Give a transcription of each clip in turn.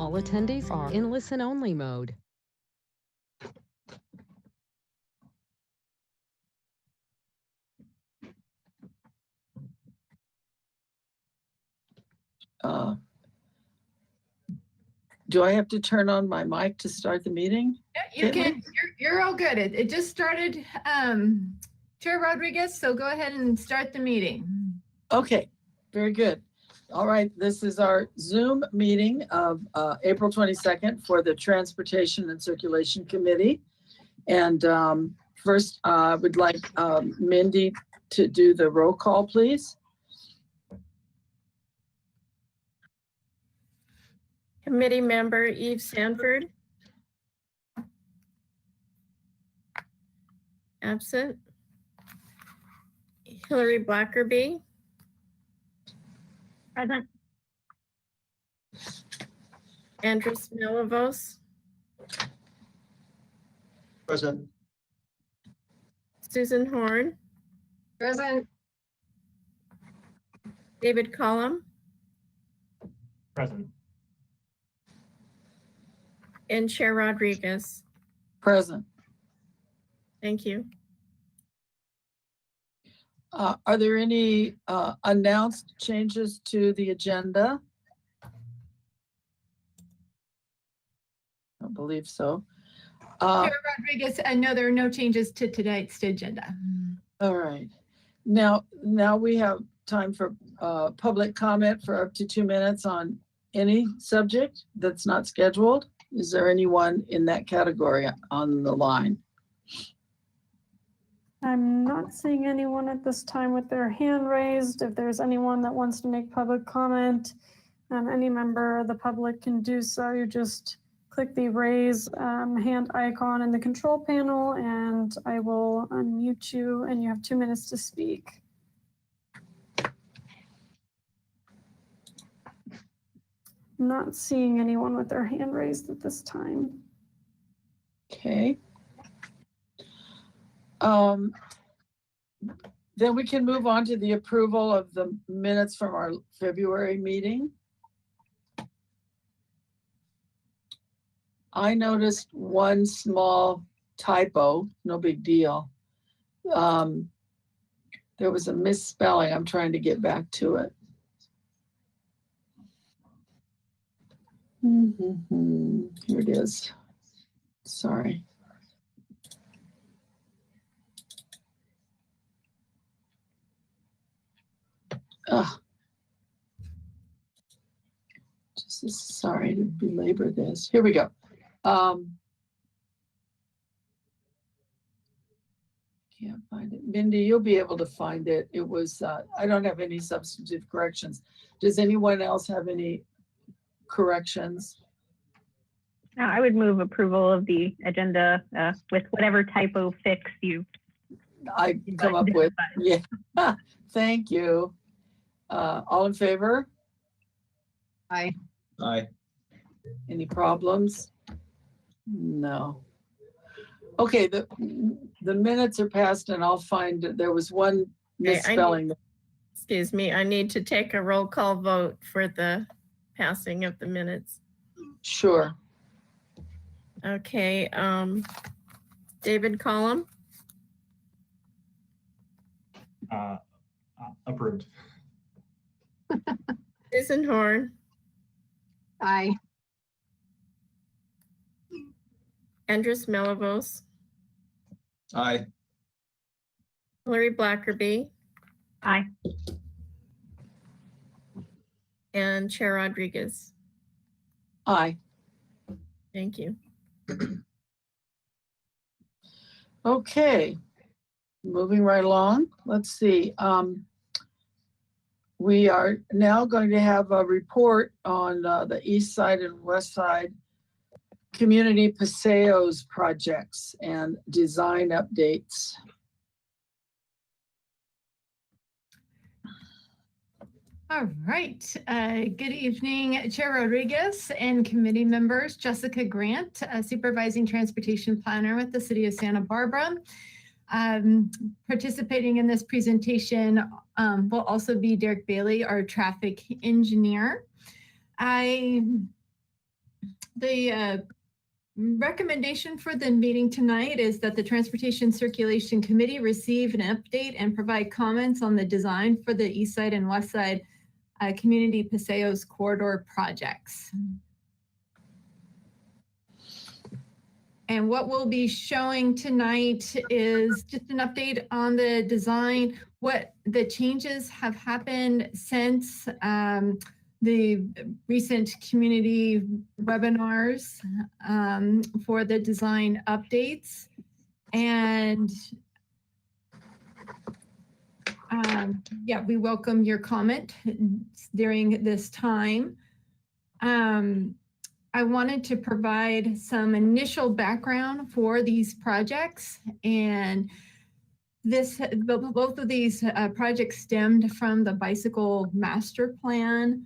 All attendees are in listen-only mode. Do I have to turn on my mic to start the meeting? Yeah, you can. You're all good. It just started, Chair Rodriguez, so go ahead and start the meeting. Okay, very good. All right, this is our Zoom meeting of April 22nd for the Transportation and Circulation Committee. And first, I would like Mindy to do the roll call, please. Committee member Eve Sanford. Absent. Hillary Blackerby. Present. Andres Milavos. Present. Susan Horn. Present. David Collum. Present. And Chair Rodriguez. Present. Thank you. Are there any announced changes to the agenda? I don't believe so. Chair Rodriguez, I know there are no changes to tonight's agenda. All right. Now we have time for public comment for up to 2 minutes on any subject that's not scheduled. Is there anyone in that category on the line? I'm not seeing anyone at this time with their hand raised. If there's anyone that wants to make public comment, any member of the public can do so. You just click the raise hand icon in the control panel and I will unmute you and you have 2 minutes to speak. Not seeing anyone with their hand raised at this time. Okay. Then we can move on to the approval of the minutes from our February meeting. I noticed one small typo, no big deal. There was a misspelling. I'm trying to get back to it. Here it is. Sorry. Just sorry to belabor this. Here we go. Can't find it. Mindy, you'll be able to find it. It was, I don't have any substantive corrections. Does anyone else have any corrections? I would move approval of the agenda with whatever typo fix you I come up with. Yeah, thank you. All in favor? Aye. Aye. Any problems? No. Okay, the minutes are passed and I'll find it. There was one misspelling. Excuse me, I need to take a roll call vote for the passing of the minutes. Sure. Okay, David Collum. Approved. Susan Horn. Aye. Andres Milavos. Aye. Hillary Blackerby. Aye. And Chair Rodriguez. Aye. Thank you. Okay, moving right along. Let's see. We are now going to have a report on the East Side and West Side Community Paseos projects and design updates. All right. Good evening, Chair Rodriguez and committee members. Jessica Grant, Supervising Transportation Planner with the City of Santa Barbara. Participating in this presentation will also be Derek Bailey, our traffic engineer. I The recommendation for the meeting tonight is that the Transportation Circulation Committee receive an update and provide comments on the design for the East Side and West Side Community Paseos Corridor projects. And what we'll be showing tonight is just an update on the design, what the changes have happened since the recent community webinars for the design updates. And yeah, we welcome your comment during this time. I wanted to provide some initial background for these projects, and both of these projects stemmed from the Bicycle Master Plan.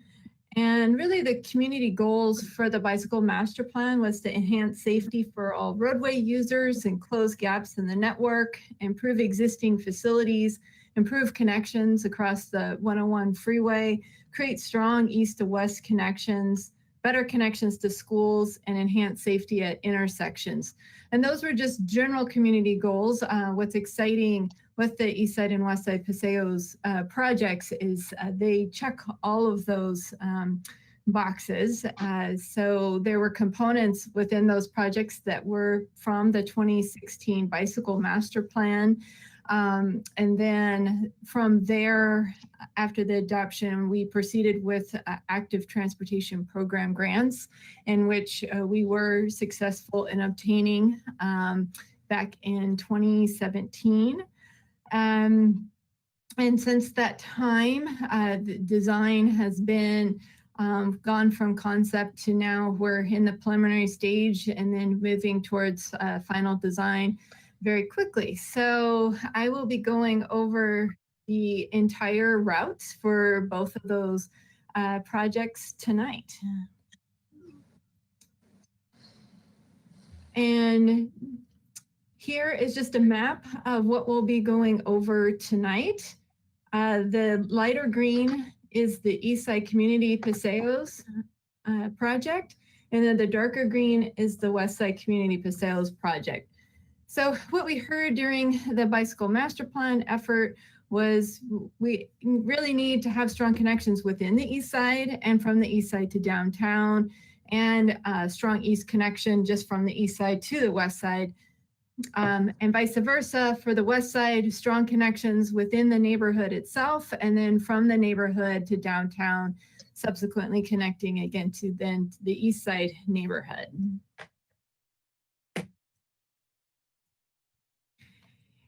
And really the community goals for the Bicycle Master Plan was to enhance safety for all roadway users and close gaps in the network, improve existing facilities, improve connections across the 101 freeway, create strong east to west connections, better connections to schools, and enhance safety at intersections. And those were just general community goals. What's exciting with the East Side and West Side Paseos projects is they check all of those boxes. So there were components within those projects that were from the 2016 Bicycle Master Plan. And then from there, after the adoption, we proceeded with active transportation program grants, in which we were successful in obtaining back in 2017. And since that time, the design has been gone from concept to now we're in the preliminary stage and then moving towards final design very quickly. So I will be going over the entire routes for both of those projects tonight. And here is just a map of what we'll be going over tonight. The lighter green is the East Side Community Paseos project, and then the darker green is the West Side Community Paseos project. So what we heard during the Bicycle Master Plan effort was we really need to have strong connections within the East Side and from the East Side to downtown, and a strong East connection just from the East Side to the West Side. And vice versa for the West Side, strong connections within the neighborhood itself, and then from the neighborhood to downtown, subsequently connecting again to then the East Side neighborhood.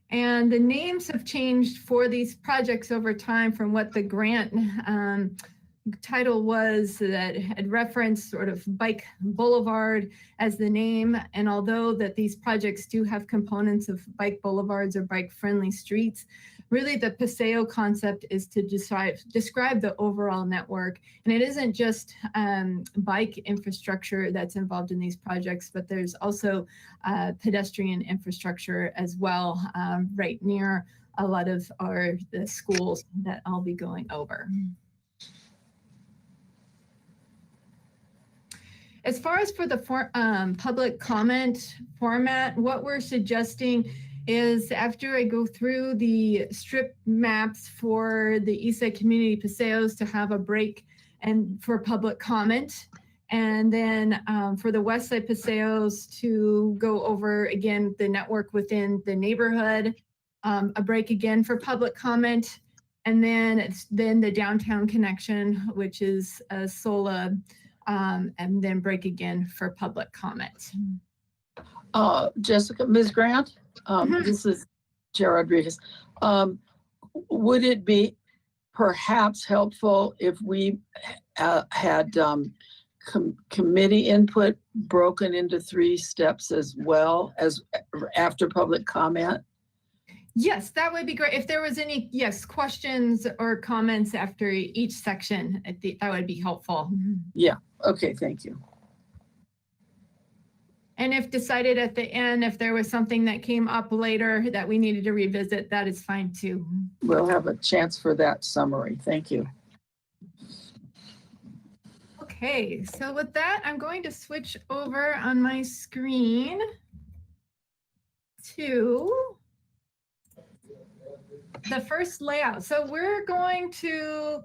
And the names have changed for these projects over time from what the grant title was that had referenced sort of Bike Boulevard as the name. And although that these projects do have components of bike boulevards or bike friendly streets, really the Paseo concept is to describe the overall network. And it isn't just bike infrastructure that's involved in these projects, but there's also pedestrian infrastructure as well, right near a lot of the schools that I'll be going over. As far as for the public comment format, what we're suggesting is after I go through the strip maps for the East Side Community Paseos to have a break and for public comment, and then for the West Side Paseos to go over again the network within the neighborhood, a break again for public comment, and then the downtown connection, which is SOLA, and then break again for public comment. Jessica, Ms. Grant, this is Chair Rodriguez. Would it be perhaps helpful if we had committee input broken into 3 steps as well as after public comment? Yes, that would be great. If there was any, questions or comments after each section, I think that would be helpful. Yeah, okay, thank you. And if decided at the end, if there was something that came up later that we needed to revisit, that is fine too. We'll have a chance for that summary. Thank you. Okay, so with that, I'm going to switch over on my screen to the first layout. So we're going to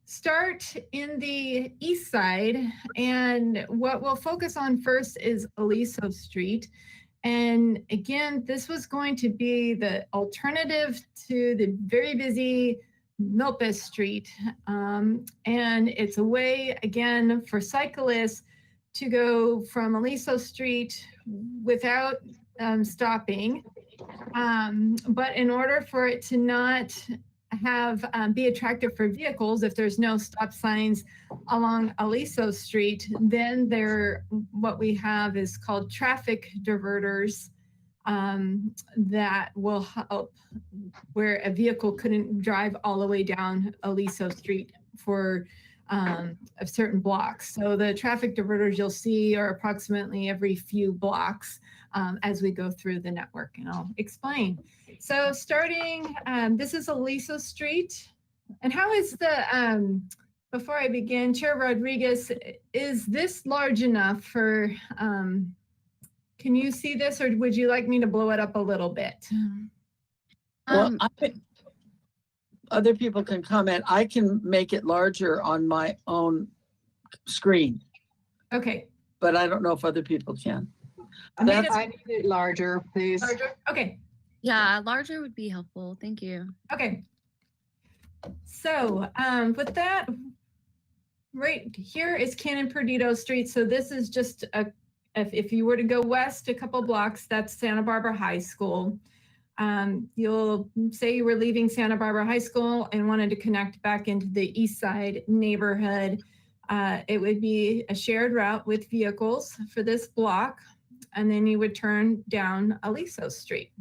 start in the east side, and what we'll focus on first is Aliso Street. And again, this was going to be the alternative to the very busy Milpas Street. And it's a way, again, for cyclists to go from Aliso Street without stopping. But in order for it to not have be attractive for vehicles, if there's no stop signs along Aliso Street, then what we have is called traffic diverters that will help where a vehicle couldn't drive all the way down Aliso Street for a certain blocks. So the traffic diverters you'll see are approximately every few blocks as we go through the network, and I'll explain. So starting, this is Aliso Street. And how is the, before I begin, Chair Rodriguez, is this large enough for, can you see this, or would you like me to blow it up a little bit? Well, other people can comment. I can make it larger on my own screen, Okay. but I don't know if other people can. I made That's- it I need it larger, please. larger. Okay. Yeah, larger would be helpful. Thank you. Okay. So with that, right here is Canon Perdido Street. So this is just if you were to go west a couple blocks, that's Santa Barbara High School. You'll say you were leaving Santa Barbara High School and wanted to connect back into the east side neighborhood. It would be a shared route with vehicles for this block, and then you would turn down Aliso Street.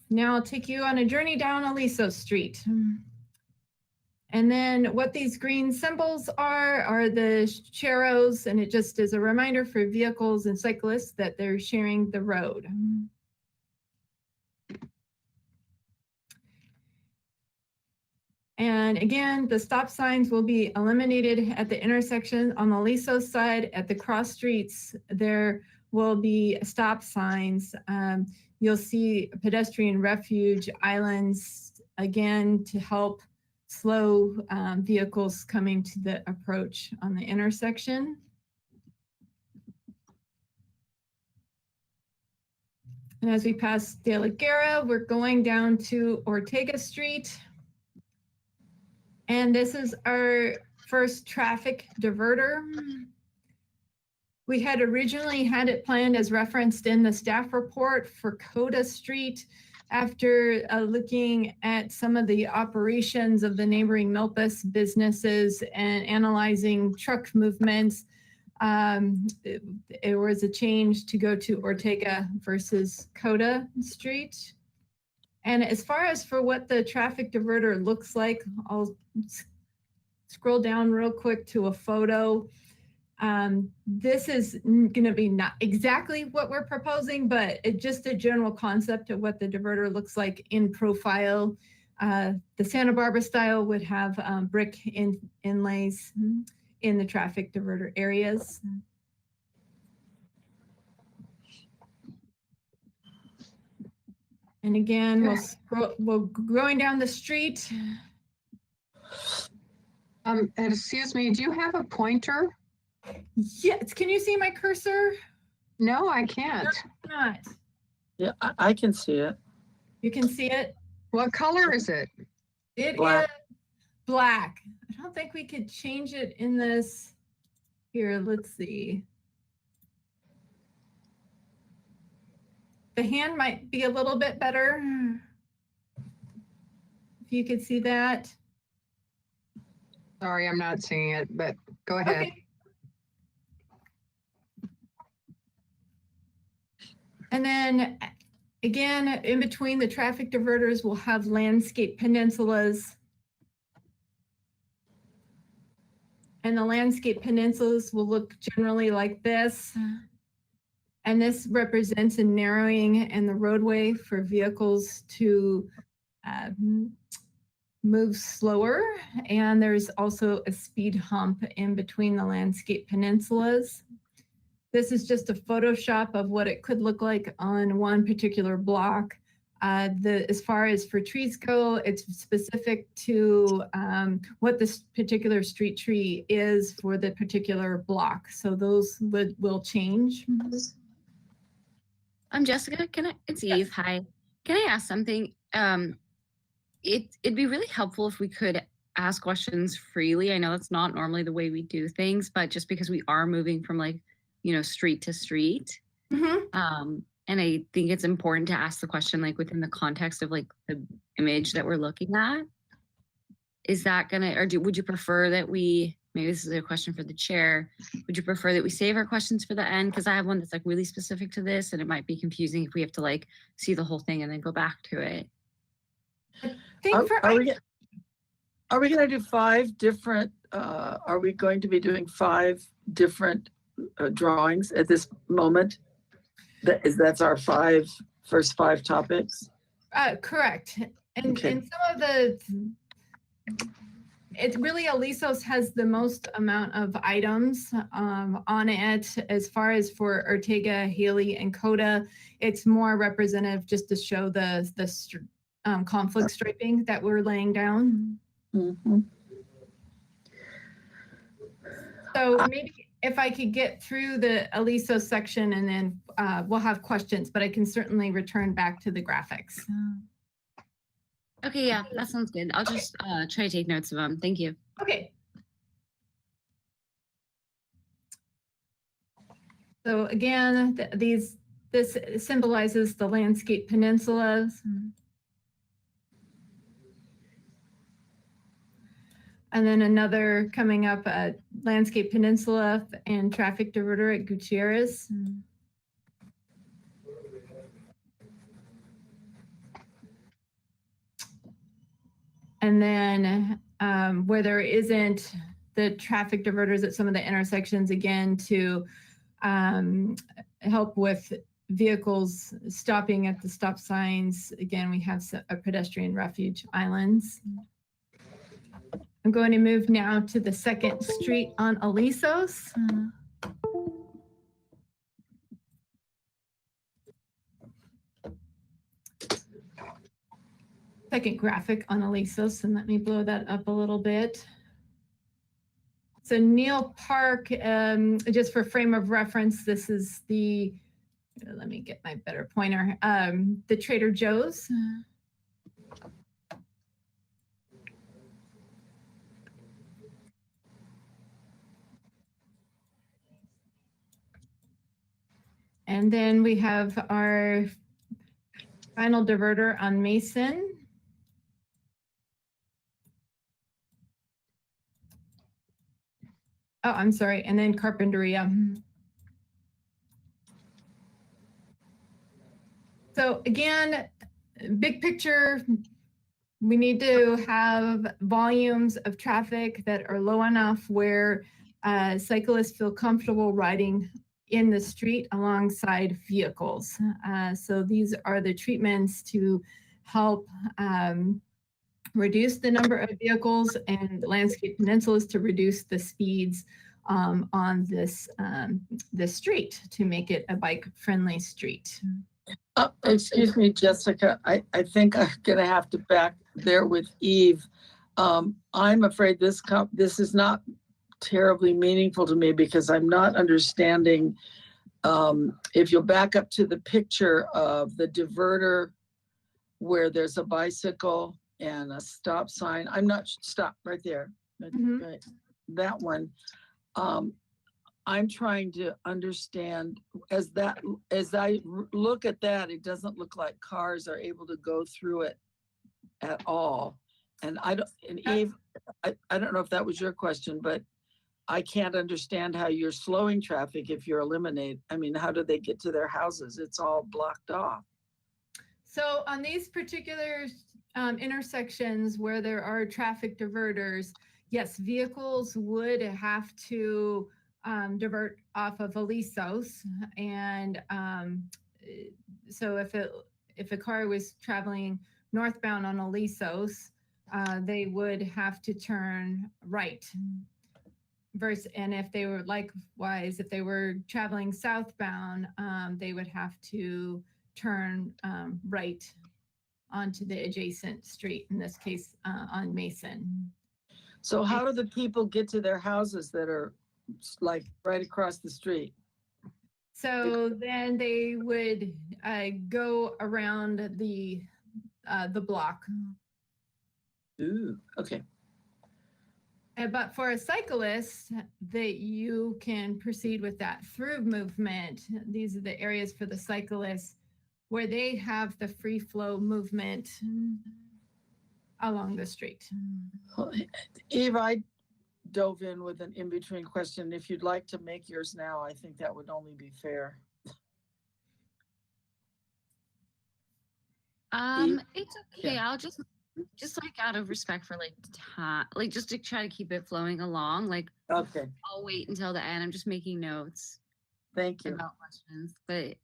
Now I'll take you on a journey down Aliso Street. And then what these green symbols are the sharrows, and it just is a reminder for vehicles and cyclists that they're sharing the road. And again, the stop signs will be eliminated at the intersection on the Aliso side. At the cross streets, there will be stop signs. You'll see pedestrian refuge islands, again, to help slow vehicles coming to the approach on the intersection. And as we pass De La Guerra, we're going down to Ortega Street. And this is our first traffic diverter. We had originally had it planned as referenced in the staff report for Coda Street. After looking at some of the operations of the neighboring Milpas businesses and analyzing truck movements, it was a change to go to Ortega versus Coda Street. And as far as for what the traffic diverter looks like, I'll scroll down real quick to a photo. This is going to be not exactly what we're proposing, but just a general concept of what the diverter looks like in profile. The Santa Barbara style would have brick inlays in the traffic diverter areas. And again, we'll going down the street. Excuse me, do you have a pointer? Yes, can you see my cursor? No, I can't. Not. Yeah, I can see it. You can see it. What color is it? It Black. is black. I don't think we could change it in this. Here, let's see. The hand might be a little bit better. If you could see that. Sorry, I'm not seeing it, but go ahead. Okay. And then again, in between the traffic diverters, we'll have landscape peninsulas. And the landscape peninsulas will look generally like this. And this represents a narrowing in the roadway for vehicles to moves slower, and there's also a speed hump in between the landscape peninsulas. This is just a Photoshop of what it could look like on one particular block. As far as for trees go, it's specific to what this particular street tree is for the particular block. So those will change. I'm Jessica. It's Eve. Hi. Can I ask something? It'd be really helpful if we could ask questions freely. I know that's not normally the way we do things, but just because we are moving from street to street. And I think it's important to ask the question within the context of the image that we're looking at. Is that would you prefer that maybe this is a question for the chair, would you prefer that we save our questions for the end? Because I have one that's really specific to this, and it might be confusing if we have to see the whole thing and then go back to it. Are we going to do 5 different, are we going to be doing 5 different drawings at this moment? That's our first 5 topics? Correct. And Okay. and some of it's really Alisos has the most amount of items on it. As far as for Ortega, Haley, and Coda, it's more representative just to show the conflict striping that we're laying down. Mhm. So maybe if I could get through the Aliso section, and then we'll have questions, but I can certainly return back to the graphics. Okay, yeah, that sounds good. I'll just try to take notes of them. Thank you. Okay. So again, this symbolizes the landscape peninsulas. And then another coming up at Landscape Peninsula and traffic diverter at Gutierrez. And then where there isn't the traffic diverters at some of the intersections, again, to help with vehicles stopping at the stop signs. Again, we have a pedestrian refuge islands. I'm going to move now to the 2nd Street on Alisos. Second graphic on Alisos, and let me blow that up a little bit. So Neal Park, just for frame of reference, this is let me get my better pointer, the Trader Joe's. And then we have our final diverter on Mason. Oh, I'm sorry. And then Carpinteria. So again, big picture, we need to have volumes of traffic that are low enough where cyclists feel comfortable riding in the street alongside vehicles. So these are the treatments to help reduce the number of vehicles, and Landscape Peninsulas to reduce the speeds on this street to make it a bike-friendly street. Excuse me, Jessica. I think I'm going to have to back there with Eve. I'm afraid this is not terribly meaningful to me because I'm not understanding. If you'll back up to the picture of the diverter where there's a bicycle and a stop sign. Stop right there. Right, that one. I'm trying to understand as I look at that, it doesn't look like cars are able to go through it at all. And Eve, I don't know if that was your question, but I can't understand how you're slowing traffic if you're how do they get to their houses? It's all blocked off. So on these particular intersections where there are traffic diverters, yes, vehicles would have to divert off of Alisos. And so if a car was traveling northbound on Alisos, they would have to turn right. And if they were likewise, if they were traveling southbound, they would have to turn right onto the adjacent street, in this case, on Mason. So how do the people get to their houses that are like right across the street? So then they would go around the block. Ooh, okay. But for a cyclist, that you can proceed with that through movement. These are the areas for the cyclists where they have the free flow movement along the street. Well, Eve, I dove in with an in-between question. If you'd like to make yours now, I think that would only be fair. It's okay. Yeah. I'll just like out of respect for like time, like just to try to keep it flowing along. Like Okay, I'll wait until the end. I'm just making notes thank you. about questions, but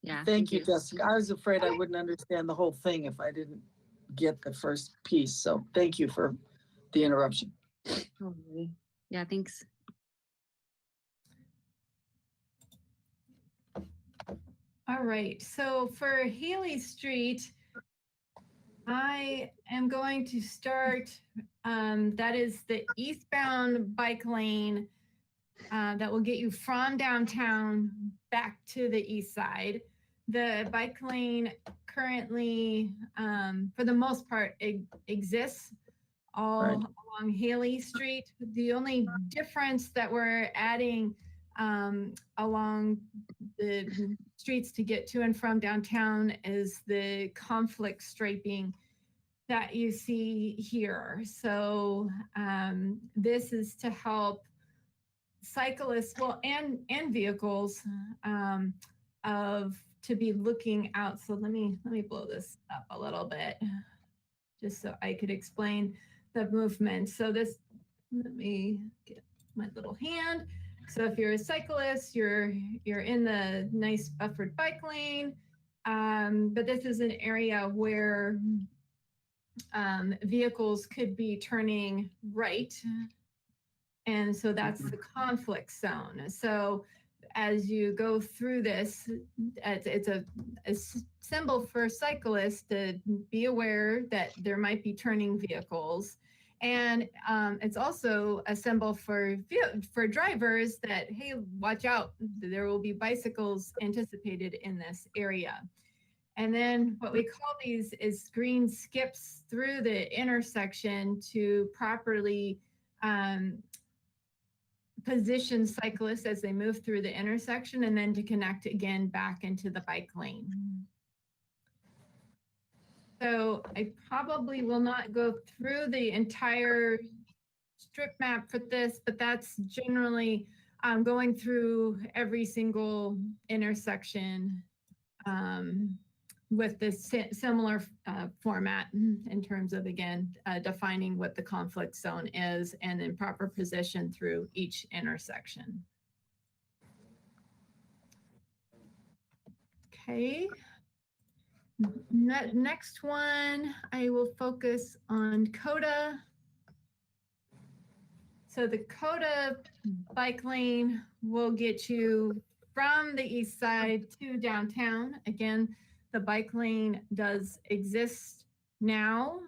yeah. Thank you, Jessica. I was afraid I wouldn't understand the whole thing if I didn't get the first piece. So thank you for the interruption. Totally. Yeah, thanks. All right, so for Haley Street, I am going to start, that is the eastbound bike lane that will get you from downtown back to the east side. The bike lane currently, for the most part, exists all Right. along Haley Street. The only difference that we're adding along the streets to get to and from downtown is the conflict striping that you see here. So this is to help cyclists, well, and vehicles to be looking out. So let me blow this up a little bit just so I could explain the movement. So this, let me get my little hand. So if you're a cyclist, you're in the nice buffered bike lane, but this is an area where vehicles could be turning right. And so that's the conflict zone. So as you go through this, it's a symbol for cyclists to be aware that there might be turning vehicles. And it's also a symbol for drivers that, hey, watch out, there will be bicycles anticipated in this area. And then what we call these is green skips through the intersection to properly position cyclists as they move through the intersection, and then to connect again back into the bike lane. So I probably will not go through the entire strip map for this, but that's generally going through every single intersection with this similar format in terms of, again, defining what the conflict zone is and in proper position through each intersection. Okay. Next one, I will focus on CODA. So the CODA bike lane will get you from the east side to downtown. Again, the bike lane does exist now.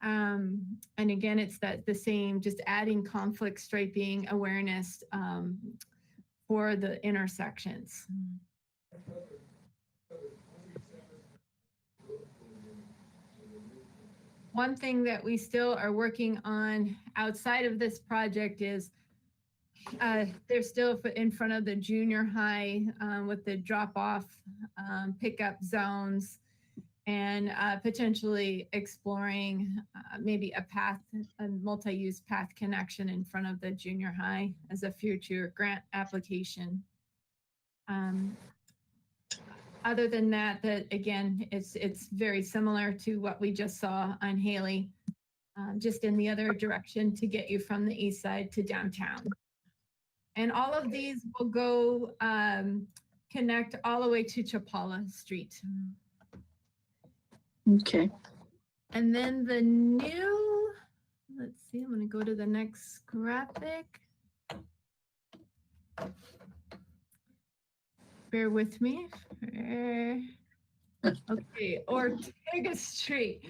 And again, it's the same, just adding conflict striping awareness for the intersections. One thing that we still are working on outside of this project is they're still in front of the junior high with the drop-off pickup zones, and potentially exploring maybe a multi-use path connection in front of the junior high as a future grant application. Other than that, again, it's very similar to what we just saw on Haley, just in the other direction to get you from the east side to downtown. And all of these will go connect all the way to Chapala Street. Okay. And then the new, let's see, I'm going to go to the next graphic. Bear with me. Okay, Ortega Street.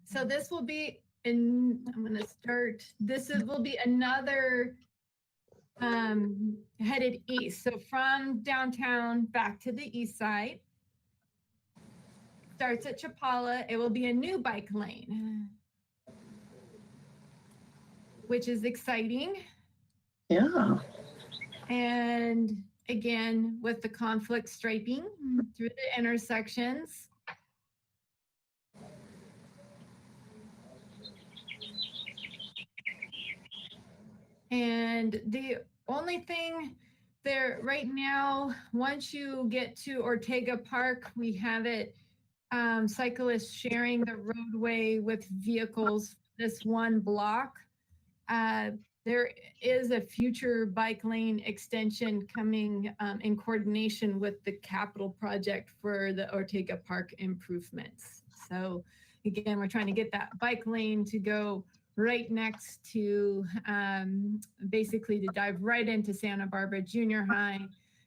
So this will be in, I'm going to start, will be another headed east. So from downtown back to the east side. Starts at Chapala. It will be a new bike lane, which is exciting. Yeah. And again, with the conflict striping through the intersections. And the only thing there right now, once you get to Ortega Park, we have it cyclists sharing the roadway with vehicles this one block. There is a future bike lane extension coming in coordination with the capital project for the Ortega Park improvements. So again, we're trying to get that bike lane to go right next to basically to dive right into Santa Barbara Junior High.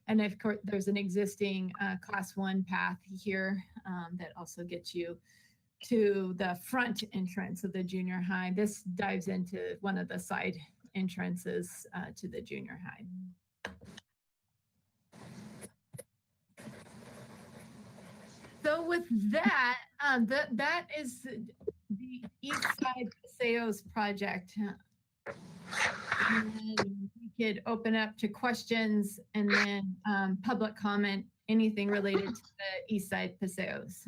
And of course, there's an existing class 1 path here that also gets you to the front entrance of the junior high. This dives into one of the side entrances to the junior high. So with that, that is the East Side Paseos project. And we could open up to questions and then public comment, anything related to the East Side Paseos.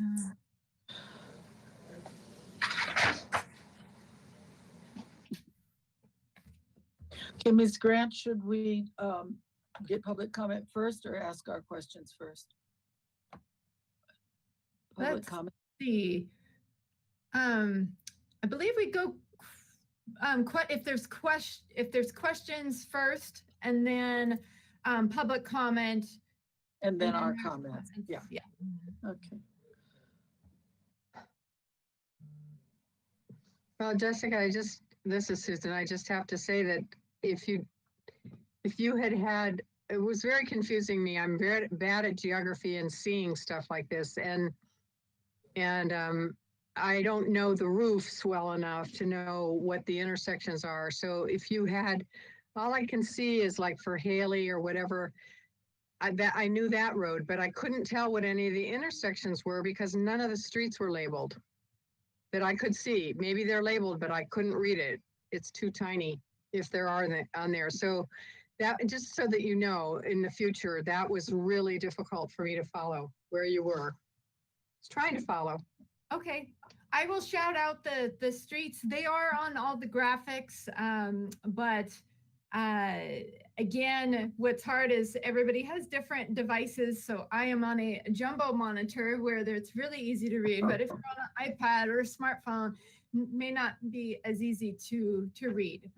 Okay, Ms. Grant, should we get public comment first or ask our questions first? Public Let's comment. see. I believe we go if there's questions first, and then public comment, And then and our there's comments. Yeah, yeah. okay. Well, Jessica, this is Susan. I just have to say that if you had, it was very confusing me. I'm very bad at geography and seeing stuff like this. And I don't know the roofs well enough to know what the intersections are. So if you had, all I can see is like for Haley or whatever, I knew that road, but I couldn't tell what any of the intersections were because none of the streets were labeled that I could see. Maybe they're labeled, but I couldn't read it. It's too tiny if there are on there. So that, just so that you know, in the future, that was really difficult for me to follow where you were. I was trying to follow. Okay, I will shout out the streets. They are on all the graphics, but again, what's hard is everybody has different devices. So I am on a jumbo monitor where it's really easy to read, but if you're on an iPad or a smartphone, may not be as easy to read.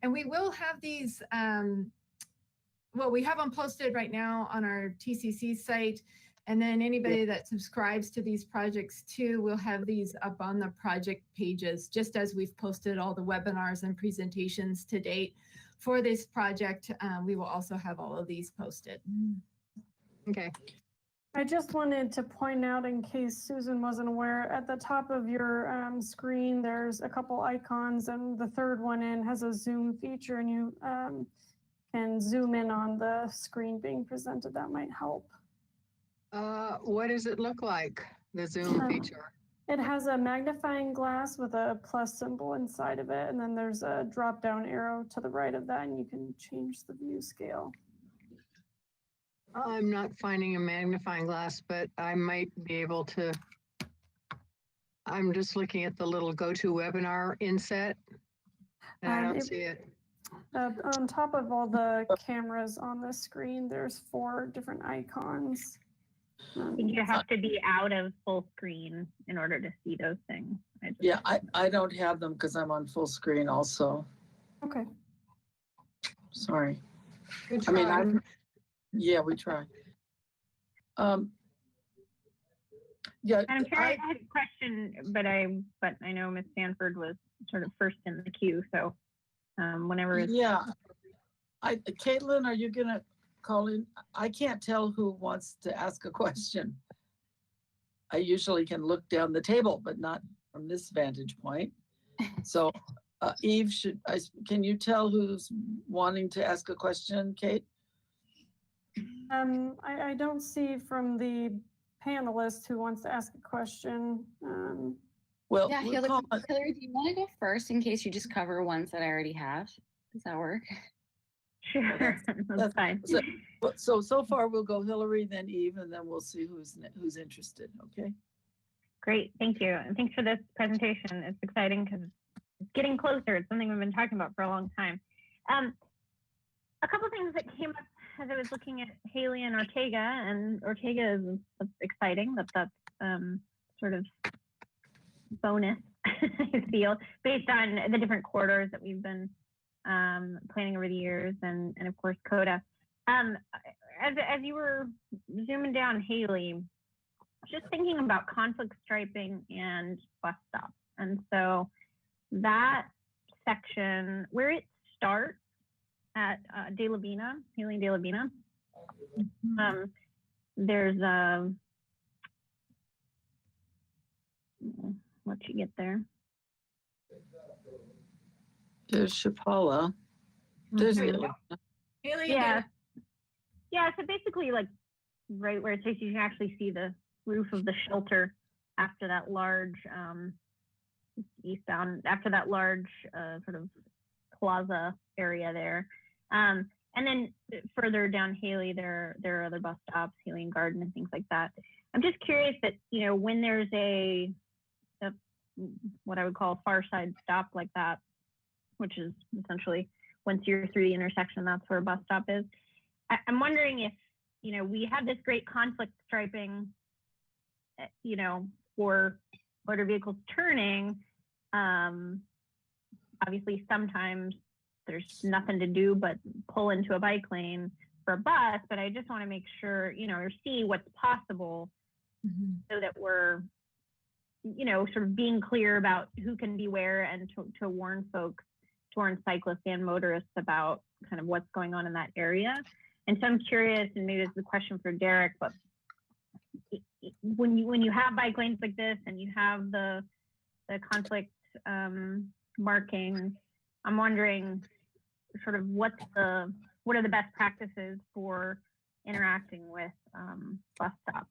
And we will have these, well, we have them posted right now on our TCC site. And then anybody that subscribes to these projects too, will have these up on the project pages, just as we've posted all the webinars and presentations to date for this project. We will also have all of these posted. Okay. I just wanted to point out, in case Susan wasn't aware, at the top of your screen, there's a couple icons, and the third one in has a zoom feature, and you can zoom in on the screen being presented. That might help. What does it look like, the zoom feature? It has a magnifying glass with a plus symbol inside of it, and then there's a drop down arrow to the right of that, and you can change the view scale. I'm not finding a magnifying glass, but I might be able to. I'm just looking at the little GoToWebinar inset, and I don't see it. On top of all the cameras on the screen, there's 4 different icons. I think you have to be out of full screen in order to see those things. Yeah, I don't have them because I'm on full screen also. Okay. Sorry. Good I mean, try. yeah, we try. Yeah, Madam Chair, I had a question, but I know Ms. Sanford was sort of first in the queue, so whenever it's yeah. Caitlin, are you gonna call in? I can't tell who wants to ask a question. I usually can look down the table, but not from this vantage point. So, Eve, can you tell who's wanting to ask a question, Kate? I don't see from the panelist who wants to ask a question. Well, Yeah, we'll Hillary, call on- Hillary, do you want to go first in case you just cover ones that I already have? Does that work? sure, that's fine. so far we'll go Hillary, then Eve, and then we'll see who's interested. Okay. Great, thank you. And thanks for this presentation. It's exciting because it's getting closer. It's something we've been talking about for a long time. A couple things that came up as I was looking at Haley and Ortega, and Ortega is exciting. That's sort of bonus, I feel, based on the different corridors that we've been planning over the years, and of course CODA. As you were zooming down, Haley, just thinking about conflict striping and bus stops, and so that section where it starts at De La Bina, Healing De La Bina, there's what you get there. There's Chapala. There's There you go. Haley, you Yeah. got it. Yeah, so basically like right where it says you can actually see the roof of the shelter after that large eastbound, after that large sort of plaza area there. And then further down Haley, there are other bus stops, Haley and Garden and things like that. I'm just curious that, you know, when there's a what I would call a far side stop like that, which is essentially once you're through the intersection, that's where a bus stop is. I'm wondering if, you know, we have this great conflict striping, you know, for motor vehicles turning. Obviously, sometimes there's nothing to do but pull into a bike lane for a bus, but I just want to make sure, you know, or see what's possible so that we're, you know, sort of being clear about who can be where, and to warn folks, to warn cyclists and motorists about kind of what's going on in that area. And so I'm curious, and maybe this is a question for Derek, but when you have bike lanes like this and you have the conflict marking, I'm wondering sort of what are the best practices for interacting with bus stops?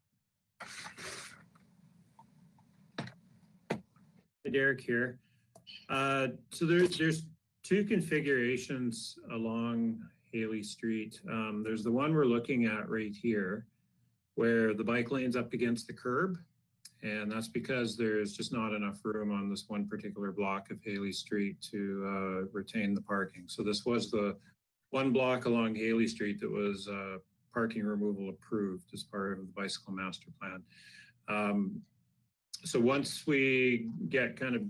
Derek here. So there's two configurations along Haley Street. There's the one we're looking at right here, where the bike lane's up against the curb. And that's because there's just not enough room on this one particular block of Haley Street to retain the parking. So this was the one block along Haley Street that was parking removal approved as part of the bicycle master plan. So once we get kind of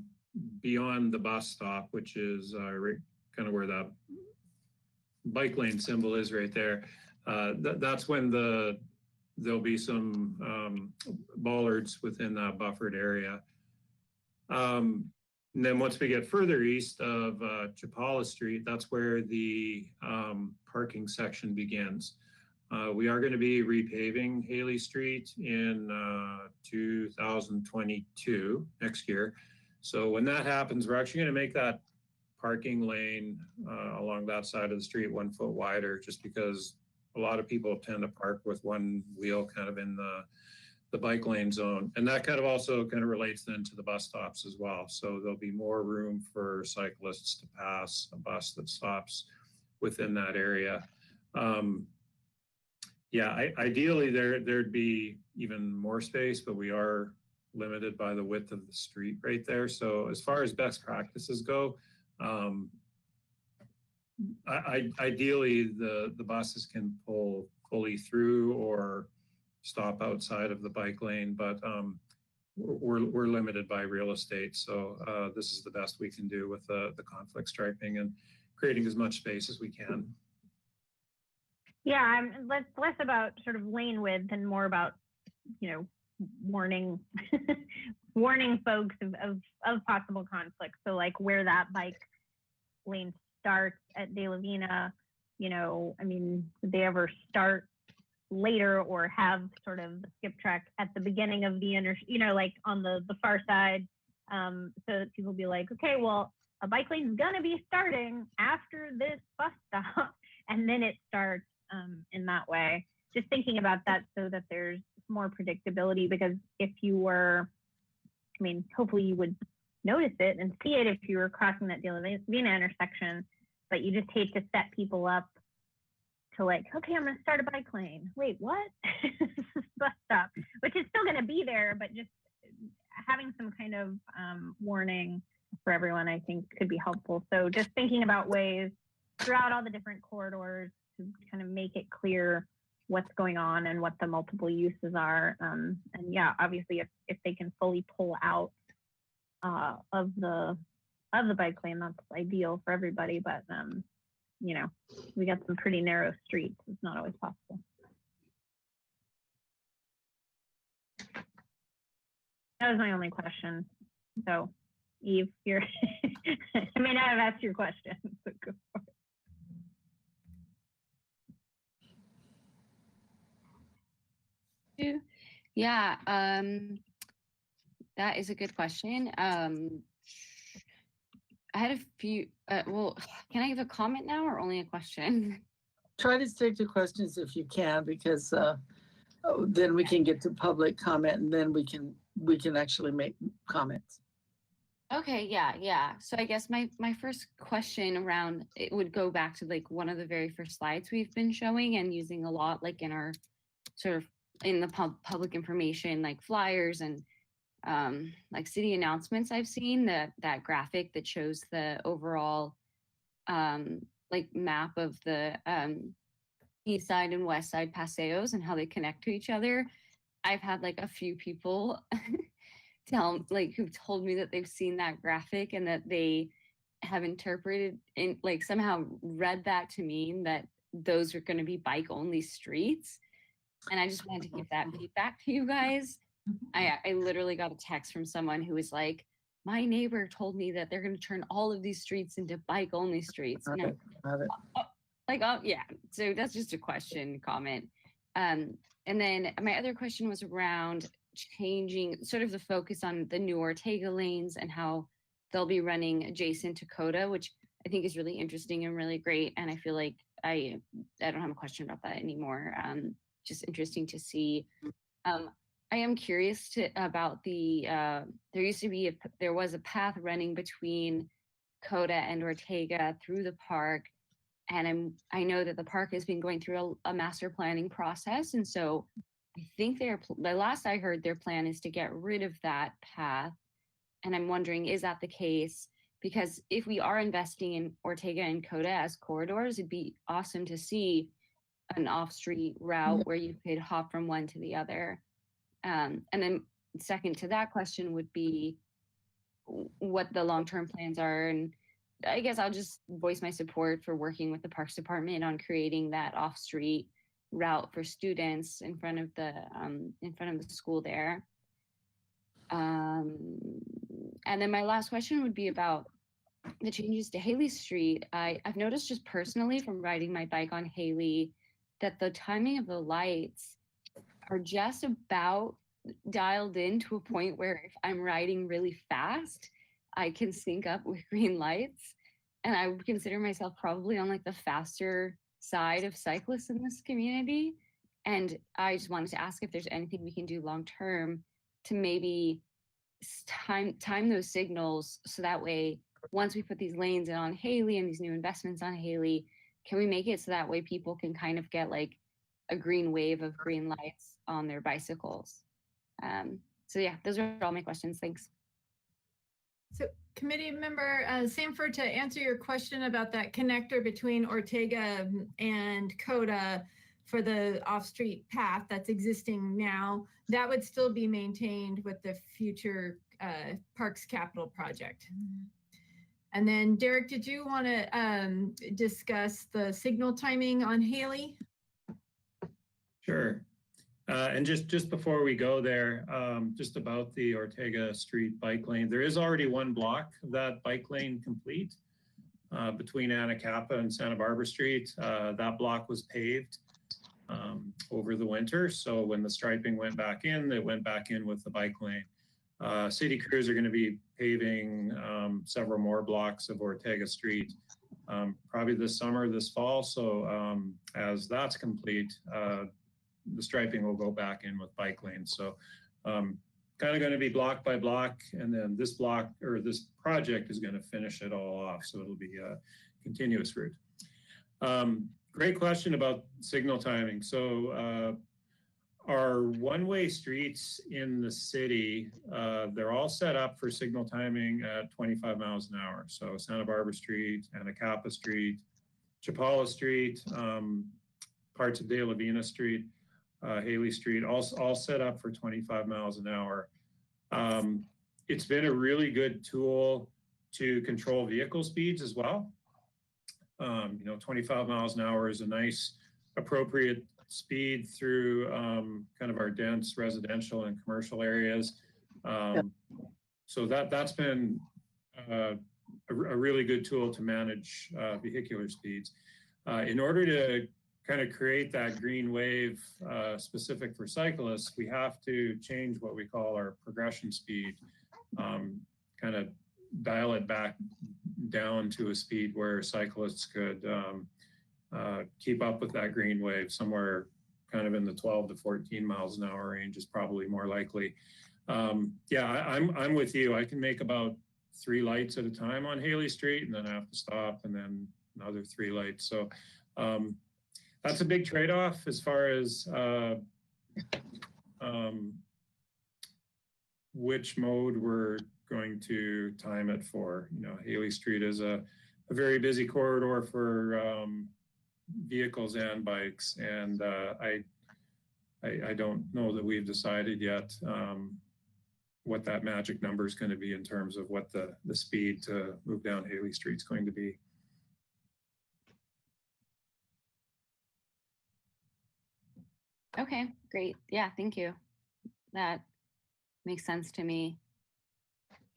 beyond the bus stop, which is right, kind of where that bike lane symbol is right there, that's when there'll be some bollards within that buffered area. And then once we get further east of Chapala Street, that's where the parking section begins. We are going to be repaving Haley Street in 2022, next year. So when that happens, we're actually going to make that parking lane along that side of the street 1 foot wider, just because a lot of people tend to park with one wheel kind of in the bike lane zone. And that kind of also kind of relates then to the bus stops as well. So there'll be more room for cyclists to pass a bus that stops within that area. Yeah, ideally there'd be even more space, but we are limited by the width of the street right there. So as far as best practices go, ideally the buses can pull fully through or stop outside of the bike lane, but we're limited by real estate. So this is the best we can do with the conflict striping and creating as much space as we can. Yeah, less about sort of lane width and more about, you know, warning warning folks of possible conflicts. So like where that bike lane starts at De La Vina, you know, I mean, would they ever start later or have sort of the skip track at the beginning of the you know, like on the far side, so that people be like, okay, well, a bike lane is gonna be starting after this bus stop, and then it starts in that way. Just thinking about that so that there's more predictability, because if you were, I mean, hopefully you would notice it and see it if you were crossing that De La Vina intersection, but you just hate to set people up to like, okay, I'm gonna start a bike lane. Wait, what? Bus stop, which is still gonna be there, but just having some kind of warning for everyone, I think could be helpful. So just thinking about ways throughout all the different corridors to kind of make it clear what's going on and what the multiple uses are. And yeah, obviously if they can fully pull out of the bike lane, that's ideal for everybody, but you know, we got some pretty narrow streets. It's not always possible. That was my only question. So Eve, you're I may not have asked your question, so go for it. Yeah, that is a good question. I had a few, well, can I give a comment now or only a question? Try to stick to questions if you can, because then we can get to public comment, and then we can actually make comments. Okay, yeah. So I guess my first question around it would go back to like one of the very first slides we've been showing and using a lot, like in our sort of in the public information, like flyers and like city announcements. I've seen that graphic that shows the overall like map of the east side and west side paseos and how they connect to each other. I've had like a few people who've told me that they've seen that graphic and that they have interpreted and like somehow read that to mean that those are going to be bike only streets. And I just wanted to give that feedback to you guys. I literally got a text from someone who was like, my neighbor told me that they're going to turn all of these streets into bike only streets. And yeah, so that's just a comment. And then my other question was around changing sort of the focus on the new Ortega lanes and how they'll be running adjacent to CODA, which I think is really interesting and really great. And I feel like I don't have a question about that anymore. Just interesting to see. I am curious about the there was a path running between CODA and Ortega through the park, and I know that the park has been going through a master planning process, and so I think the last I heard, their plan is to get rid of that path, and I'm wondering, is that the case? Because if we are investing in Ortega and CODA as corridors, it'd be awesome to see an off-street route where you could hop from one to the other. And then second to that question would be what the long-term plans are. And I guess I'll just voice my support for working with the Parks Department on creating that off-street route for students in front of the school there. And then my last question would be about the changes to Haley Street. I've noticed just personally from riding my bike on Haley that the timing of the lights are just about dialed in to a point where if I'm riding really fast, I can sync up with green lights. And I would consider myself probably on like the faster side of cyclists in this community. And I just wanted to ask if there's anything we can do long-term to maybe time those signals so that way, once we put these lanes in on Haley and these new investments on Haley, can we make it so that way people can kind of get like a green wave of green lights on their bicycles? So yeah, those are all my questions. Thanks. So committee member Sanford, to answer your question about that connector between Ortega and CODA for the off-street path that's existing now, that would still be maintained with the future Parks Capital project. And then Derek, did you want to discuss the signal timing on Haley? Sure. And just before we go there, just about the Ortega Street bike lane, there is already one block of that bike lane complete between Anacapa and Santa Barbara Street. That block was paved over the winter. So when the striping went back in, it went back in with the bike lane. City crews are going to be paving several more blocks of Ortega Street probably this summer, this fall. So as that's complete, the striping will go back in with bike lanes. So kind of going to be block by block, and then this block or this project is going to finish it all off. So it'll be a continuous route. Great question about signal timing. So our one-way streets in the city, they're all set up for signal timing at 25 miles an hour. So Santa Barbara Street, Anacapa Street, Chapala Street, parts of De La Vina Street, Haley Street, all set up for 25 miles an hour. It's been a really good tool to control vehicle speeds as well. 25 miles an hour is a nice, appropriate speed through kind of our dense residential and commercial areas. So that's been a really good tool to manage vehicular speeds. In order to kind of create that green wave specific for cyclists, we have to change what we call our progression speed, kind of dial it back down to a speed where cyclists could keep up with that green wave. Somewhere kind of in the 12 to 14 miles an hour range is probably more likely. I'm with you. I can make about 3 lights at a time on Haley Street, and then I have to stop, and then another 3 lights. So that's a big trade-off as far as which mode we're going to time it for. Haley Street is a very busy corridor for vehicles and bikes, and I don't know that we've decided yet what that magic number is going to be in terms of what the speed to move down Haley Street is going to be. Okay, great. Yeah, thank you. That makes sense to me.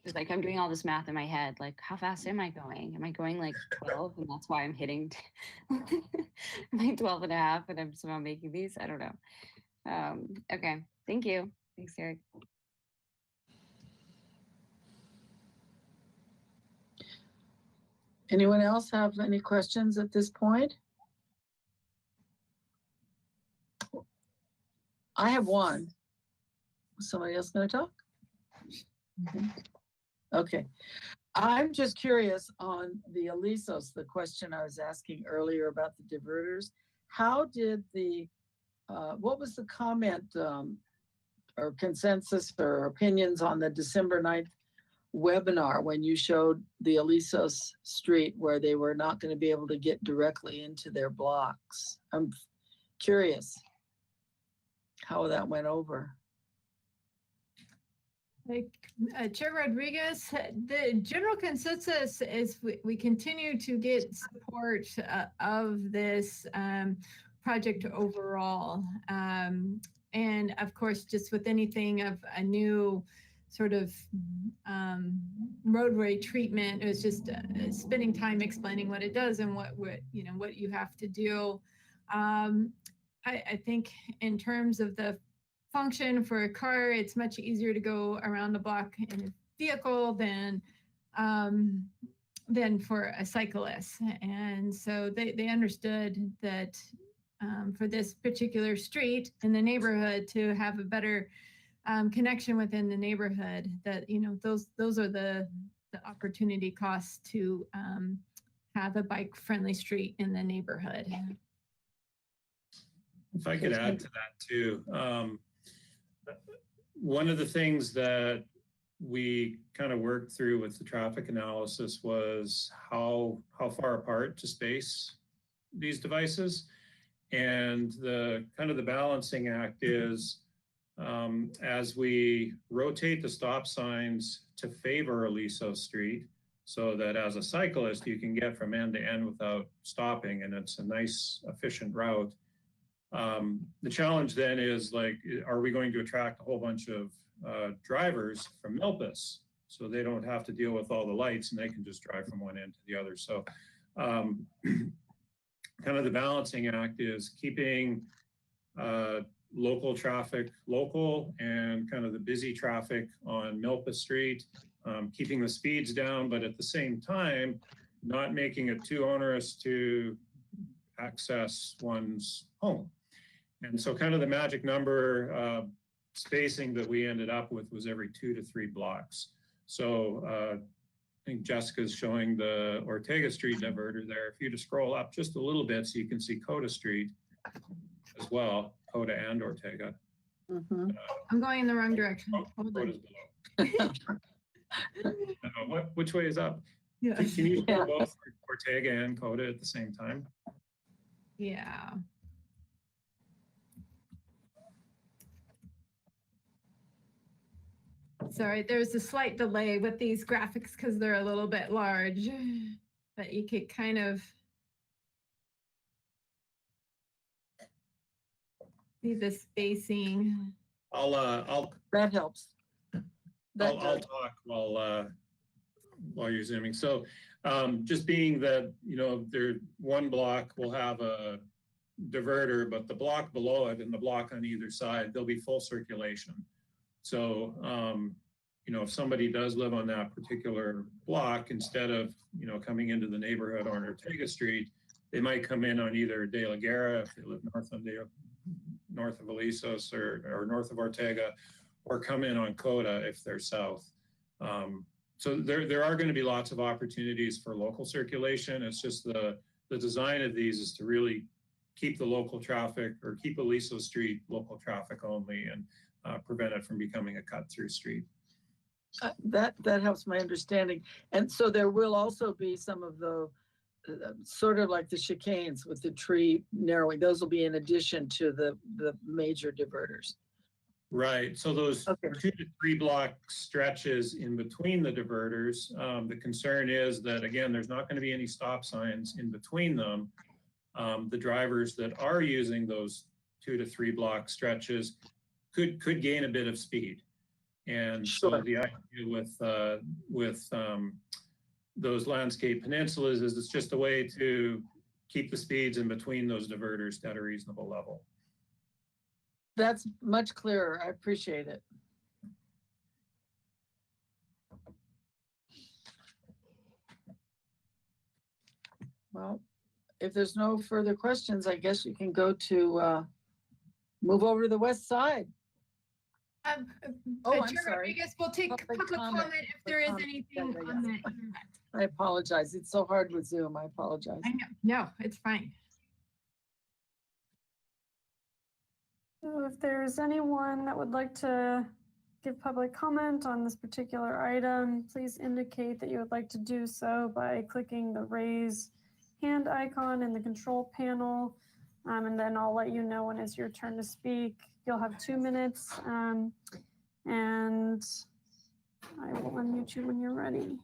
It's like I'm doing all this math in my head. Like, how fast am I going? Am I going like 12? And that's why I'm hitting like 12 and a half and I'm somehow making these. I don't know. Okay, thank you. Thanks, Eric. Anyone else have any questions at this point? I have one. Is somebody else going to talk? Okay. I'm just curious on the Alisos, the question I was asking earlier about the diverters. How did what was the comment or consensus or opinions on the December 9th webinar when you showed the Alisos Street where they were not going to be able to get directly into their blocks? I'm curious how that went over. Chair Rodriguez, the general consensus is we continue to get support of this project overall. And of course, just with anything of a new sort of roadway treatment, it was just spending time explaining what it does and what you have to do. I think in terms of the function for a car, it's much easier to go around the block in a vehicle than for a cyclist. And so they understood that for this particular street in the neighborhood to have a better connection within the neighborhood, that those are the opportunity costs to have a bike-friendly street in the neighborhood. If I could add to that too. One of the things that we kind of worked through with the traffic analysis was how far apart to space these devices. And the kind of the balancing act is as we rotate the stop signs to favor Aliso Street, so that as a cyclist, you can get from end to end without stopping, and it's a nice, efficient route. The challenge then is like, are we going to attract a whole bunch of drivers from Milpas so they don't have to deal with all the lights and they can just drive from one end to the other? So kind of the balancing act is keeping local traffic local and kind of the busy traffic on Milpas Street, keeping the speeds down, but at the same time, not making it too onerous to access one's home. And so kind of the magic number spacing that we ended up with was every 2 to 3 blocks. So I think Jessica's showing the Ortega Street diverter there. If you just scroll up just a little bit so you can see Coda Street as well, Coda and Ortega. Mhm. I'm going in the wrong direction. Oh, Hold Coda's on. below. Which way is up? Yeah. Can you Yeah. show both Ortega and Coda at the same time? Yeah. Sorry, there's a slight delay with these graphics because they're a little bit large, but you could kind of see the spacing. I'll That helps. That I'll does. talk while you're zooming. So just being that, you know, there one block will have a diverter, but the block below it and the block on either side, there'll be full circulation. So, you know, if somebody does live on that particular block, instead of, you know, coming into the neighborhood on Ortega Street, they might come in on either De La Guerra if they live north of Alisos or north of Ortega, or come in on Coda if they're south. So there are going to be lots of opportunities for local circulation. It's just the design of these is to really keep the local traffic, or keep Aliso Street local traffic only, and prevent it from becoming a cut-through street. That helps my understanding. And so there will also be some of the sort of like the chicanes with the tree narrowing. Those will be in addition to the major diverters. Right. So those Okay. 2 to 3 block stretches in between the diverters, the concern is that, again, there's not going to be any stop signs in between them. The drivers that are using those 2 to 3 block stretches could gain a bit of speed. And so Sure. the idea with those landscape peninsulas is it's just a way to keep the speeds in between those diverters at a reasonable level. That's much clearer. I appreciate it. Well, if there's no further questions, I guess you can go to move over to the west side. Oh, I'm Chair sorry. Rodriguez, we'll take Public public comment. comment if there is Public anything comment. on Yeah, the yeah. internet. I apologize. It's so hard with Zoom. I apologize. I know, no, it's fine. So if there's anyone that would like to give public comment on this particular item, please indicate that you would like to do so by clicking the raise hand icon in the control panel. And then I'll let you know when it's your turn to speak. You'll have 2 minutes. And I will unmute you when you're ready.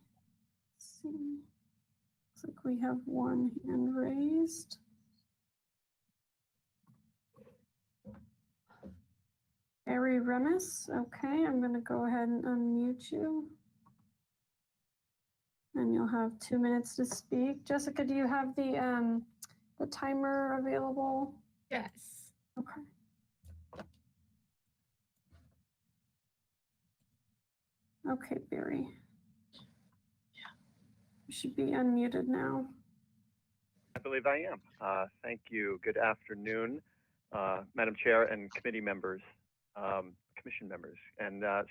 Let's see. Looks like we have one hand raised. Barry Remis, okay, I'm gonna go ahead and unmute you. And you'll have 2 minutes to speak. Jessica, do you have the timer available? Yes. Okay. Okay, Barry. You should be unmuted now. I believe I am. Thank you. Good afternoon, Madam Chair and committee members, commission members. And I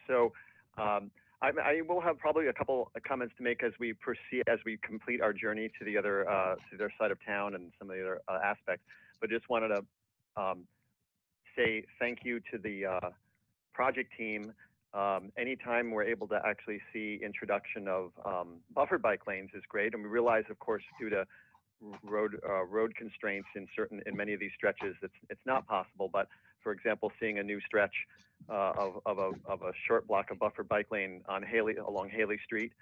will have probably a couple of comments to make as we proceed, as we complete our journey to the other side of town and some of the other aspects. But just wanted to say thank you to the project team. Anytime we're able to actually see introduction of buffered bike lanes is great. And we realize, of course, due to road constraints in many of these stretches, it's not possible. But for example, seeing a new stretch of a short block of buffered bike lane on along Haley Street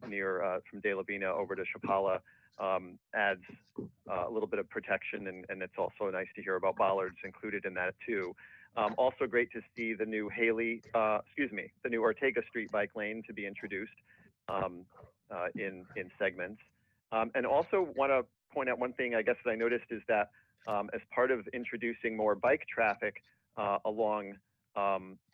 near from De La Vina over to Chapala adds a little bit of protection, and it's also nice to hear about bollards included in that too. Also great to see the new the new Ortega Street bike lane to be introduced in segments. And also want to point out one thing, I guess, that I noticed is that as part of introducing more bike traffic along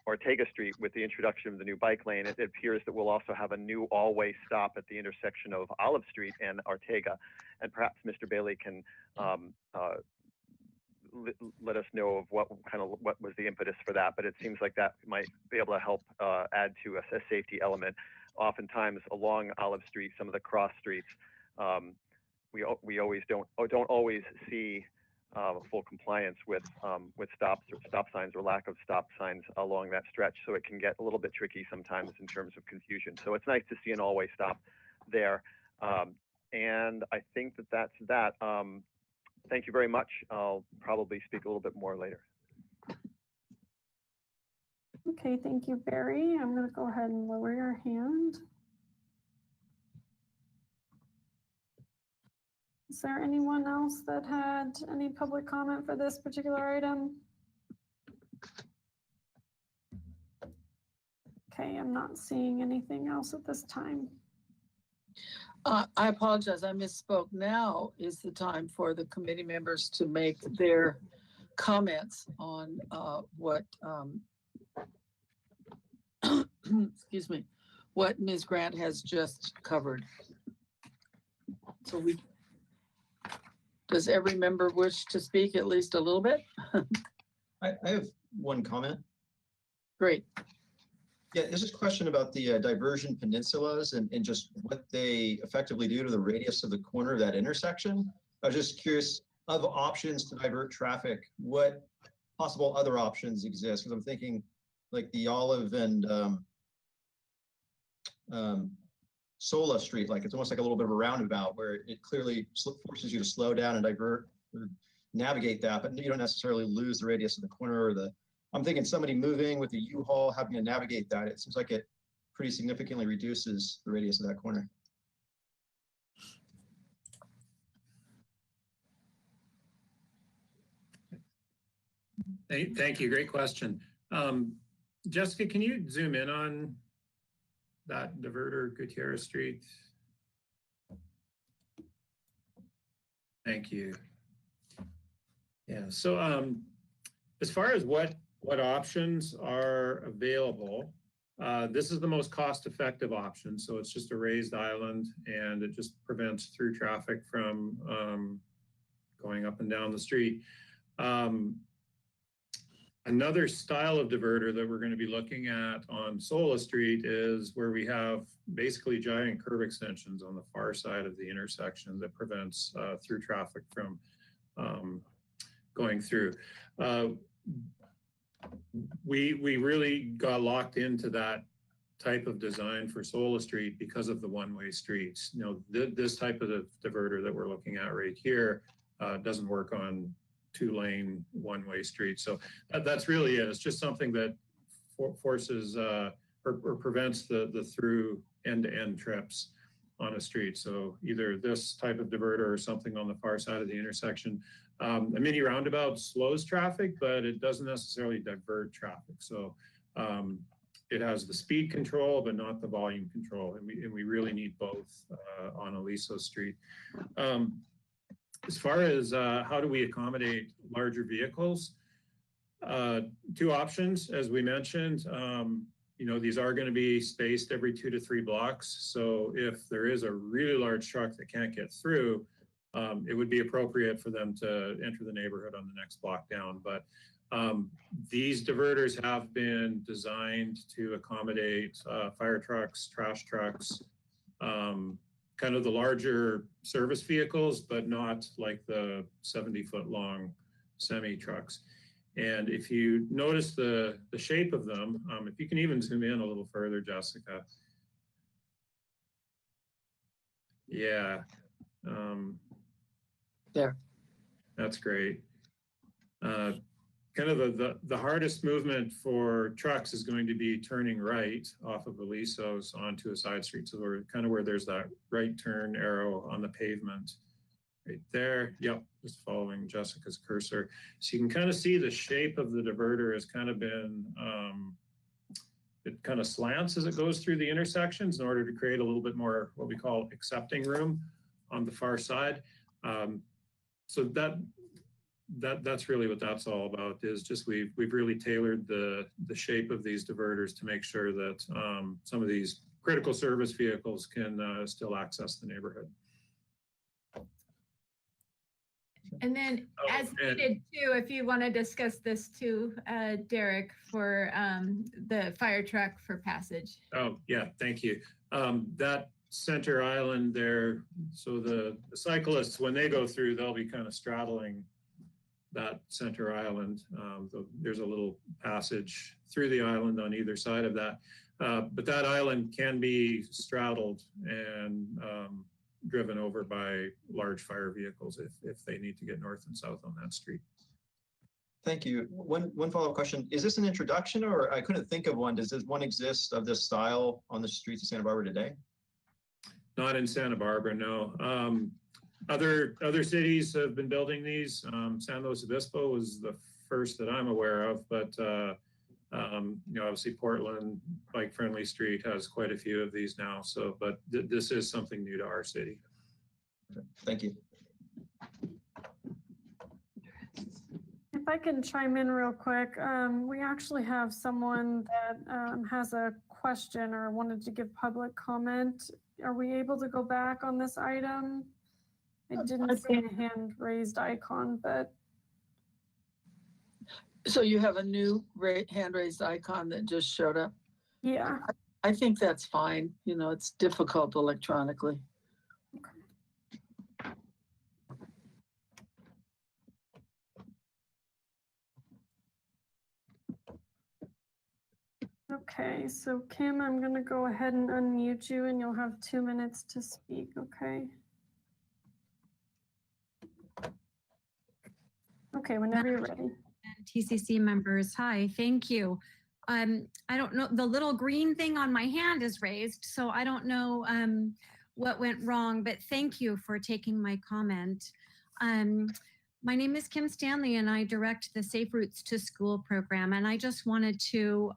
Ortega Street with the introduction of the new bike lane, it appears that we'll also have a new all-way stop at the intersection of Olive Street and Ortega. And perhaps Mr. Bailey can let us know of what was the impetus for that, but it seems like that might be able to help add to a safety element. Oftentimes along Olive Street, some of the cross streets, we always don't always see full compliance with stop signs or lack of stop signs along that stretch, so it can get a little bit tricky sometimes in terms of confusion. So it's nice to see an all-way stop there, and I think that's that. Thank you very much. I'll probably speak a little bit more later. Okay, thank you, Barry. I'm going to go ahead and lower your hand. Is there anyone else that had any public comment for this particular item? Okay, I'm not seeing anything else at this time. I apologize, I misspoke. Now is the time for the committee members to make their comments on what, excuse me, what Ms. Grant has just covered. So does every member wish to speak at least a little bit? I have one comment. Great. Yeah, there's this question about the diversion peninsulas and just what they effectively do to the radius of the corner of that intersection. I was just curious, of options to divert traffic, what possible other options exist? Because I'm thinking like the Olive and Sola Street, like it's almost like a little bit of a roundabout where it clearly forces you to slow down and divert or navigate that, but you don't necessarily lose the radius of the corner or the, I'm thinking somebody moving with a U-Haul having to navigate that, it seems like it pretty significantly reduces the radius of that corner. Thank you. Great question. Jessica, can you zoom in on that diverter, Gutierrez Street? Thank you. Yeah, so as far as what options are available, this is the most cost-effective option. So it's just a raised island and it just prevents through traffic from going up and down the street. Another style of diverter that we're going to be looking at on Sola Street is where we have basically giant curb extensions on the far side of the intersection that prevents through traffic from going through. We really got locked into that type of design for Sola Street because of the one-way streets. You know, this type of diverter that we're looking at right here doesn't work on two-lane one-way streets. So that's really it. It's just something that forces or prevents the through end-to-end trips on a street. So either this type of diverter or something on the far side of the intersection. A mini roundabout slows traffic, but it doesn't necessarily divert traffic. So it has the speed control, but not the volume control. And we really need both on Aliso Street. As far as how do we accommodate larger vehicles, two options, as we mentioned. You know, these are going to be spaced every 2 to 3 blocks. So if there is a really large truck that can't get through, it would be appropriate for them to enter the neighborhood on the next block down. But these diverters have been designed to accommodate fire trucks, trash trucks, kind of the larger service vehicles, but not like the 70-foot long semi trucks. And if you notice the shape of them, if you can even zoom in a little further, Jessica. Yeah. There. That's great. kind of the hardest movement for trucks is going to be turning right off of Alisos onto a side street. So we're kind of where there's that right turn arrow on the pavement right there. Yep, just following Jessica's cursor. So you can kind of see the shape of the diverter has kind of been, it kind of slants as it goes through the intersections in order to create a little bit more what we call accepting room on the far side. So that's really what that's all about, is just we've really tailored the shape of these diverters to make sure that some of these critical service vehicles can still access the neighborhood. And then as and- needed too, if you want to discuss this too, Derek, for the fire truck for passage. Oh, yeah, thank you. That center island there, so the cyclists, when they go through, they'll be kind of straddling that center island. There's a little passage through the island on either side of that. But that island can be straddled and driven over by large fire vehicles if they need to get north and south on that street. Thank you. One follow-up question. Is this an introduction, or I couldn't think of one? Does this one exist of this style on the streets of Santa Barbara today? Not in Santa Barbara, no. Other cities have been building these. San Luis Obispo was the first that I'm aware of, but obviously Portland Bike Friendly Street has quite a few of these now. So, but this is something new to our city. Okay, thank you. If I can chime in real quick, we actually have someone that has a question or wanted to give public comment. Are we able to go back on this item? I didn't see a hand raised icon, but. So you have a new hand raised icon that just showed up? Yeah. I think that's fine. You know, it's difficult electronically. Okay, so Kim, I'm going to go ahead and unmute you and you'll have 2 minutes to speak, okay? Okay, whenever you're ready. TCC members, hi, thank you. I don't know, the little green thing on my hand is raised, so I don't know what went wrong, but thank you for taking my comment. My name is Kim Stanley and I direct the Safe Routes to School program, and I just wanted to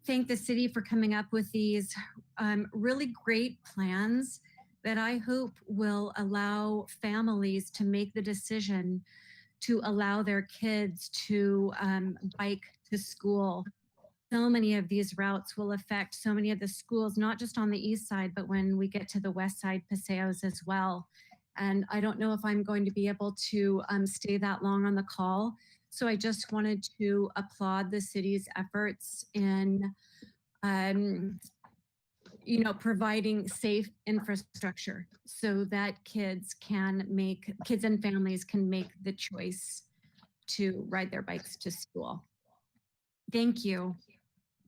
thank the city for coming up with these really great plans that I hope will allow families to make the decision to allow their kids to bike to school. So many of these routes will affect so many of the schools, not just on the east side, but when we get to the west side, Paseos as well. And I don't know if I'm going to be able to stay that long on the call. So I just wanted to applaud the city's efforts in providing safe infrastructure so that kids and families can make the choice to ride their bikes to school. Thank you.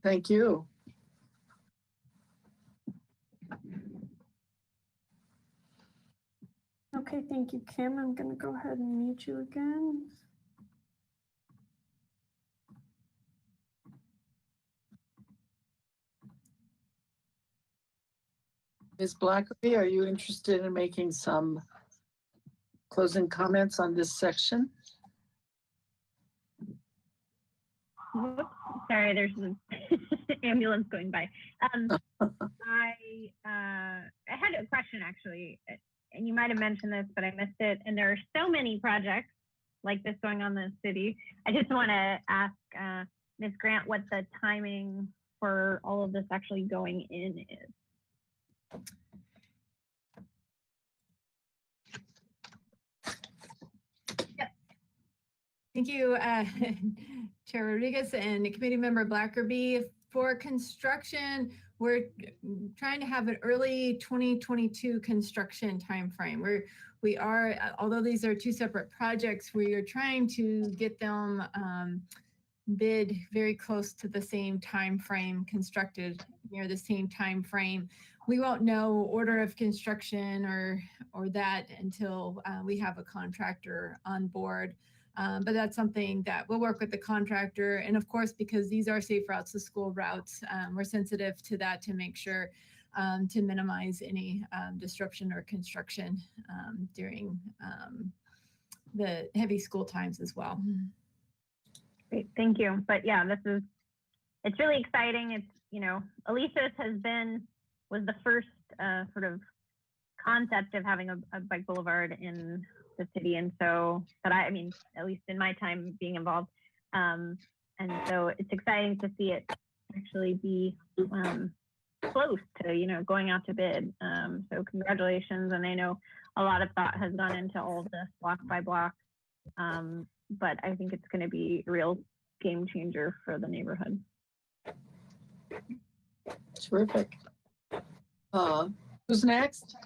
Thank you. Okay, thank you, Kim. I'm going to go ahead and mute you again. Ms. Blackerby, are you interested in making some closing comments on this section? Whoops, sorry, there's an ambulance going by. I had a question actually, and you might have mentioned this, but I missed it. And there are so many projects like this going on in the city. I just want to ask Ms. Grant what the timing for all of this actually going in is. Thank you, Chair Rodriguez and Committee Member Blackerby. For construction, we're trying to have an early 2022 construction timeframe. We are, although these are two separate projects, we are trying to get them bid very close to the same time frame, constructed near the same time frame. We won't know order of construction or that until we have a contractor on board. But that's something that we'll work with the contractor. And of course, because these are safe routes to school routes, we're sensitive to that to make sure to minimize any disruption or construction during the heavy school times as well. Great, thank you. But yeah, it's really exciting. It's, you know, Alisos was the first sort of concept of having a bike boulevard in the city. And so, but I mean, at least in my time being involved. And so it's exciting to see it actually be close to, you know, going out to bid. So congratulations. And I know a lot of thought has gone into all of this block by block. But I think it's going to be a real game changer for the neighborhood. Terrific. Who's next?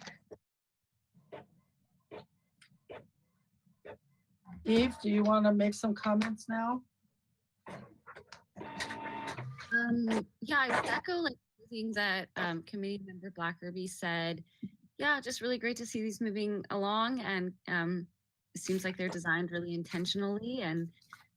Eve, do you want to make some comments now? Yeah, I would echo like everything that committee member Blackerby said. Yeah, just really great to see these moving along, and it seems like they're designed really intentionally and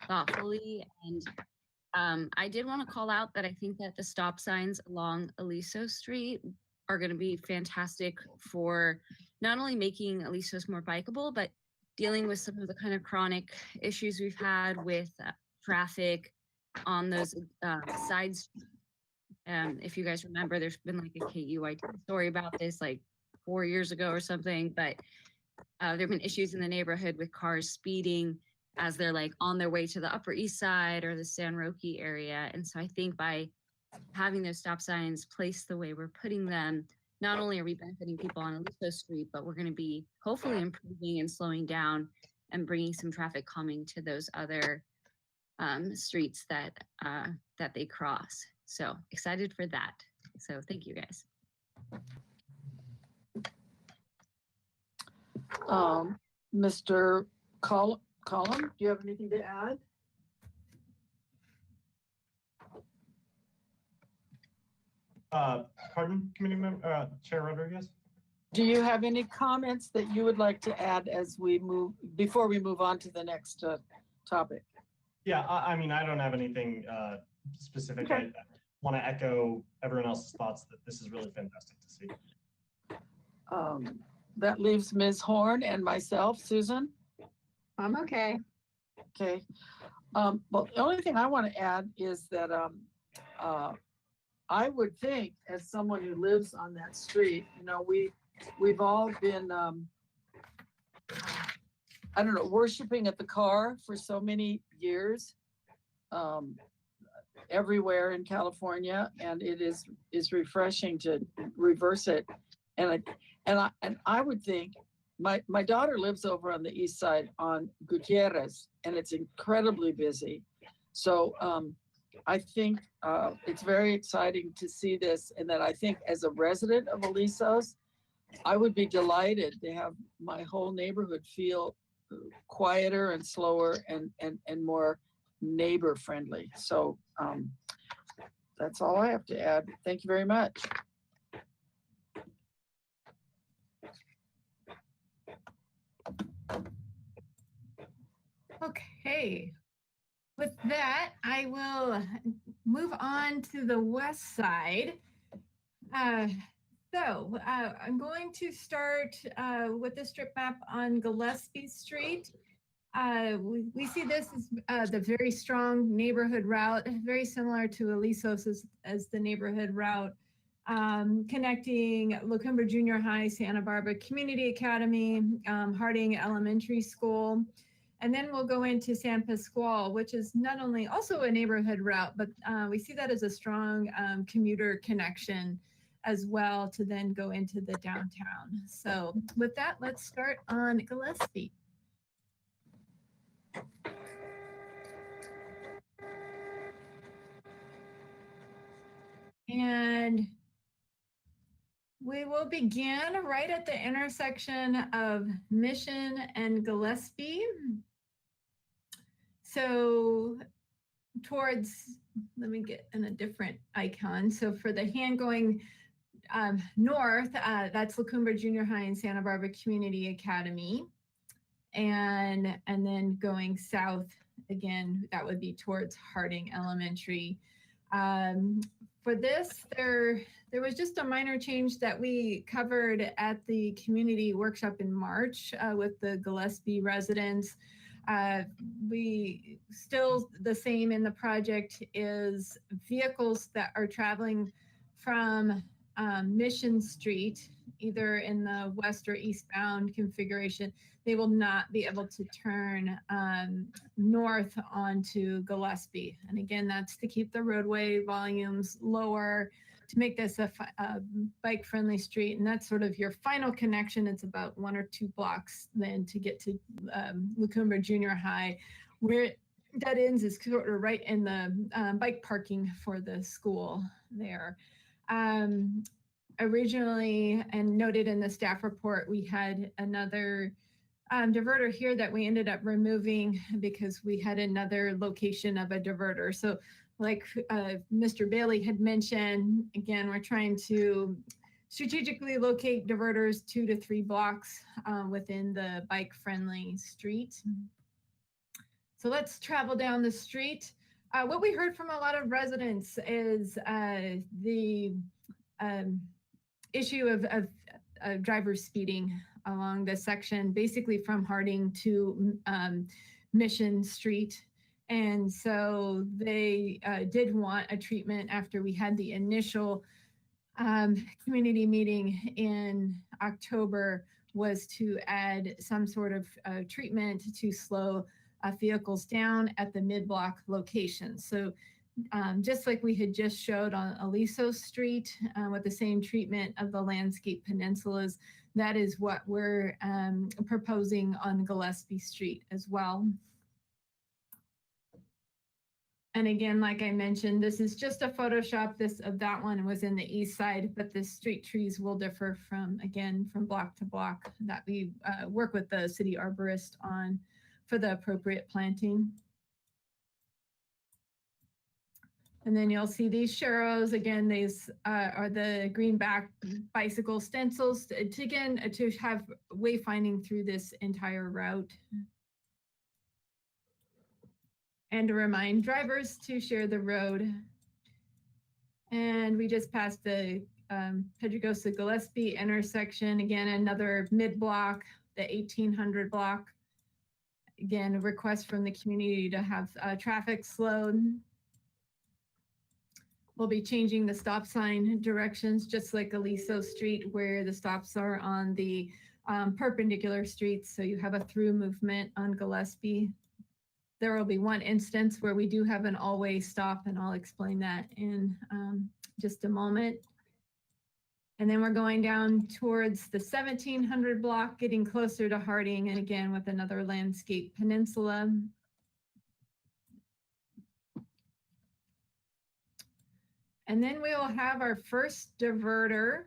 thoughtfully. And I did want to call out that I think that the stop signs along Aliso Street are going to be fantastic for not only making Alisos more bikeable, but dealing with some of the kind of chronic issues we've had with traffic on those sides. If you guys remember, there's been like a KUIT story about this like 4 years ago or something, but there have been issues in the neighborhood with cars speeding as they're like on their way to the Upper East Side or the San Roque area. And so I think by having those stop signs placed the way we're putting them, not only are we benefiting people on Aliso Street, but we're going to be hopefully improving and slowing down and bringing some traffic calming to those other streets that that they cross. So excited for that. So thank you guys. Mr. Collum, do you have anything to add? Pardon, committee member, Chair Rodriguez? Do you have any comments that you would like to add as we before we move on to the next topic? Yeah, I mean, I don't have anything specific. Okay. I want to echo everyone else's thoughts that this is really fantastic to see. That leaves Ms. Horn and myself. Susan? I'm okay. Okay. Well, the only thing I want to add is that I would think, as someone who lives on that street, you know, we've all been, I don't know, worshiping at the car for so many years, everywhere in California, and it is refreshing to reverse it. And I would think my daughter lives over on the east side on Gutierrez, and it's incredibly busy. So I think it's very exciting to see this, and that I think as a resident of Alisos, I would be delighted to have my whole neighborhood feel quieter and slower and more neighbor friendly. So that's all I have to add. Thank you very much. Okay. With that, I will move on to the west side. I'm going to start with the strip map on Gillespie Street. We see this as the very strong neighborhood route, very similar to Alisos as the neighborhood route, connecting La Cumbre Junior High, Santa Barbara Community Academy, Harding Elementary School. And then we'll go into San Pasqual, which is not only also a neighborhood route, but we see that as a strong commuter connection as well to then go into the downtown. So with that, let's start on Gillespie. And we will begin right at the intersection of Mission and Gillespie. So towards, let me get in a different icon. So for the hand going north, that's La Cumbre Junior High and Santa Barbara Community Academy. and then going south again, that would be towards Harding Elementary. For this, there was just a minor change that we covered at the community workshop in March with the Gillespie residents. We still, the same in the project is vehicles that are traveling from Mission Street, either in the west or eastbound configuration, they will not be able to turn north onto Gillespie. And again, that's to keep the roadway volumes lower, to make this a bike-friendly street. And that's sort of your final connection. It's about 1 or 2 blocks then to get to Lacumba Junior High, where that ends is sort of right in the bike parking for the school there. Originally, and noted in the staff report, we had another diverter here that we ended up removing because we had another location of a diverter. So like Mr. Bailey had mentioned, again, we're trying to strategically locate diverters 2 to 3 blocks within the bike-friendly street. So let's travel down the street. What we heard from a lot of residents is the issue of drivers speeding along the section, basically from Harding to Mission Street. And so they did want a treatment after we had the initial community meeting in October, was to add some sort of treatment to slow vehicles down at the mid-block location. So just like we had just showed on Aliso Street with the same treatment of the landscape peninsulas, that is what we're proposing on Gillespie Street as well. And again, like I mentioned, this is just a Photoshop. That one was in the east side, but the street trees will differ from block to block that we work with the city arborist on for the appropriate planting. And then you'll see these sharrows. Again, these are the greenback bicycle stencils to have wayfinding through this entire route. And to remind drivers to share the road. And we just passed the Pedregosa Gillespie intersection. Again, another mid-block, the 1800 block. Again, a request from the community to have traffic slowed. We'll be changing the stop sign directions, just like Aliso Street, where the stops are on the perpendicular streets. So you have a through movement on Gillespie. There will be one instance where we do have an all-way stop, and I'll explain that in just a moment. And then we're going down towards the 1700 block, getting closer to Harding, and again with another landscape peninsula. And then we will have our first diverter.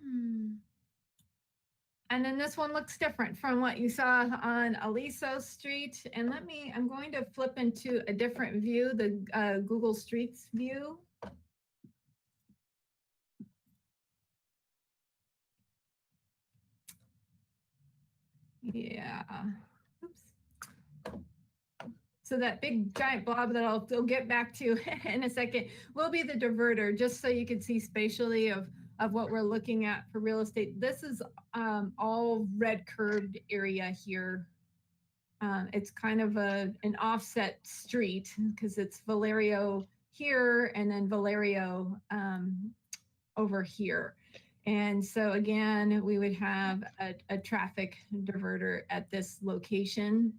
And then this one looks different from what you saw on Aliso Street. And I'm going to flip into a different view, the Google Streets view. Yeah. Oops. So that big giant blob that I'll get back to in a second will be the diverter, just so you can see spatially of what we're looking at for real estate. This is all red curved area here. It's kind of an offset street because it's Valerio here and then Valerio over here. And so again, we would have a traffic diverter at this location.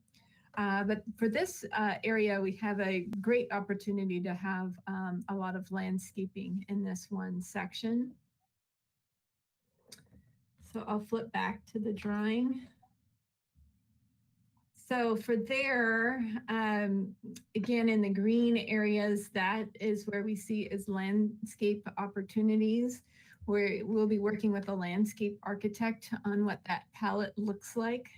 But for this area, we have a great opportunity to have a lot of landscaping in this one section. So I'll flip back to the drawing. So for there, again, in the green areas, that is where we see is landscape opportunities, where we'll be working with a landscape architect on what that palette looks like.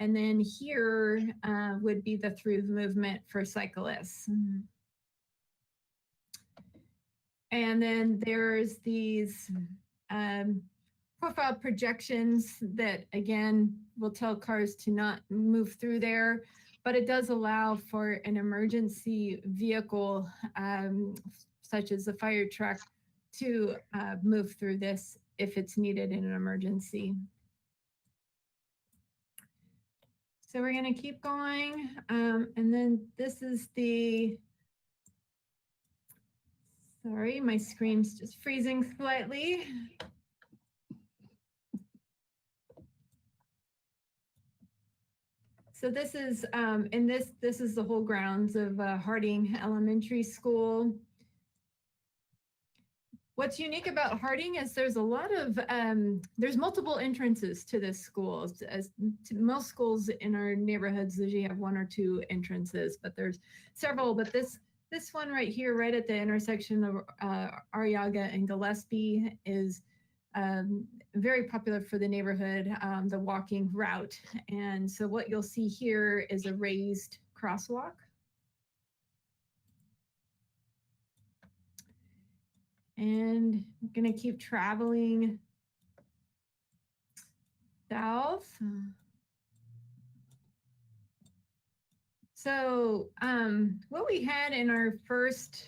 And then here would be the through movement for cyclists. And then there's these profile projections that, again, will tell cars to not move through there, but it does allow for an emergency vehicle, such as a fire truck, to move through this if it's needed in an emergency. So we're going to keep going. And then this is the, sorry, my screen's just freezing slightly. So this is, and this is the whole grounds of Harding Elementary School. What's unique about Harding is there's a lot of, there's multiple entrances to this school. As to most schools in our neighborhoods usually have one or two entrances, but there's several. But this one right here, right at the intersection of Arriaga and Gillespie, is very popular for the neighborhood, the walking route. And so what you'll see here is a raised crosswalk. And I'm gonna keep traveling south. So what we had in our first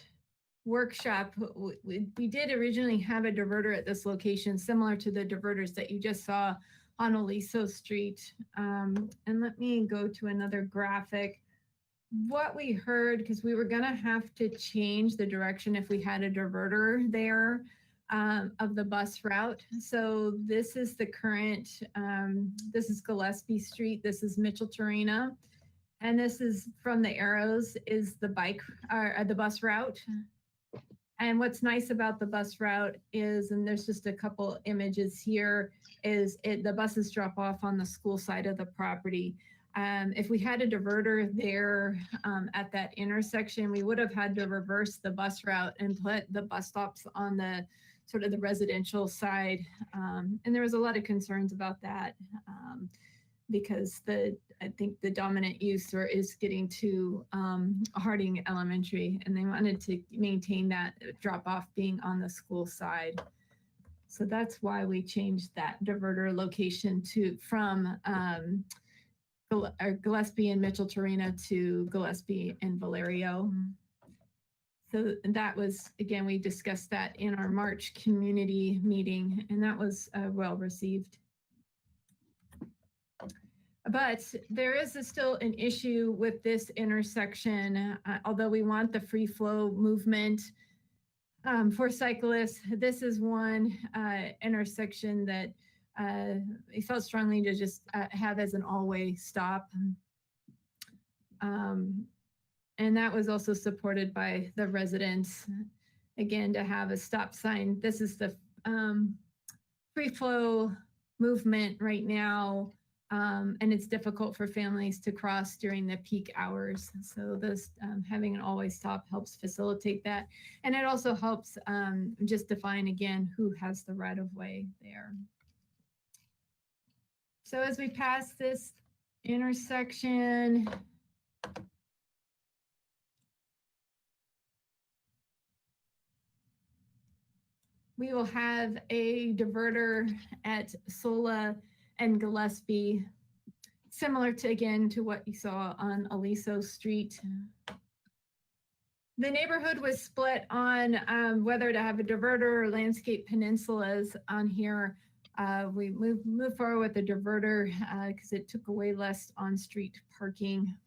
workshop, we did originally have a diverter at this location, similar to the diverters that you just saw on Aliso Street. And let me go to another graphic. What we heard, because we were gonna have to change the direction if we had a diverter there of the bus route. So this is the current, this is Gillespie Street, this is Mitchell-Torina. And this is from the arrows is the bike, or the bus route. And what's nice about the bus route is, and there's just a couple images here, is the buses drop off on the school side of the property. If we had a diverter there at that intersection, we would have had to reverse the bus route and put the bus stops on the sort of the residential side. And there was a lot of concerns about that because I think the dominant use is getting to Harding Elementary, and they wanted to maintain that drop off being on the school side. So that's why we changed that diverter location from Gillespie and Mitchell-Torina to Gillespie and Valerio. So that was, again, we discussed that in our March community meeting, and that was well received. But there is still an issue with this intersection, although we want the free flow movement for cyclists. This is one intersection that we felt strongly to just have as an all-way stop. And that was also supported by the residents, again, to have a stop sign. This is the free flow movement right now. And it's difficult for families to cross during the peak hours. So this having an always stop helps facilitate that. And it also helps just define again who has the right of way there. So as we pass this intersection, we will have a diverter at Sola and Gillespie, similar to, again, to what you saw on Aliso Street. The neighborhood was split on whether to have a diverter or landscape peninsulas on here. We moved forward with the diverter because it took away less on-street parking.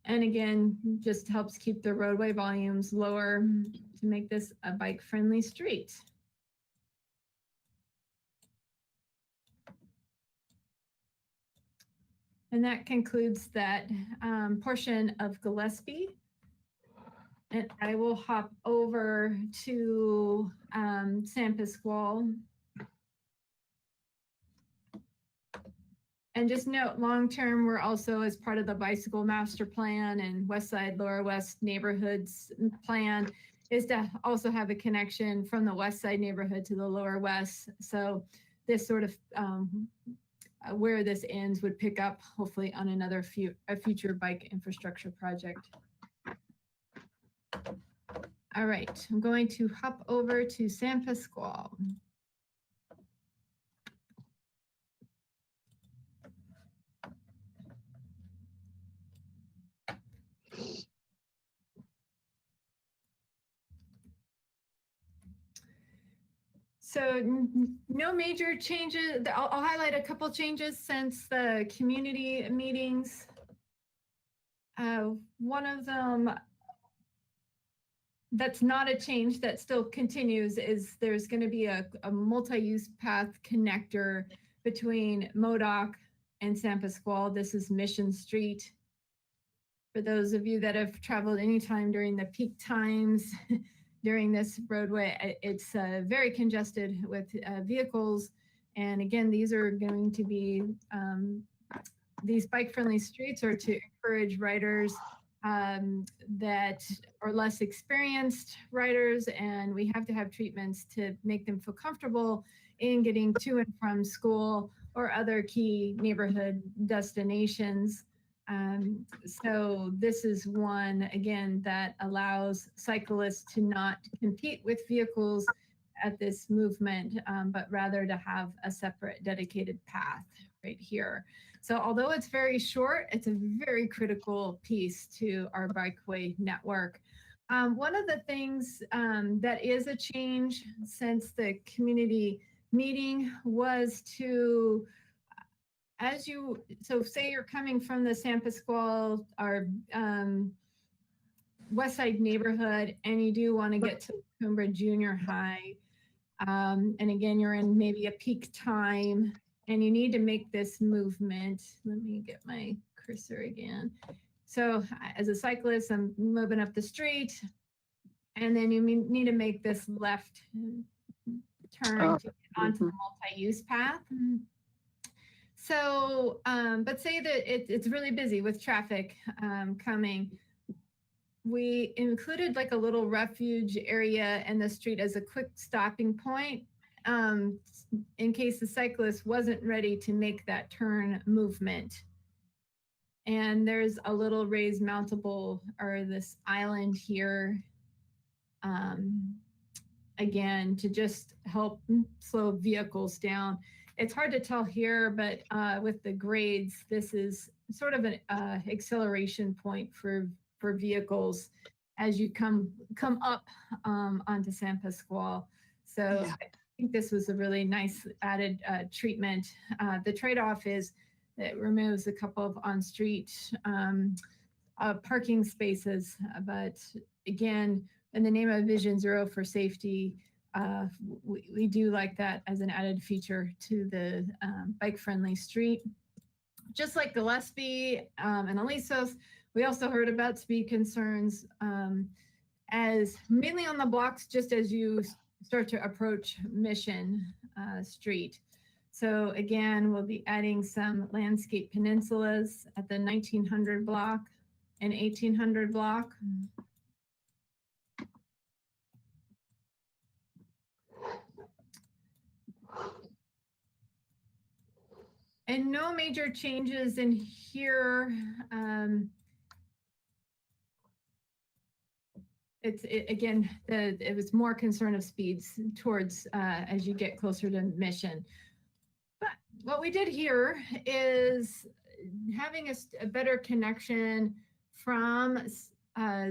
And again, just helps keep the roadway volumes lower to make this a bike-friendly street. And that concludes that portion of Gillespie. And I will hop over to San Pasqual. And just note, long-term, we're also, as part of the bicycle master plan and West Side, Lower West neighborhoods plan, is to also have a connection from the West Side neighborhood to the Lower West. So this sort of where this ends would pick up hopefully on another future bike infrastructure project. All right, I'm going to hop over to San Pasqual. So no major changes. I'll highlight a couple changes since the community meetings. One of them that's not a change that still continues is there's going to be a multi-use path connector between Modoc and San Pasqual. This is Mission Street. For those of you that have traveled anytime during the peak times during this roadway, it's very congested with vehicles. And again, these are going to be, these bike-friendly streets are to encourage riders that are less experienced riders, and we have to have treatments to make them feel comfortable in getting to and from school or other key neighborhood destinations. So this is one, again, that allows cyclists to not compete with vehicles at this movement, but rather to have a separate dedicated path right here. So although it's very short, it's a very critical piece to our bikeway network. One of the things that is a change since the community meeting was to, so say you're coming from the San Pasqual or West Side neighborhood and you do want to get to Cumbre Junior High, and again, you're in maybe a peak time and you need to make this movement. Let me get my cursor again. So as a cyclist, I'm moving up the street and then you need to make this left turn to get onto the multi-use path. So, but say that it's really busy with traffic coming. We included like a little refuge area in the street as a quick stopping point in case the cyclist wasn't ready to make that turn movement. And there's a little raised mountable or this island here, again, to just help slow vehicles down. It's hard to tell here, but with the grades, this is sort of an acceleration point for vehicles as you come up onto San Pasqual. So yeah. I think this was a really nice added treatment. The trade-off is that it removes a couple of on-street parking spaces, but again, in the name of Vision Zero for safety, we do like that as an added feature to the bike-friendly street. Just like Gillespie and Alisos, we also heard about speed concerns as mainly on the blocks just as you start to approach Mission Street. So again, we'll be adding some landscape peninsulas at the 1900 block and 1800 block. And no major changes in here. It was more concern of speeds towards as you get closer to Mission. But what we did here is having a better connection from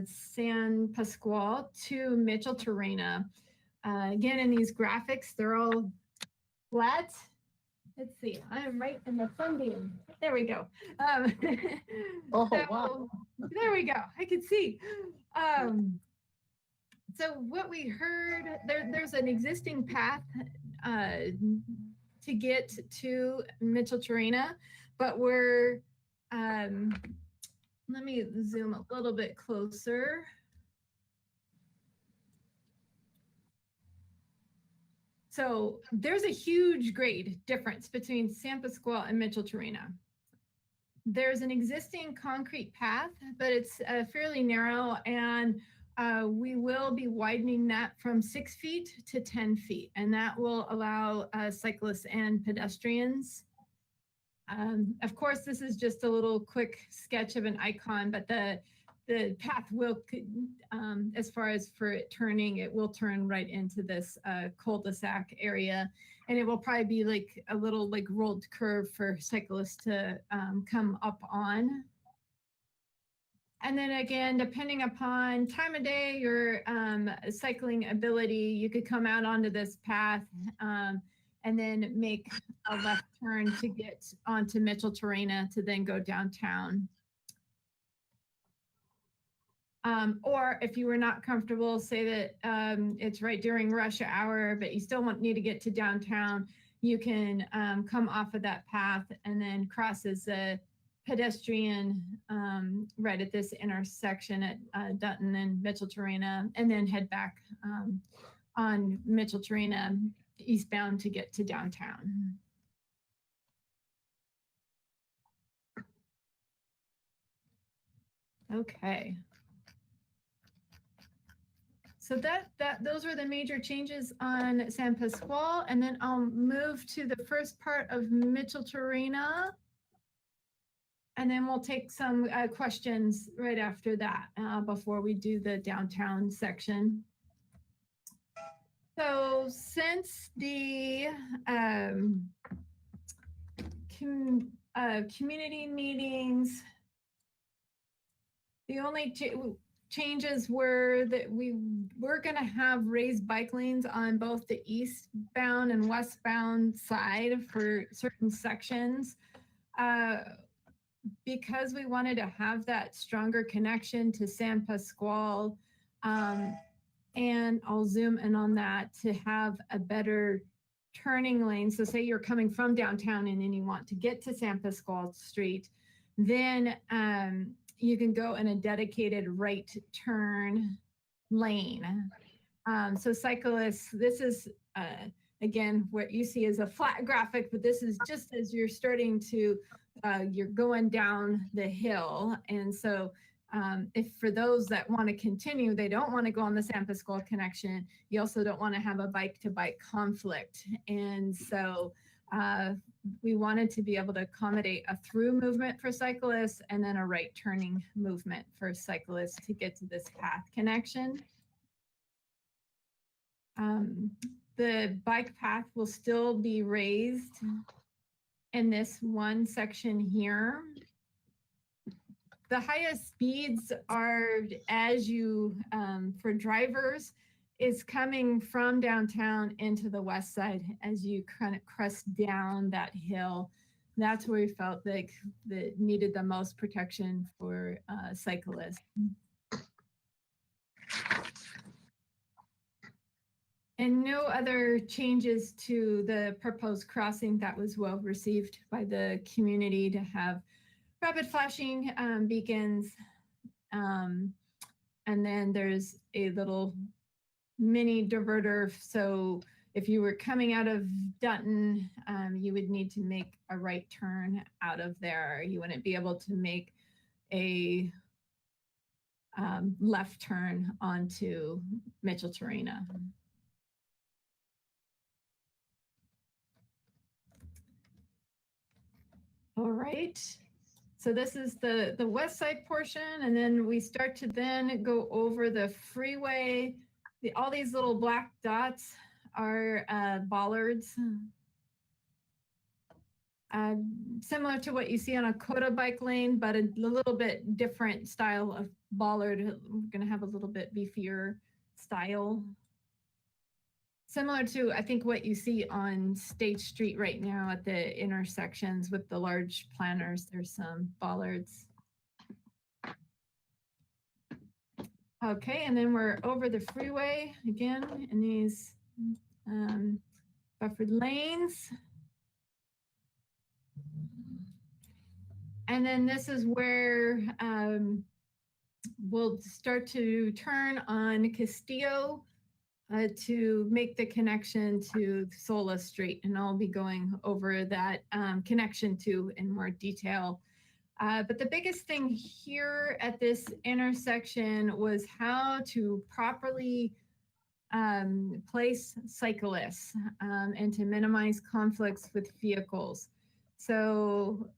San Pasqual to Micheltorena. Again, in these graphics, they're all flat. Let's see, I'm right in the sunbeam. There we go. Oh, wow. There we go, I can see. So what we heard, there's an existing path to get to Micheltorena, but we're, let me zoom a little bit closer. So there's a huge grade difference between San Pasqual and Micheltorena. There's an existing concrete path, but it's fairly narrow, and we will be widening that from 6 feet to 10 feet, and that will allow cyclists and pedestrians. Of course, this is just a little quick sketch of an icon, but the path will, as far as for it turning, it will turn right into this cul-de-sac area. And it will probably be like a little like rolled curve for cyclists to come up on. And then again, depending upon time of day, your cycling ability, you could come out onto this path and then make a left turn to get onto Mitchell Terrena to then go downtown. Or if you were not comfortable, say that it's right during rush hour, but you still need to get to downtown, you can come off of that path and then cross as a pedestrian right at this intersection at Dutton and Mitchell Terrena, and then head back on Mitchell Terrena eastbound to get to downtown. Okay. So those are the major changes on San Pasqual, and then I'll move to the first part of Mitchell Terrena, and then we'll take some questions right after that before we do the downtown section. So since the community meetings, the only changes were that we were going to have raised bike lanes on both the eastbound and westbound side for certain sections. Because we wanted to have that stronger connection to San Pasqual, and I'll zoom in on that, to have a better turning lane. So say you're coming from downtown and then you want to get to San Pasqual Street, then you can go in a dedicated right turn lane. So cyclists, this is, again, what you see is a flat graphic, but this is just as you're starting to, you're going down the hill. And so if for those that want to continue, they don't want to go on the San Pasqual connection, you also don't want to have a bike-to-bike conflict. And so we wanted to be able to accommodate a through movement for cyclists and then a right turning movement for cyclists to get to this path connection. The bike path will still be raised in this one section here. The highest speeds are, as you, for drivers, is coming from downtown into the west side as you kind of crest down that hill. That's where we felt like that needed the most protection for cyclists. And no other changes to the proposed crossing. That was well received by the community to have rapid flashing beacons. And then there's a little mini diverter. So if you were coming out of Dutton, you would need to make a right turn out of there. You wouldn't be able to make a left turn onto Mitchell Terrena. All right. So this is the west side portion, and then we start to then go over the freeway. All these little black dots are bollards. Similar to what you see on a Coda bike lane, but a little bit different style of bollard. We're gonna have a little bit beefier style. Similar to, I think, what you see on State Street right now at the intersections with the large planters. There's some bollards. Okay, and then we're over the freeway again in these buffered lanes. And then this is where we'll start to turn on Castillo to make the connection to Sola Street, and I'll be going over that connection too in more detail. But the biggest thing here at this intersection was how to properly place cyclists and to minimize conflicts with vehicles. So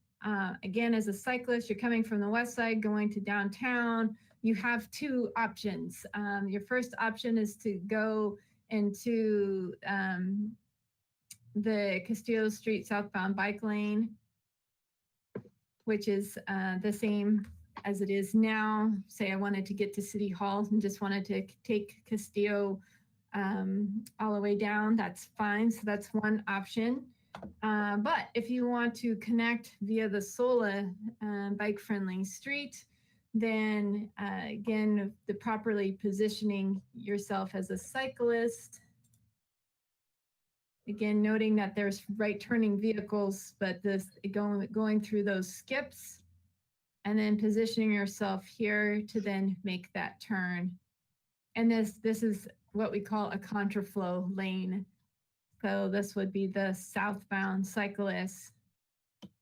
again, as a cyclist, you're coming from the west side going to downtown. you have two options. Your first option is to go into the Castillo Street southbound bike lane, which is the same as it is now. Say I wanted to get to City Hall and just wanted to take Castillo all the way down, that's fine. So that's one option. But if you want to connect via the SOLA bike-friendly street, then again, the properly positioning yourself as a cyclist. Again, noting that there's right turning vehicles, but this going through those skips and then positioning yourself here to then make that turn. And this is what we call a contraflow lane. So this would be the southbound cyclists.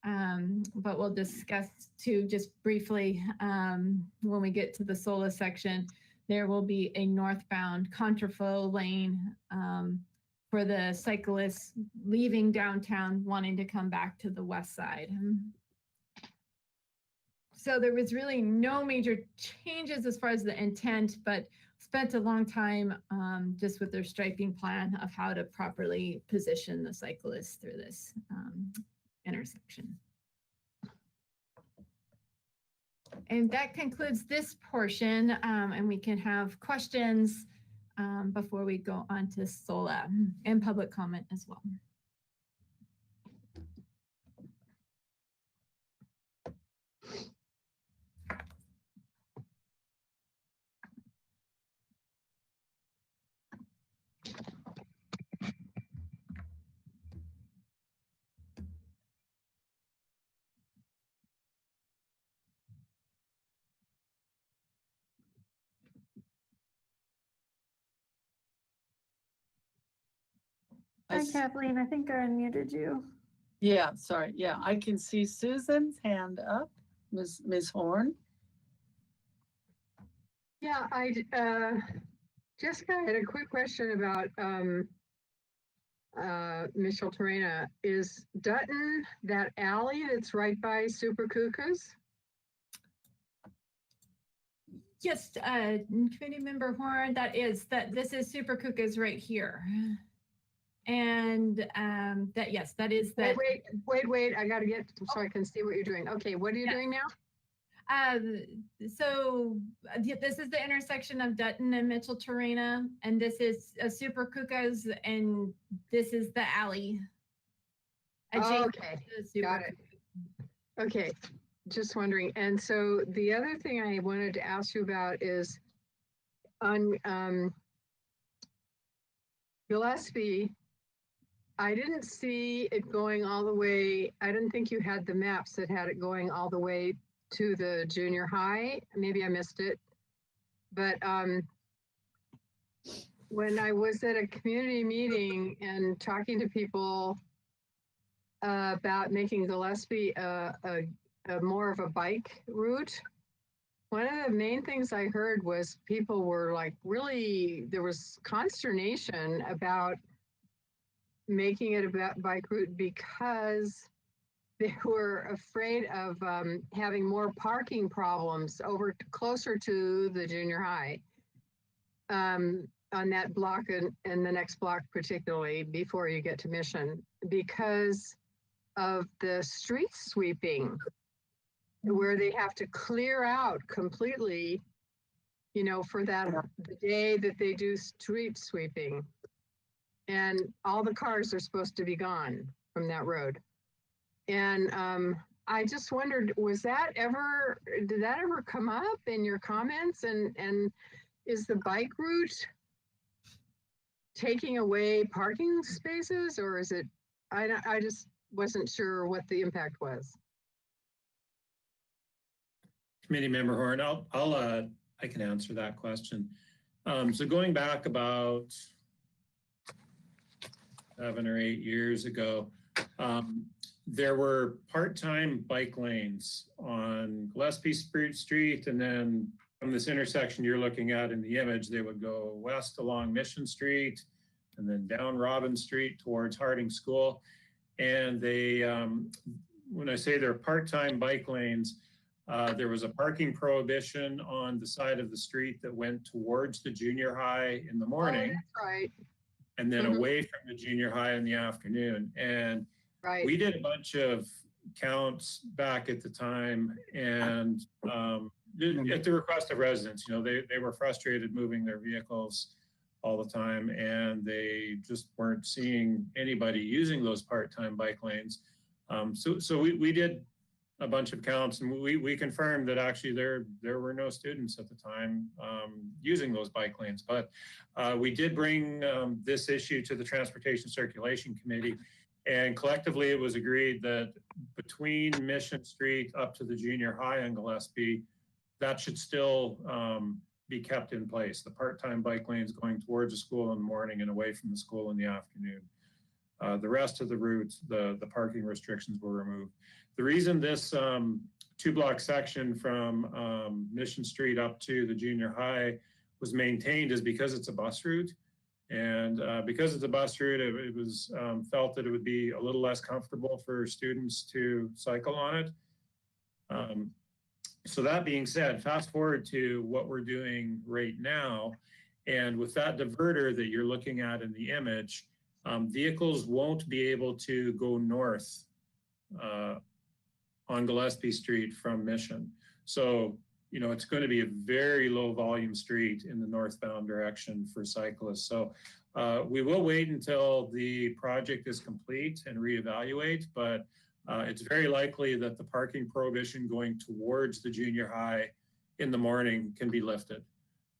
But we'll discuss too, just briefly, when we get to the SOLA section, there will be a northbound contraflow lane for the cyclists leaving downtown, wanting to come back to the west side. So there was really no major changes as far as the intent, but spent a long time just with their striping plan of how to properly position the cyclists through this intersection. And that concludes this portion, and we can have questions before we go on to SOLA and public comment as well. Hi, Kathleen. I think I unmuted you. Yeah, sorry. Yeah, I can see Susan's hand up. Ms. Horn. Yeah, Jessica, I had a quick question about Mitchell Terena. Is Dutton that alley that's right by Super Cuckoos? Yes, committee member Horn, this is Super Cuckoos right here. And yes, that is that. Wait, I gotta get so I can see what you're doing. Okay, what are you doing now? So this is the intersection of Dutton and Mitchell Terena, and this is Super Cuckoos, and this is the alley. Oh, okay, got it. Okay, just wondering. And so the other thing I wanted to ask you about is on Gillespie. I didn't see it going all the way. I didn't think you had the maps that had it going all the way to the junior high. Maybe I missed it. But when I was at a community meeting and talking to people about making Gillespie a more of a bike route, one of the main things I heard was people were like really, there was consternation about making it a bike route because they were afraid of having more parking problems closer to the junior high on that block and the next block, particularly before you get to Mission, because of the street sweeping where they have to clear out completely, you know, for the day that they do street sweeping. And all the cars are supposed to be gone from that road. And I just wondered, did that ever come up in your comments? And is the bike route taking away parking spaces, or is it, I just wasn't sure what the impact was. Committee member Horn, I can answer that question. So going back about 7 or 8 years ago, there were part-time bike lanes on Gillespie Street, and then from this intersection you're looking at in the image, they would go west along Mission Street and then down Robin Street towards Harding School. And they, when I say they're part-time bike lanes, There was a parking prohibition on the side of the street that went towards the junior high in the morning. Oh, that's right. And then Mhm. away from the junior high in the afternoon. And Right. we did a bunch of counts back at the time, and at the request of residents, they were frustrated moving their vehicles all the time, and they just weren't seeing anybody using those part-time bike lanes. So we did a bunch of counts, and we confirmed that actually there were no students at the time using those bike lanes. But we did bring this issue to the Transportation Circulation Committee, and collectively it was agreed that between Mission Street up to the junior high on Gillespie, that should still be kept in place. The part-time bike lanes going towards the school in the morning and away from the school in the afternoon. The rest of the routes, the parking restrictions were removed. The reason this 2-block section from Mission Street up to the junior high was maintained is because it's a bus route. And because it's a bus route, it was felt that it would be a little less comfortable for students to cycle on it. So that being said, fast forward to what we're doing right now. And with that diverter that you're looking at in the image, vehicles won't be able to go north on Gillespie Street from Mission. So, it's going to be a very low volume street in the northbound direction for cyclists. So we will wait until the project is complete and reevaluate, but it's very likely that the parking prohibition going towards the junior high in the morning can be lifted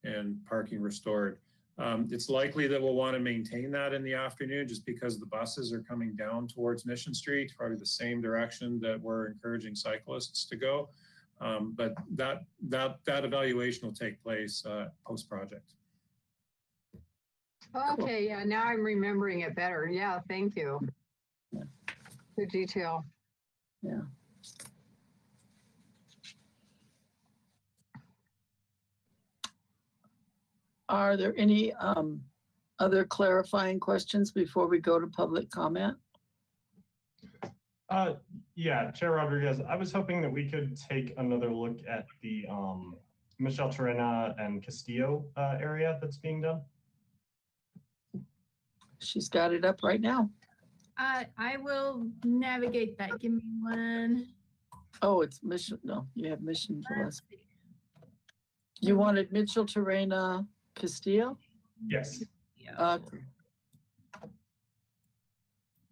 and parking restored. It's likely that we'll want to maintain that in the afternoon just because the buses are coming down towards Mission Street, probably the same direction that we're encouraging cyclists to go. But that evaluation will take place post-project. Okay, yeah, now I'm remembering it better. Yeah, thank you. Good detail. Yeah. Are there any other clarifying questions before we go to public comment? Yeah, Chair Rodriguez, I was hoping that we could take another look at the Michelle Torena and Castillo area that's being done. She's got it up right now. I will navigate that. Give me one. Oh, it's Mission. No, you have Mission Let's Gillespie. see. You wanted Mitchell Terena Castillo? Yes. Okay.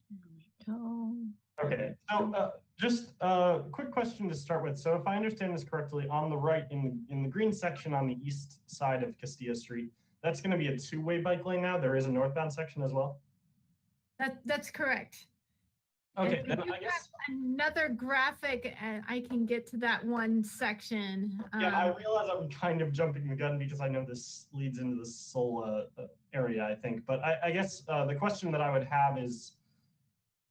Here we go. Okay, so just a quick question to start with. So if I understand this correctly, on the right in the green section on the east side of Castillo Street, that's going to be a two-way bike lane now. There is a northbound section as well. That's correct. Okay, And then we do I guess. have another graphic, and I can get to that one section. Yeah, I realize I'm kind of jumping the gun because I know this leads into the SOLA area, I think. But I guess the question that I would have is,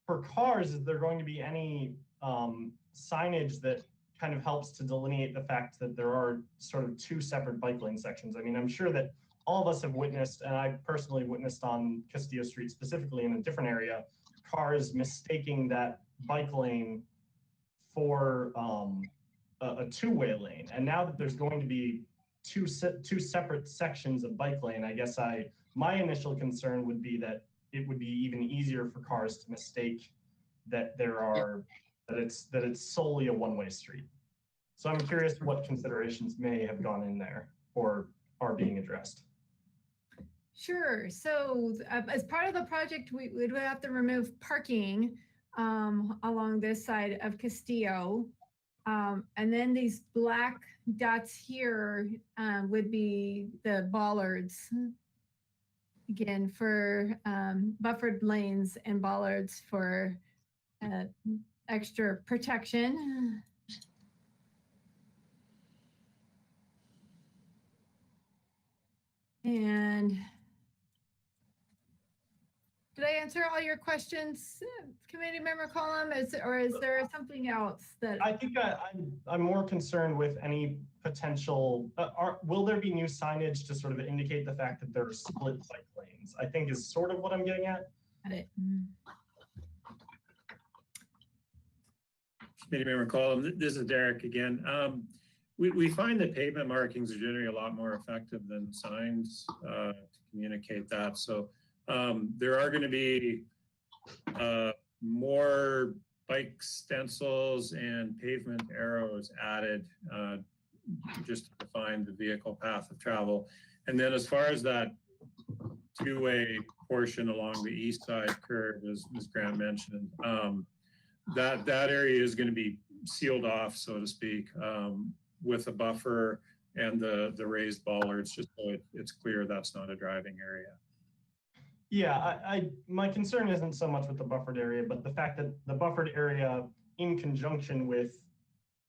for cars, is there going to be any signage that kind of helps to delineate the fact that there are sort of two separate bike lane sections? I mean, I'm sure that all of us have witnessed, and I personally witnessed on Castillo Street specifically in a different area, cars mistaking that bike lane for a two-way lane. And now that there's going to be two separate sections of bike lane, I guess my initial concern would be that it would be even easier for cars to mistake that it's solely a one-way street. So I'm curious what considerations may have gone in there or are being addressed. Sure. So as part of the project, we would have to remove parking along this side of Castillo. And then these black dots here would be the bollards. Again, for buffered lanes and bollards for extra protection. And did I answer all your questions, Committee Member Column? Or is there something else that? I think I'm more concerned with any potential, will there be new signage to sort of indicate the fact that there are split bike lanes? I think is sort of what I'm getting at. Got it. Committee Member Colum, this is Derek again. We find that pavement markings are generally a lot more effective than signs to communicate that. So there are going to be more bike stencils and pavement arrows added just to define the vehicle path of travel. And then as far as that two-way portion along the east side curve, as Ms. Grant mentioned, that area is going to be sealed off, so to speak, with a buffer and the raised bollards, just so it's clear that's not a driving area. Yeah, my concern isn't so much with the buffered area, but the fact that the buffered area in conjunction with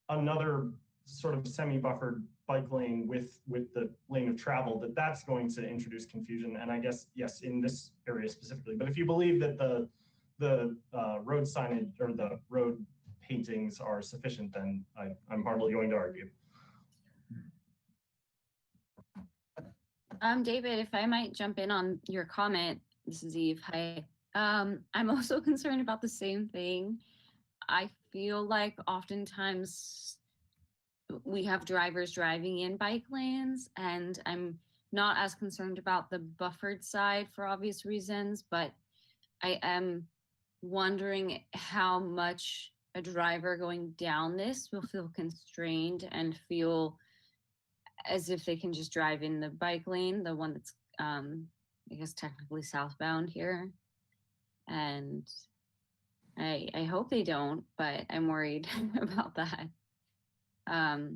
another sort of semi-buffered bike lane with the lane of travel, that's going to introduce confusion. And I guess, yes, in this area specifically, but if you believe that the road signage or the road paintings are sufficient, then I'm hardly going to argue. David, if I might jump in on your comment, this is Eve. Hi. I'm also concerned about the same thing. I feel like oftentimes we have drivers driving in bike lanes, and I'm not as concerned about the buffered side for obvious reasons, but I am wondering how much a driver going down this will feel constrained and feel as if they can just drive in the bike lane, the one that's I guess technically southbound here. And I hope they don't, but I'm worried about that. I know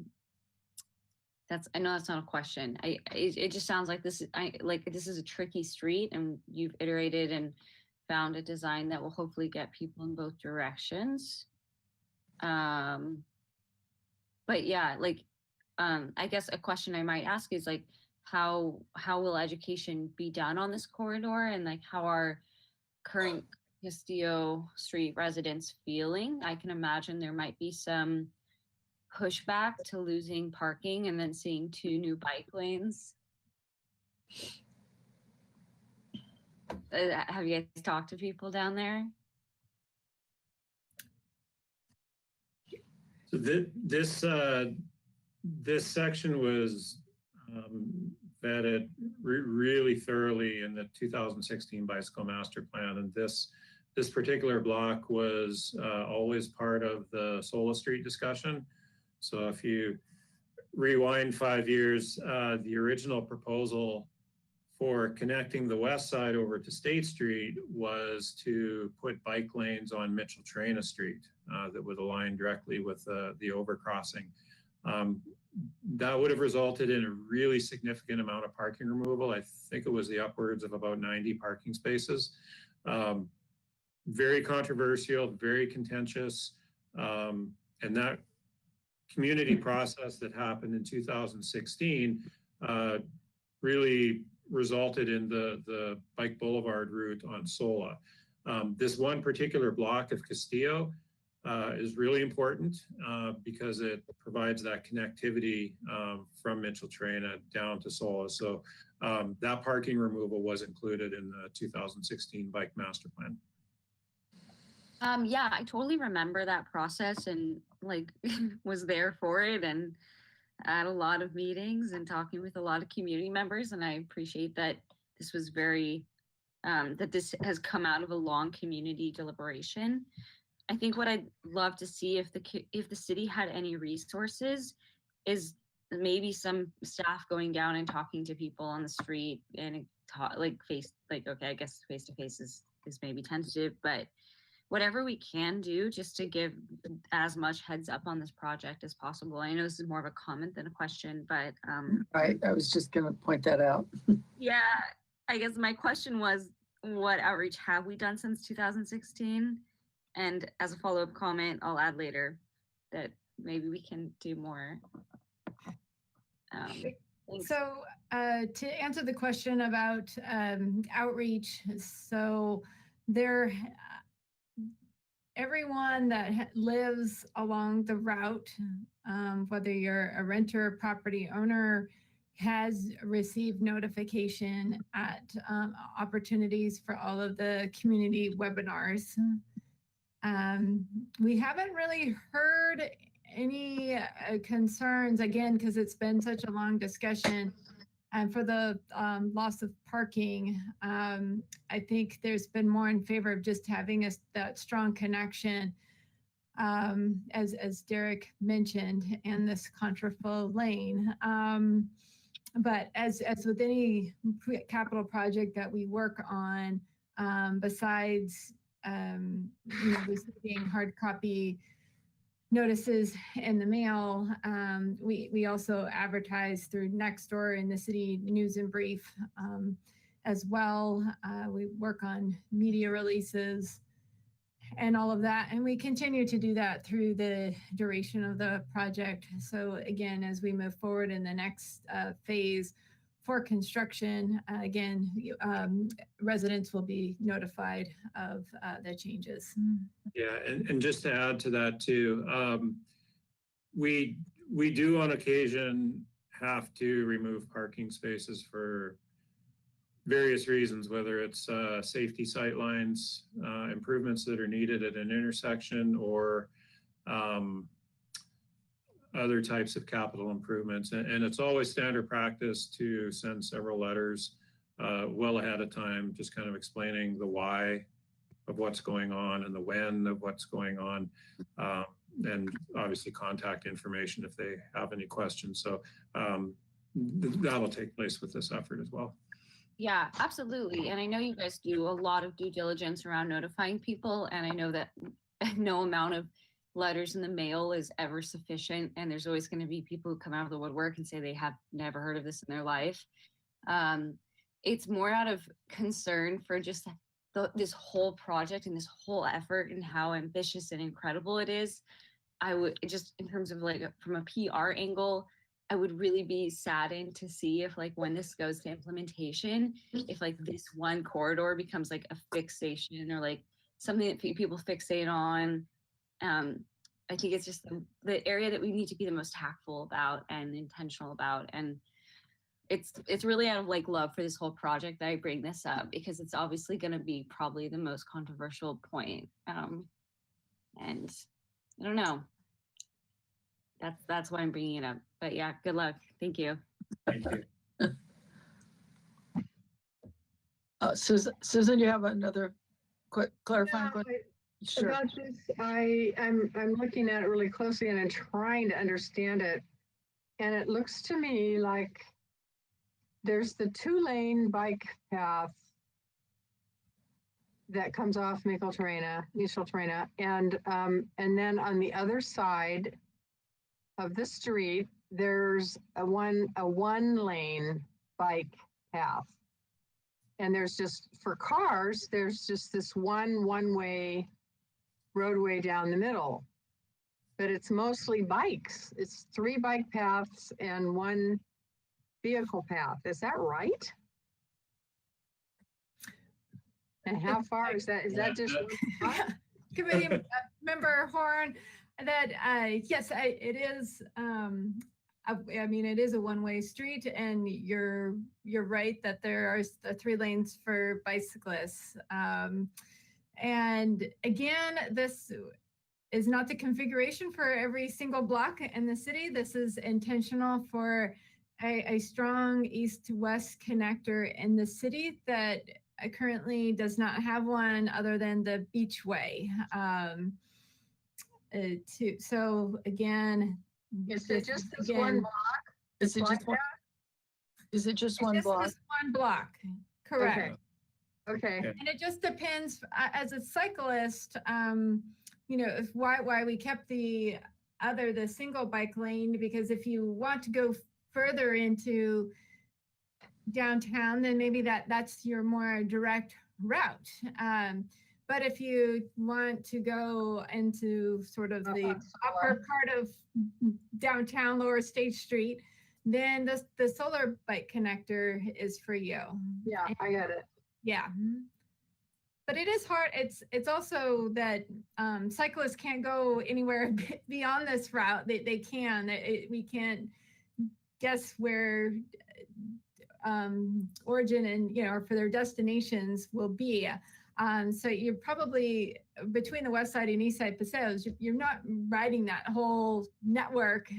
that's not a question. It just sounds like this is a tricky street, and you've iterated and found a design that will hopefully get people in both directions. But yeah, I guess a question I might ask is how will education be done on this corridor, and how are current Castillo Street residents feeling? I can imagine there might be some pushback to losing parking and then seeing 2 new bike lanes. Have you guys talked to people down there? So this section was vetted really thoroughly in the 2016 Bicycle Master Plan, and this particular block was always part of the Sola Street discussion. So if you rewind 5 years, the original proposal for connecting the west side over to State Street was to put bike lanes on Mitchell-Trena Street that would align directly with the overcrossing. That would have resulted in a really significant amount of parking removal. I think it was the upwards of about 90 parking spaces. Very controversial, very contentious, and that community process that happened in 2016 really resulted in the Bike Boulevard route on Sola. This one particular block of Castillo is really important because it provides that connectivity from Mitchell-Trena down to Sola. So that parking removal was included in the 2016 Bike Master Plan. Yeah, I totally remember that process and was there for it and at a lot of meetings and talking with a lot of community members. And I appreciate that this was that this has come out of a long community deliberation. I think what I'd love to see if the city had any resources is maybe some staff going down and talking to people on the street and okay, I guess face to face is maybe tentative, but whatever we can do just to give as much heads up on this project as possible. I know this is more of a comment than a question, but Right, I was just going to point that out. yeah, I guess my question was, what outreach have we done since 2016? And as a follow-up comment, I'll add later that maybe we can do more. So to answer the question about outreach, so everyone that lives along the route, whether you're a renter or property owner, has received notification at opportunities for all of the community webinars. We haven't really heard any concerns, again, because it's been such a long discussion. And for the loss of parking, I think there's been more in favor of just having that strong connection, as Derek mentioned, and this contraflow lane. But as with any capital project that we work on, besides receiving hard copy notices in the mail, we also advertise through Nextdoor in the city news and brief as well. We work on media releases and all of that, and we continue to do that through the duration of the project. So again, as we move forward in the next phase for construction, again, residents will be notified of the changes. Yeah, and just to add to that too, we do on occasion have to remove parking spaces for various reasons, whether it's safety sight lines, improvements that are needed at an intersection, or other types of capital improvements. And it's always standard practice to send several letters well ahead of time, just kind of explaining the why of what's going on and the when of what's going on, and obviously contact information if they have any questions. So that'll take place with this effort as well. Yeah, absolutely. And I know you guys do a lot of due diligence around notifying people. And I know that no amount of letters in the mail is ever sufficient. And there's always going to be people who come out of the woodwork and say they have never heard of this in their life. It's more out of concern for just this whole project and this whole effort and how ambitious and incredible it is. I would just, in terms of like from a PR angle, I would really be saddened to see if like when this goes to implementation, if like this one corridor becomes like a fixation or like something that people fixate on. I think it's just the area that we need to be the most tactful about and intentional about. And it's really out of like love for this whole project that I bring this up, because it's obviously going to be probably the most controversial point. And I don't know. That's why I'm bringing it up. But yeah, good luck. Thank you. Thank you. Susan, you have another quick clarifying question? Sure. About this, I'm looking at it really closely and I'm trying to understand it. And it looks to me like there's the 2-lane bike path that comes off Micheltorena, and then on the other side of the street, there's a one-lane bike path. And there's just, for cars, there's just this one-way roadway down the middle. But it's mostly bikes. It's 3 bike paths and 1 vehicle path. Is that right? And how far is that? Is that just Committee Member Horn, that yes, it is. I mean, it is a one-way street, and you're right that there are the 3 lanes for bicyclists. And again, this is not the configuration for every single block in the city. This is intentional for a strong east-west connector in the city that currently does not have one other than the Beachway. So again, is it just this one block? Is it just one? Is it just one block? Just one block, correct. Okay. And it just depends. As a cyclist, you know, why we kept the single bike lane, because if you want to go further into downtown, then maybe that's your more direct route. But if you want to go into sort of the upper part of downtown, Lower State Street, then the solar bike connector is for you. Yeah, I got it. Yeah. But it is hard. It's also that cyclists can't go anywhere beyond this route. They can. We can't guess where origin and, you know, for their destinations will be. So you're probably between the west side and east side paseos, you're not riding that whole network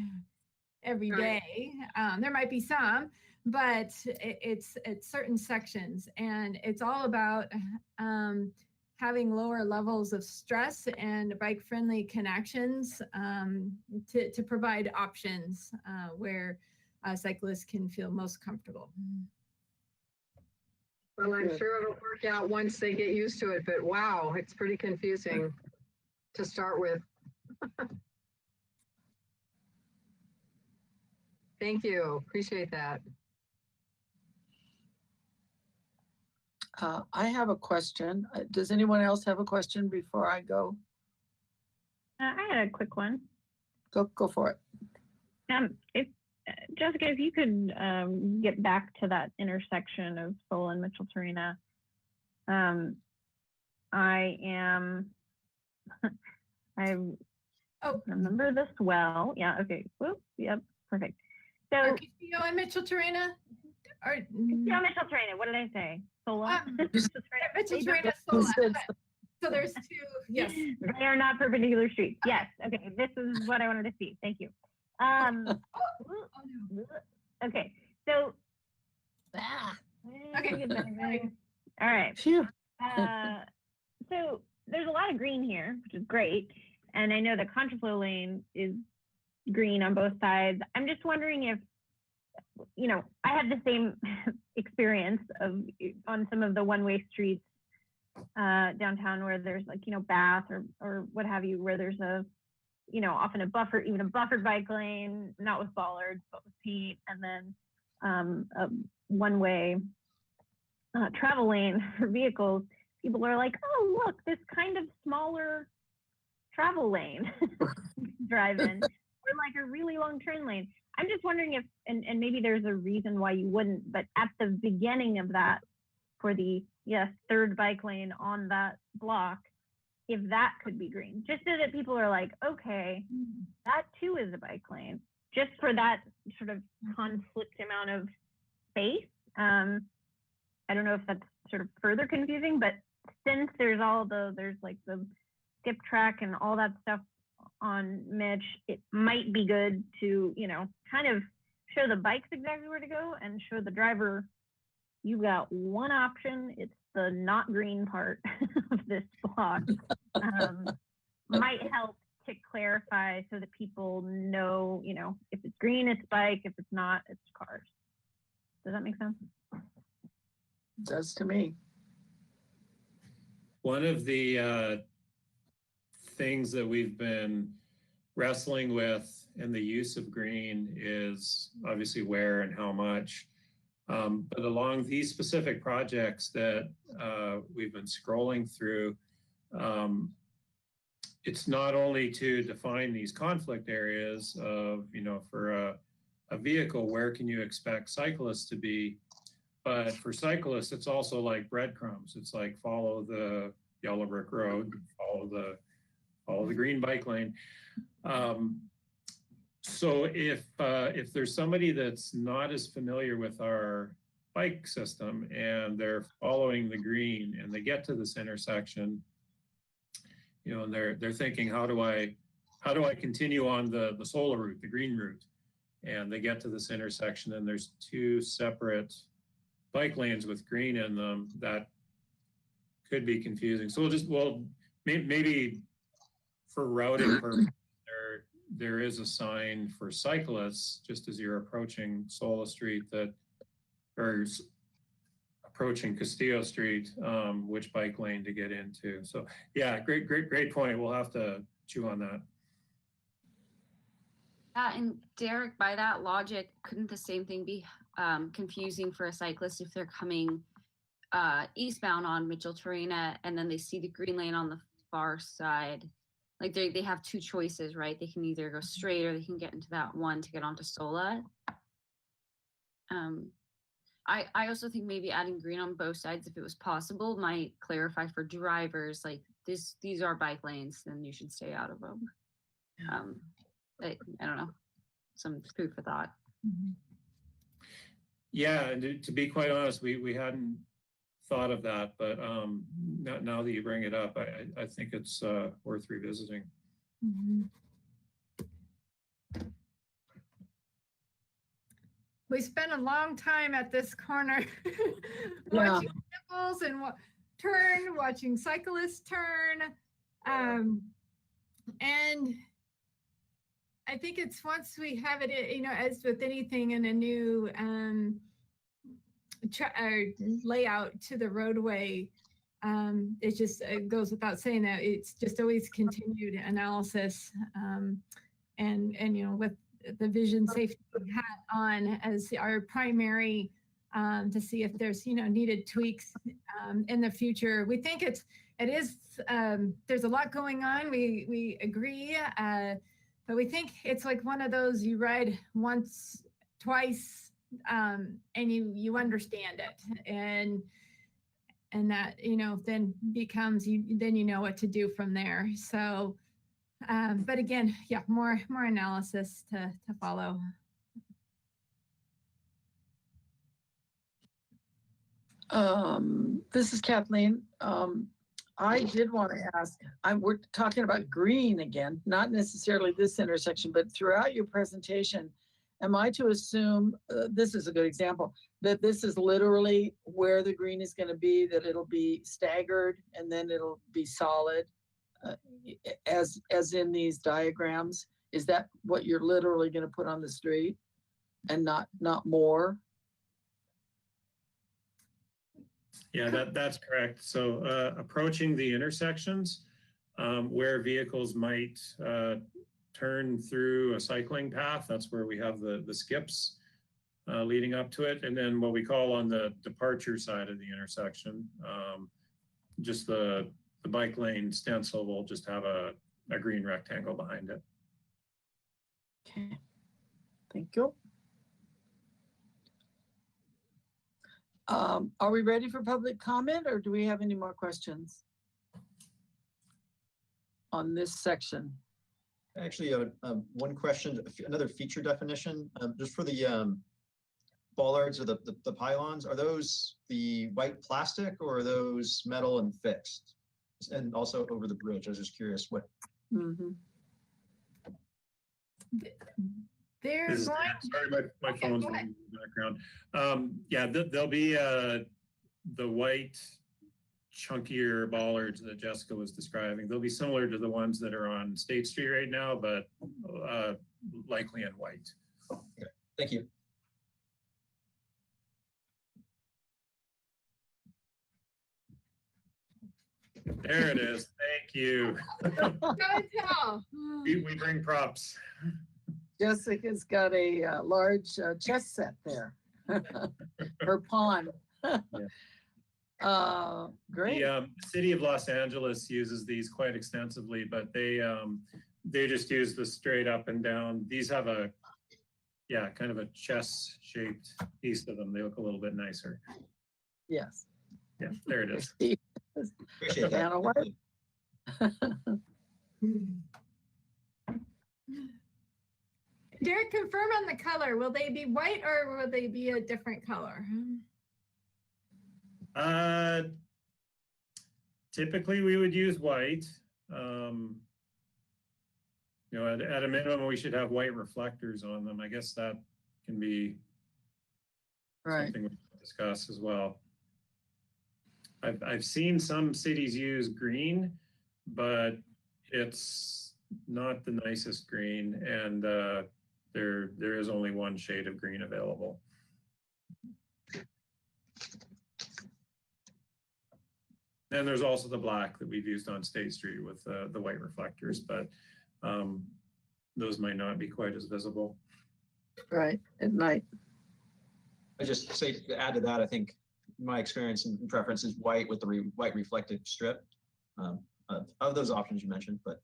every Right. day. There might be some, but it's certain sections, and it's all about having lower levels of stress and bike-friendly connections to provide options where cyclists can feel most comfortable. Well, I'm Good. sure it'll work out once they get used to it, but wow, it's pretty confusing to start with. Thank you. Appreciate that. I have a question. Does anyone else have a question before I go? I had a quick one. Go for it. If Jessica, if you could get back to that intersection of Sola and Mitchell Torina, I remember this well. Yeah. Okay. Whoop. Yep. Perfect. So Castillo and Mitchell Torina. Castillo, Mitchell Torina. What did I say? Sola. Mitchell Torina, Sola. So there's two. Yes. They are not perpendicular streets. Yes. Okay. This is what I wanted to see. Thank you. Okay. So. Okay. All right. Phew. So there's a lot of green here, which is great. And I know the contraflow lane is green on both sides. I'm just wondering if, I had the same experience on some of the one-way streets downtown where there's Bath or what have you, where there's often a buffer, even a buffered bike lane, not with bollards, but with paint, and then a one-way travel lane for vehicles. People are like, oh, look, this kind of smaller travel lane drive in, or like a really long turn lane. I'm just wondering if, and maybe there's a reason why you wouldn't, but at the beginning of that, for the third bike lane on that block, if that could be green, just so that people are like, okay, that too is a bike lane, just for that sort of conflict amount of space. I don't know if that's sort of further confusing, but since there's like the skip track and all that stuff on Mitch, it might be good to, kind of show the bikes exactly where to go and show the driver, you got one option. It's the not green part of this block. Might help to clarify so that people know, if it's green, it's bike. If it's not, it's cars. Does that make sense? Does to me. One of the things that we've been wrestling with in the use of green is obviously where and how much. But along these specific projects that we've been scrolling through, it's not only to define these conflict areas of, for a vehicle, where can you expect cyclists to be? But for cyclists, it's also like breadcrumbs. It's like follow the yellow brick road, follow the green bike lane. So if there's somebody that's not as familiar with our bike system and they're following the green and they get to this intersection, and they're thinking, how do I continue on the Sola route, the green route? And they get to this intersection and there's two separate bike lanes with green in them. That could be confusing. So maybe for routing purposes, there is a sign for cyclists just as you're approaching Sola Street or approaching Castillo Street, which bike lane to get into. So yeah, great point. We'll have to chew on that. Yeah, and Derek, by that logic, couldn't the same thing be confusing for a cyclist if they're coming eastbound on Mitchell Torina and then they see the green lane on the far side? Like they have two choices, right? They can either go straight or they can get into that one to get onto Sola. I also think maybe adding green on both sides, if it was possible, might clarify for drivers, like these are bike lanes, then you should stay out of them. I don't know, some food for thought. Yeah, and to be quite honest, we hadn't thought of that, but now that you bring it up, I think it's worth revisiting. Mhm. We spent a long time at this corner watching vehicles and turn, watching cyclists turn. And I think it's once we have it, as with anything in a new layout to the roadway, it goes without saying that it's just always continued analysis, and with the vision safety hat on as our primary, to see if there's needed tweaks in the future. We think it is there's a lot going on. We agree, but we think it's like one of those you ride once, twice, and you understand it, and that then becomes then you know what to do from there. So but again, yeah, more analysis to follow. This is Kathleen. I did want to ask, we're talking about green again, not necessarily this intersection, but throughout your presentation, am I to assume, this is a good example, that this is literally where the green is going to be, that it'll be staggered and then it'll be solid, as in these diagrams? Is that what you're literally going to put on the street and not more? Yeah, that's correct. So approaching the intersections where vehicles might turn through a cycling path, that's where we have the skips leading up to it. And then what we call on the departure side of the intersection, just the bike lane stencil will just have a green rectangle behind it. Okay, thank you. Are we ready for public comment, or do we have any more questions on this section? Actually, one question, another feature definition, just for the bollards or the pylons. Are those the white plastic or are those metal and fixed? And also over the bridge, I was just curious what. Mm-hmm. They're going. Sorry, my phone's in the background. Yeah, there'll be the white chunkier bollards that Jessica was describing. They'll be similar to the ones that are on State Street right now, but likely in white. Okay. Thank you. There it is. Thank you. Good tell. We bring props. Jessica's got a large chess set there. Her pawn. Great. The city of Los Angeles uses these quite extensively, but they just use the straight up and down. These have a kind of a chess shaped piece to them. They look a little bit nicer. Yes. Yeah, there it is. Appreciate that. Derek, confirm on the color. Will they be white or will they be a different color? Typically we would use white. At a minimum, we should have white reflectors on them. I guess that can be something we can discuss as well. I've seen some cities use green, but it's not the nicest green, and there is only one shade of green available. And there's also the black that we've used on State Street with the white reflectors, but those might not be quite as visible. Right, at night. I just say to add to that, I think my experience and preference is white with the white reflective strip of those options you mentioned, but.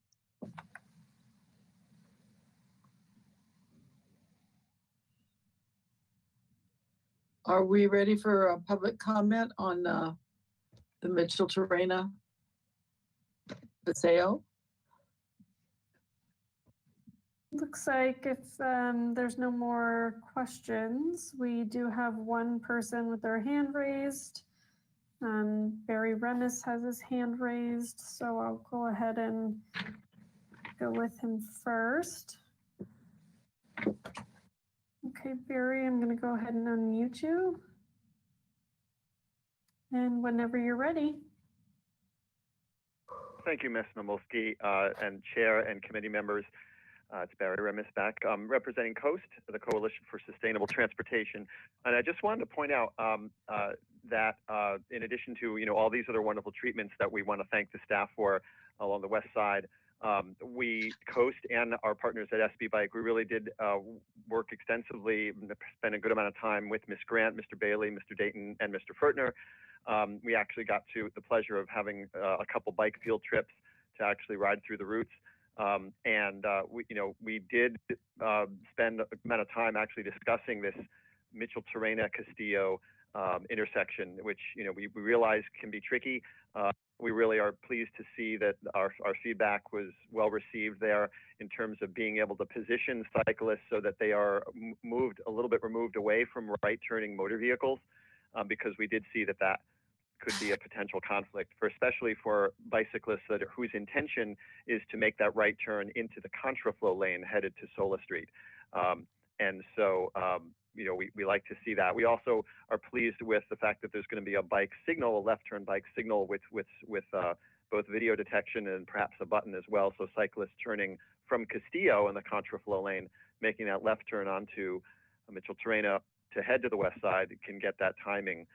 Are we ready for a public comment on the Mitchell-Torrena Paseo? Looks like if there's no more questions, we do have one person with their hand raised. Barry Remis has his hand raised, so I'll go ahead and go with him first. Okay, Barry, I'm going to go ahead and unmute you. And whenever you're ready. Thank you, Ms. Nomolsky, and Chair and committee members. It's Barry Remis back, representing COAST, the Coalition for Sustainable Transportation. And I just wanted to point out that in addition to all these other wonderful treatments that we want to thank the staff for along the west side, we, COAST and our partners at SB Bike, we really did work extensively, spend a good amount of time with Ms. Grant, Mr. Bailey, Mr. Dayton, and Mr. Fertner. We actually got to the pleasure of having a couple bike field trips to actually ride through the routes. We did spend a amount of time actually discussing this Mitchell-Torrena Castillo intersection, which we realize can be tricky. We really are pleased to see that our feedback was well received there in terms of being able to position cyclists so that they are moved a little bit removed away from right turning motor vehicles, because we did see that could be a potential conflict, especially for bicyclists whose intention is to make that right turn into the contraflow lane headed to Sola Street. We like to see that. We also are pleased with the fact that there's going to be a bike signal, a left turn bike signal with both video detection and perhaps a button as well. So cyclists turning from Castillo in the contraflow lane, making that left turn onto Mitchell-Torrena to head to the west side can get that timing.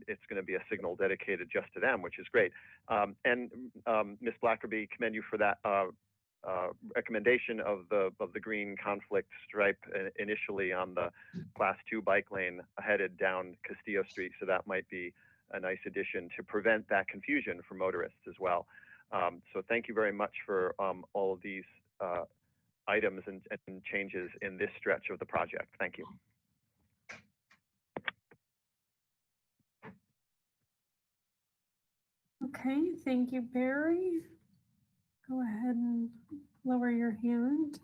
It's going to be a signal dedicated just to them, which is great. Ms. Blackerby, commend you for that recommendation of the green conflict stripe initially on the Class 2 bike lane headed down Castillo Street. So that might be a nice addition to prevent that confusion for motorists as well. So thank you very much for all of these items and changes in this stretch of the project. Thank you. Okay, thank you, Barry. Go ahead and lower your hand.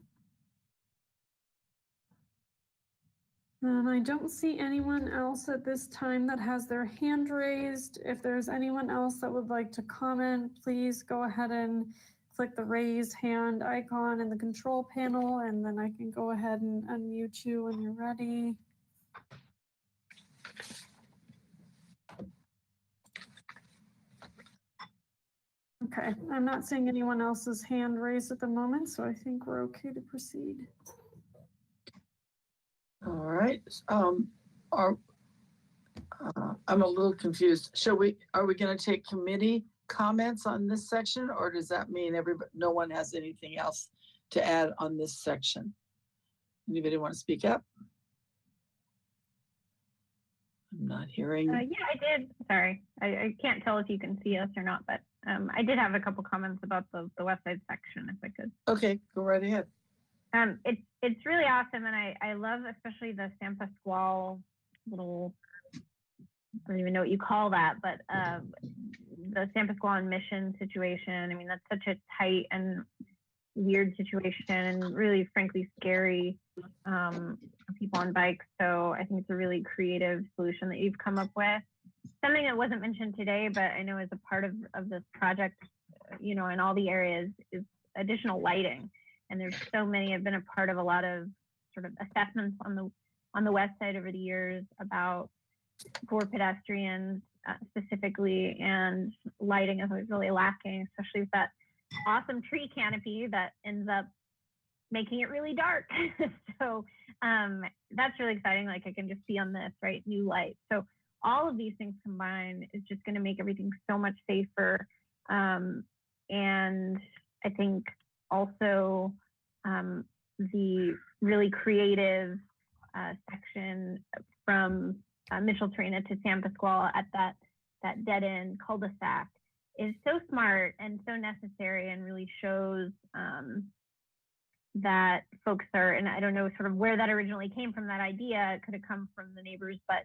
And I don't see anyone else at this time that has their hand raised. If there's anyone else that would like to comment, please go ahead and click the raise hand icon in the control panel, and then I can go ahead and unmute you when you're ready. Okay, I'm not seeing anyone else's hand raised at the moment, so I think we're okay to proceed. All right. I'm a little confused. Are we going to take committee comments on this section, or does that mean no one has anything else to add on this section? Anybody want to speak up? I'm not hearing. Yeah, I did. Sorry, I can't tell if you can see us or not, but I did have a couple comments about the west side section, if I could. Okay, go right ahead. It's really awesome, and I love especially the San Pasqual little, I don't even know what you call that, but the San Pasqual and Mission situation. I mean, that's such a tight and weird situation, and really, frankly, scary for people on bikes. So I think it's a really creative solution that you've come up with. Something that wasn't mentioned today, but I know is a part of this project, in all the areas, is additional lighting. And there's so many. I've been a part of a lot of sort of assessments on the west side over the years about for pedestrians specifically, and lighting is always really lacking, especially with that awesome tree canopy that ends up making it really dark. So that's really exciting. Like I can just see on this, right, new light. So all of these things combined is just going to make everything so much safer. And I think also the really creative section from Mitchell-Torrena to San Pasqual at that dead end cul-de-sac is so smart and so necessary, and really shows that folks are, and I don't know sort of where that originally came from, that idea. It could have come from the neighbors, but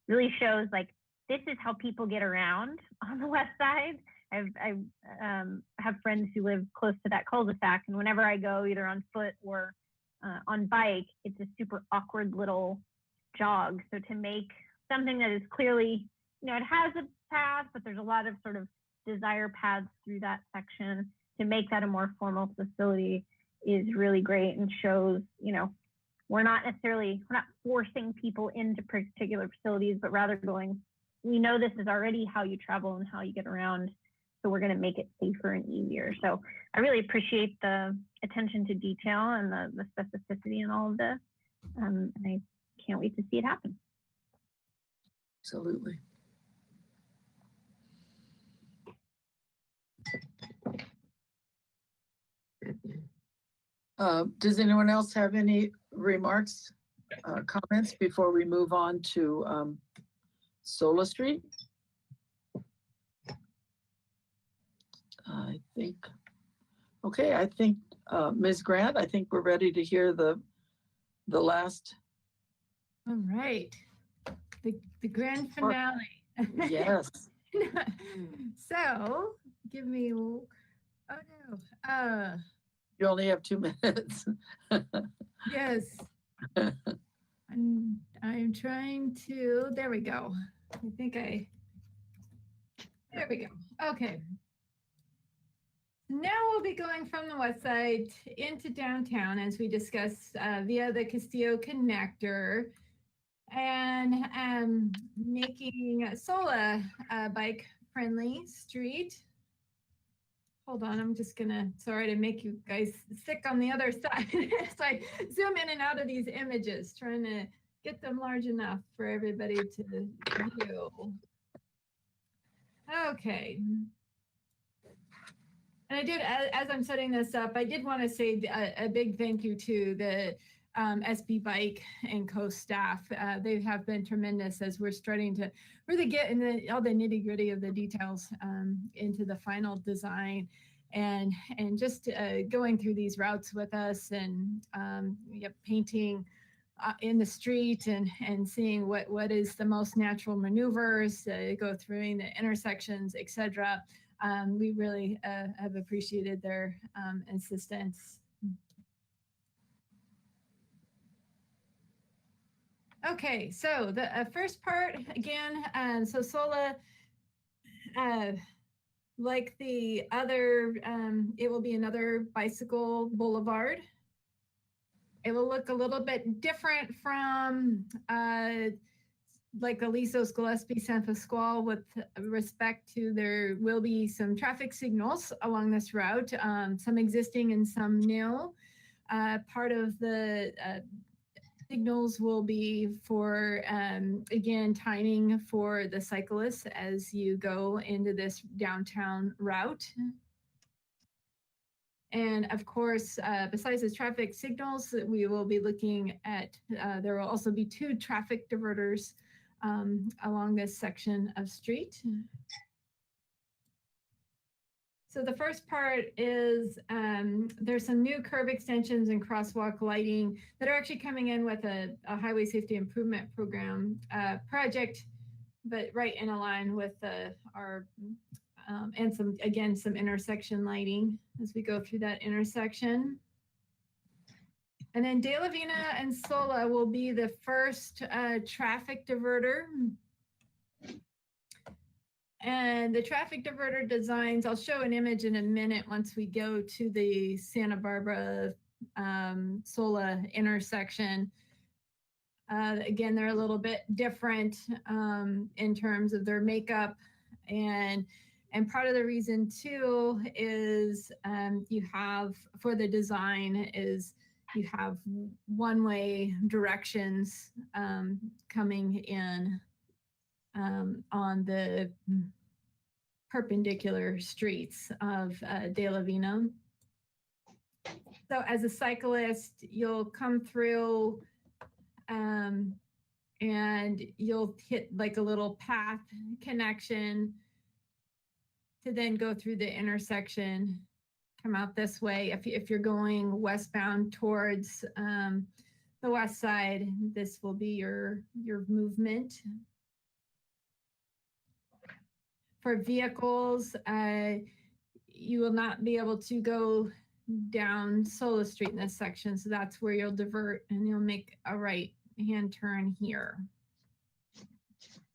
really shows like this is how people get around on the west side. I have friends who live close to that cul-de-sac, and whenever I go either on foot or on bike, it's a super awkward little jog. So to make something that is clearly it has a path, but there's a lot of sort of desire paths through that section. To make that a more formal facility is really great and shows, we're not forcing people into particular facilities, but rather going, we know this is already how you travel and how you get around. So we're going to make it safer and easier. So I really appreciate the attention to detail and the specificity in all of this. And I can't wait to see it happen. Absolutely. Does anyone else have any remarks, comments before we move on to Sola Street? I think, okay, I think Ms. Grant, I think we're ready to hear the last. All right, the grand finale. Yes. So give me, oh no, You only have 2 minutes. yes. I'm trying to, there we go. There we go. Okay. Now we'll be going from the west side into downtown as we discussed via the Castillo connector and making Sola a bike friendly street. Hold on, I'm just sorry to make you guys sick on the other side. So I zoom in and out of these images, trying to get them large enough for everybody to view. Okay. And I did, as I'm setting this up, I did want to say a big thank you to the SB Bike and Co staff. They have been tremendous as we're starting to really get in all the nitty gritty of the details into the final design and just going through these routes with us and painting in the street and seeing what is the most natural maneuvers, go through the intersections, etc. We really have appreciated their assistance. Okay, so the first part again, so Sola, like the other, it will be another bicycle boulevard. It will look a little bit different from like Aliso, Gillespie, San Pasqual with respect to there will be some traffic signals along this route, some existing and some new. Part of the signals will be for, again, timing for the cyclists as you go into this downtown route. And of course, besides the traffic signals, we will be looking at, there will also be 2 traffic diverters along this section of street. So the first part is there's some new curb extensions and crosswalk lighting that are actually coming in with a highway safety improvement program project, but right in line with our and some intersection lighting as we go through that intersection. And then De La Vina and Sola will be the first traffic diverter. And the traffic diverter designs, I'll show an image in a minute once we go to the Santa Barbara Sola intersection. Again, they're a little bit different in terms of their makeup. And part of the reason too is you have, for the design, is you have one-way directions coming in on the perpendicular streets of De La Vina. So as a cyclist, you'll come through and you'll hit like a little path connection to then go through the intersection, come out this way. If you're going westbound towards the west side, this will be your movement. For vehicles, you will not be able to go down Sola Street in this section. So that's where you'll divert and you'll make a right-hand turn here.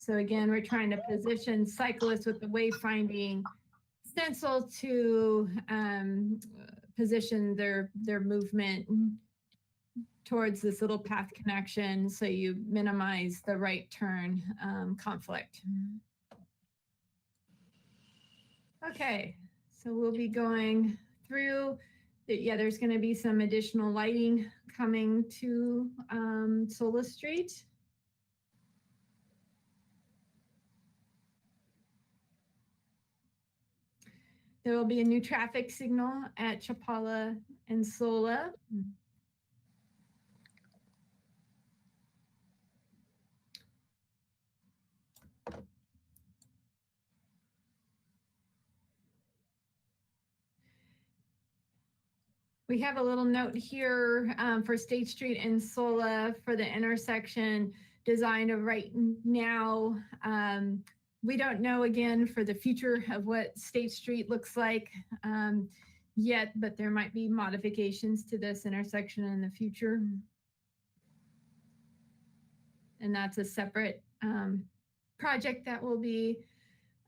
So again, we're trying to position cyclists with the wayfinding stencil to position their movement towards this little path connection so you minimize the right turn conflict. Okay, so we'll be going through. Yeah, there's going to be some additional lighting coming to Sola Street. There will be a new traffic signal at Chapala and Sola. We have a little note here for State Street and Sola for the intersection design of right now. We don't know again for the future of what State Street looks like yet, but there might be modifications to this intersection in the future. And that's a separate project that will be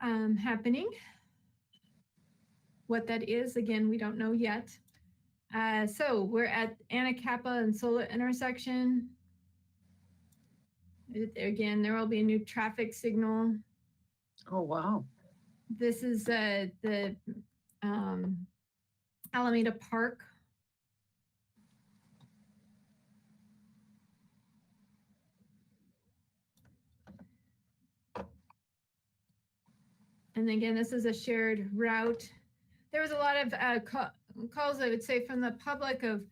happening. What that is, again, we don't know yet. So we're at Anacapa and Sola intersection. Again, there will be a new traffic signal. Oh, wow. This is the Alameda Park. And again, this is a shared route. There was a lot of calls, I would say, from the public of,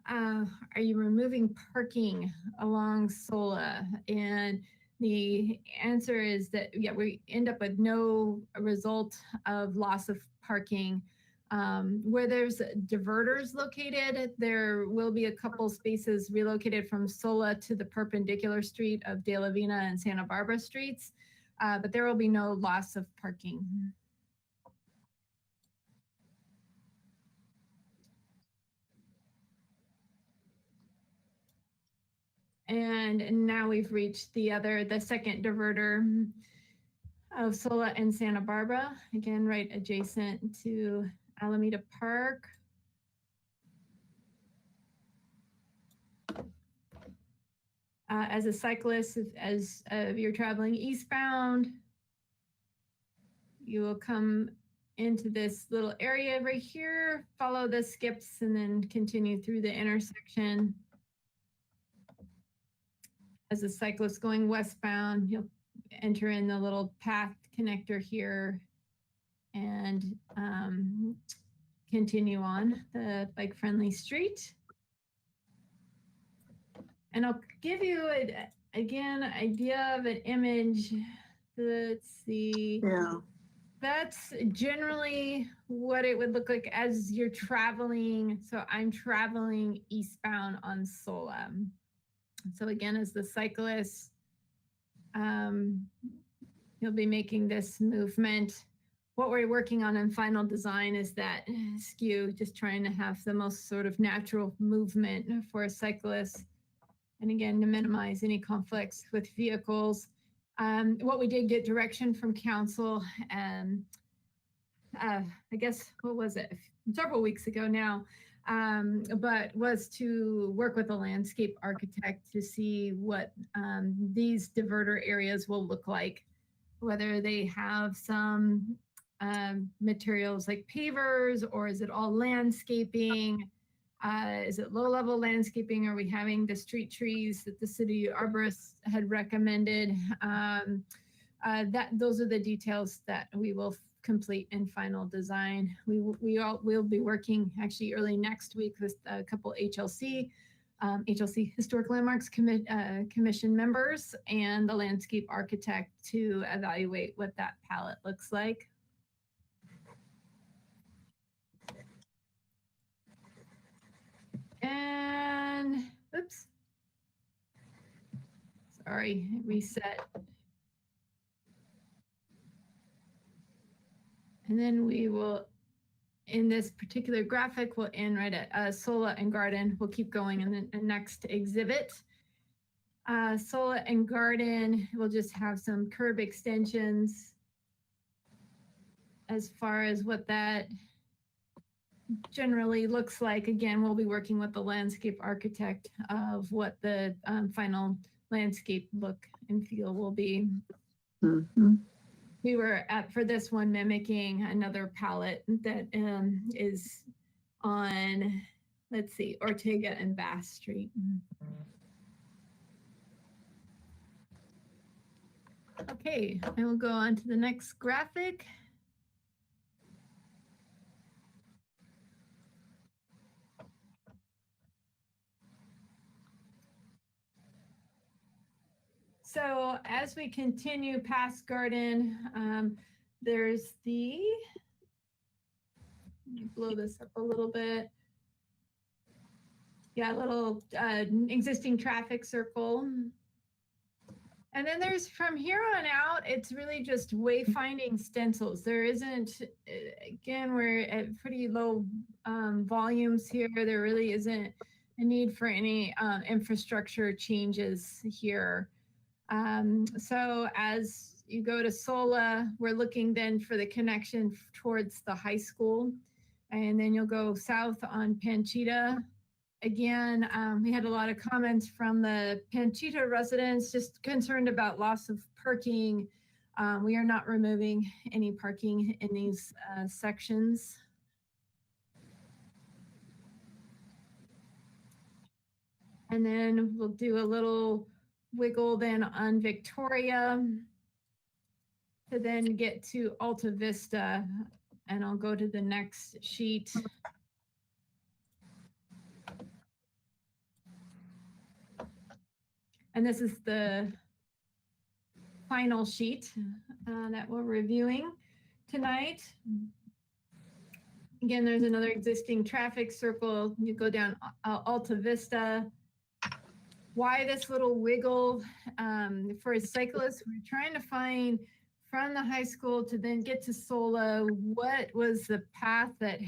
are you removing parking along Sola? And the answer is that, yeah, we end up with no result of loss of parking. Where there's diverters located, there will be a couple spaces relocated from Sola to the perpendicular street of De La Vina and Santa Barbara streets, but there will be no loss of parking. And now we've reached the second diverter of Sola and Santa Barbara, again, right adjacent to Alameda Park. As a cyclist, as you're traveling eastbound, you will come into this little area right here, follow the skips, and then continue through the intersection. As a cyclist going westbound, you'll enter in the little path connector here and continue on the bike-friendly street. And I'll give you, again, an idea of an image. Let's see. Yeah. That's generally what it would look like as you're traveling. So I'm traveling eastbound on Sola. So again, as the cyclist, you'll be making this movement. What we're working on in final design is that skew, just trying to have the most sort of natural movement for a cyclist. And again, to minimize any conflicts with vehicles. What we did get direction from council, I guess, what was it? Several weeks ago now, but was to work with a landscape architect to see what these diverter areas will look like, whether they have some materials like pavers, or is it all landscaping? Is it low-level landscaping? Are we having the street trees that the city arborist had recommended? Those are the details that we will complete in final design. We'll be working actually early next week with a couple HLC Historic Landmarks Commission members and the landscape architect to evaluate what that palette looks like. And, oops, sorry, reset. And then we will, in this particular graphic, we'll end right at Sola and Garden. We'll keep going in the next exhibit. Sola and Garden will just have some curb extensions. As far as what that generally looks like, again, we'll be working with the landscape architect of what the final landscape look and feel will be. Mhm. We were for this one mimicking another palette that is on, let's see, Ortega and Bass Street. Okay, I will go on to the next graphic. So as we continue past Garden, there's the, let me blow this up a little bit. Yeah, a little existing traffic circle. And then there's, from here on out, it's really just wayfinding stencils. There isn't, again, we're at pretty low volumes here. There really isn't a need for any infrastructure changes here. So as you go to Sola, we're looking then for the connection towards the high school. And then you'll go south on Panchita. Again, we had a lot of comments from the Panchita residents, just concerned about loss of parking. We are not removing any parking in these sections. And then we'll do a little wiggle then on Victoria to then get to Alta Vista, and I'll go to the next sheet. And this is the final sheet that we're reviewing tonight. Again, there's another existing traffic circle. You go down Alta Vista. Why this little wiggle? For cyclists, we're trying to find from the high school to then get to Sola, what was the path that,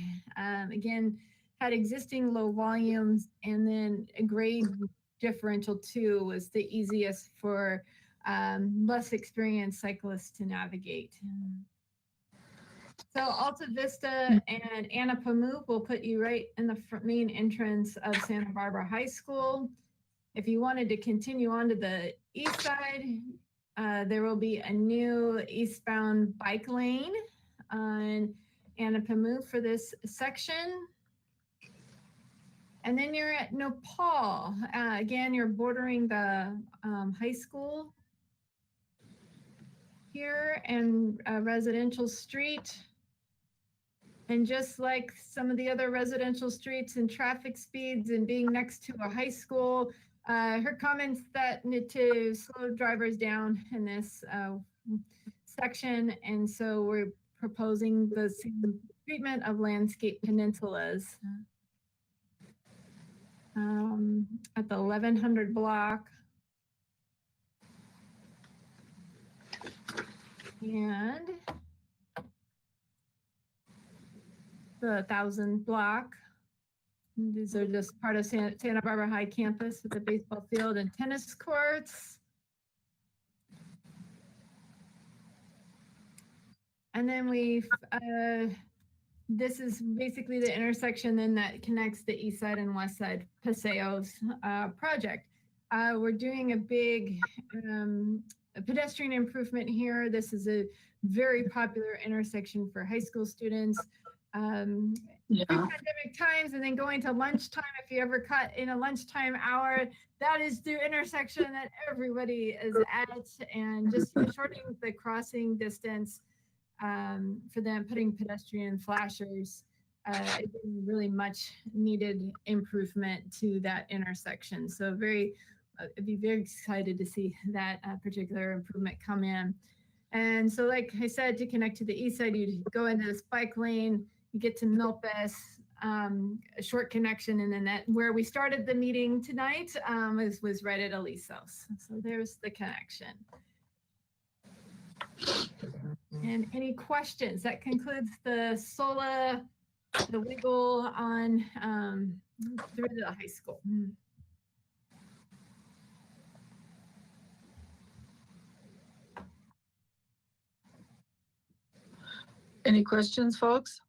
again, had existing low volumes, and then a grade differential 2 was the easiest for less experienced cyclists to navigate. So Alta Vista and Anapamu will put you right in the main entrance of Santa Barbara High School. If you wanted to continue on to the east side, there will be a new eastbound bike lane on Anapamu for this section. And then you're at Nepal. Again, you're bordering the high school here and residential street. And just like some of the other residential streets and traffic speeds and being next to a high school, her comments that need to slow drivers down in this section. And so we're proposing the same treatment of landscape peninsulas. At the 1100 block. And the 1000 block. These are just part of Santa Barbara High campus with a baseball field and tennis courts. And then we've, this is basically the intersection then that connects the east side and west side Paseos project. We're doing a big pedestrian improvement here. This is a very popular intersection for high school students. Pandemic times, and then going to lunchtime, if you ever cut in a lunchtime hour, that is the intersection that everybody is at, and just shortening the crossing distance for them, putting pedestrian flashers, really much needed improvement to that intersection. So I'd be very excited to see that particular improvement come in. And so, like I said, to connect to the east side, you go into this bike lane, you get to Milpas, a short connection, and then that where we started the meeting tonight was right at Alisos. So there's the connection. And any questions? That concludes the Sola, the wiggle on through the high school. Any questions, folks?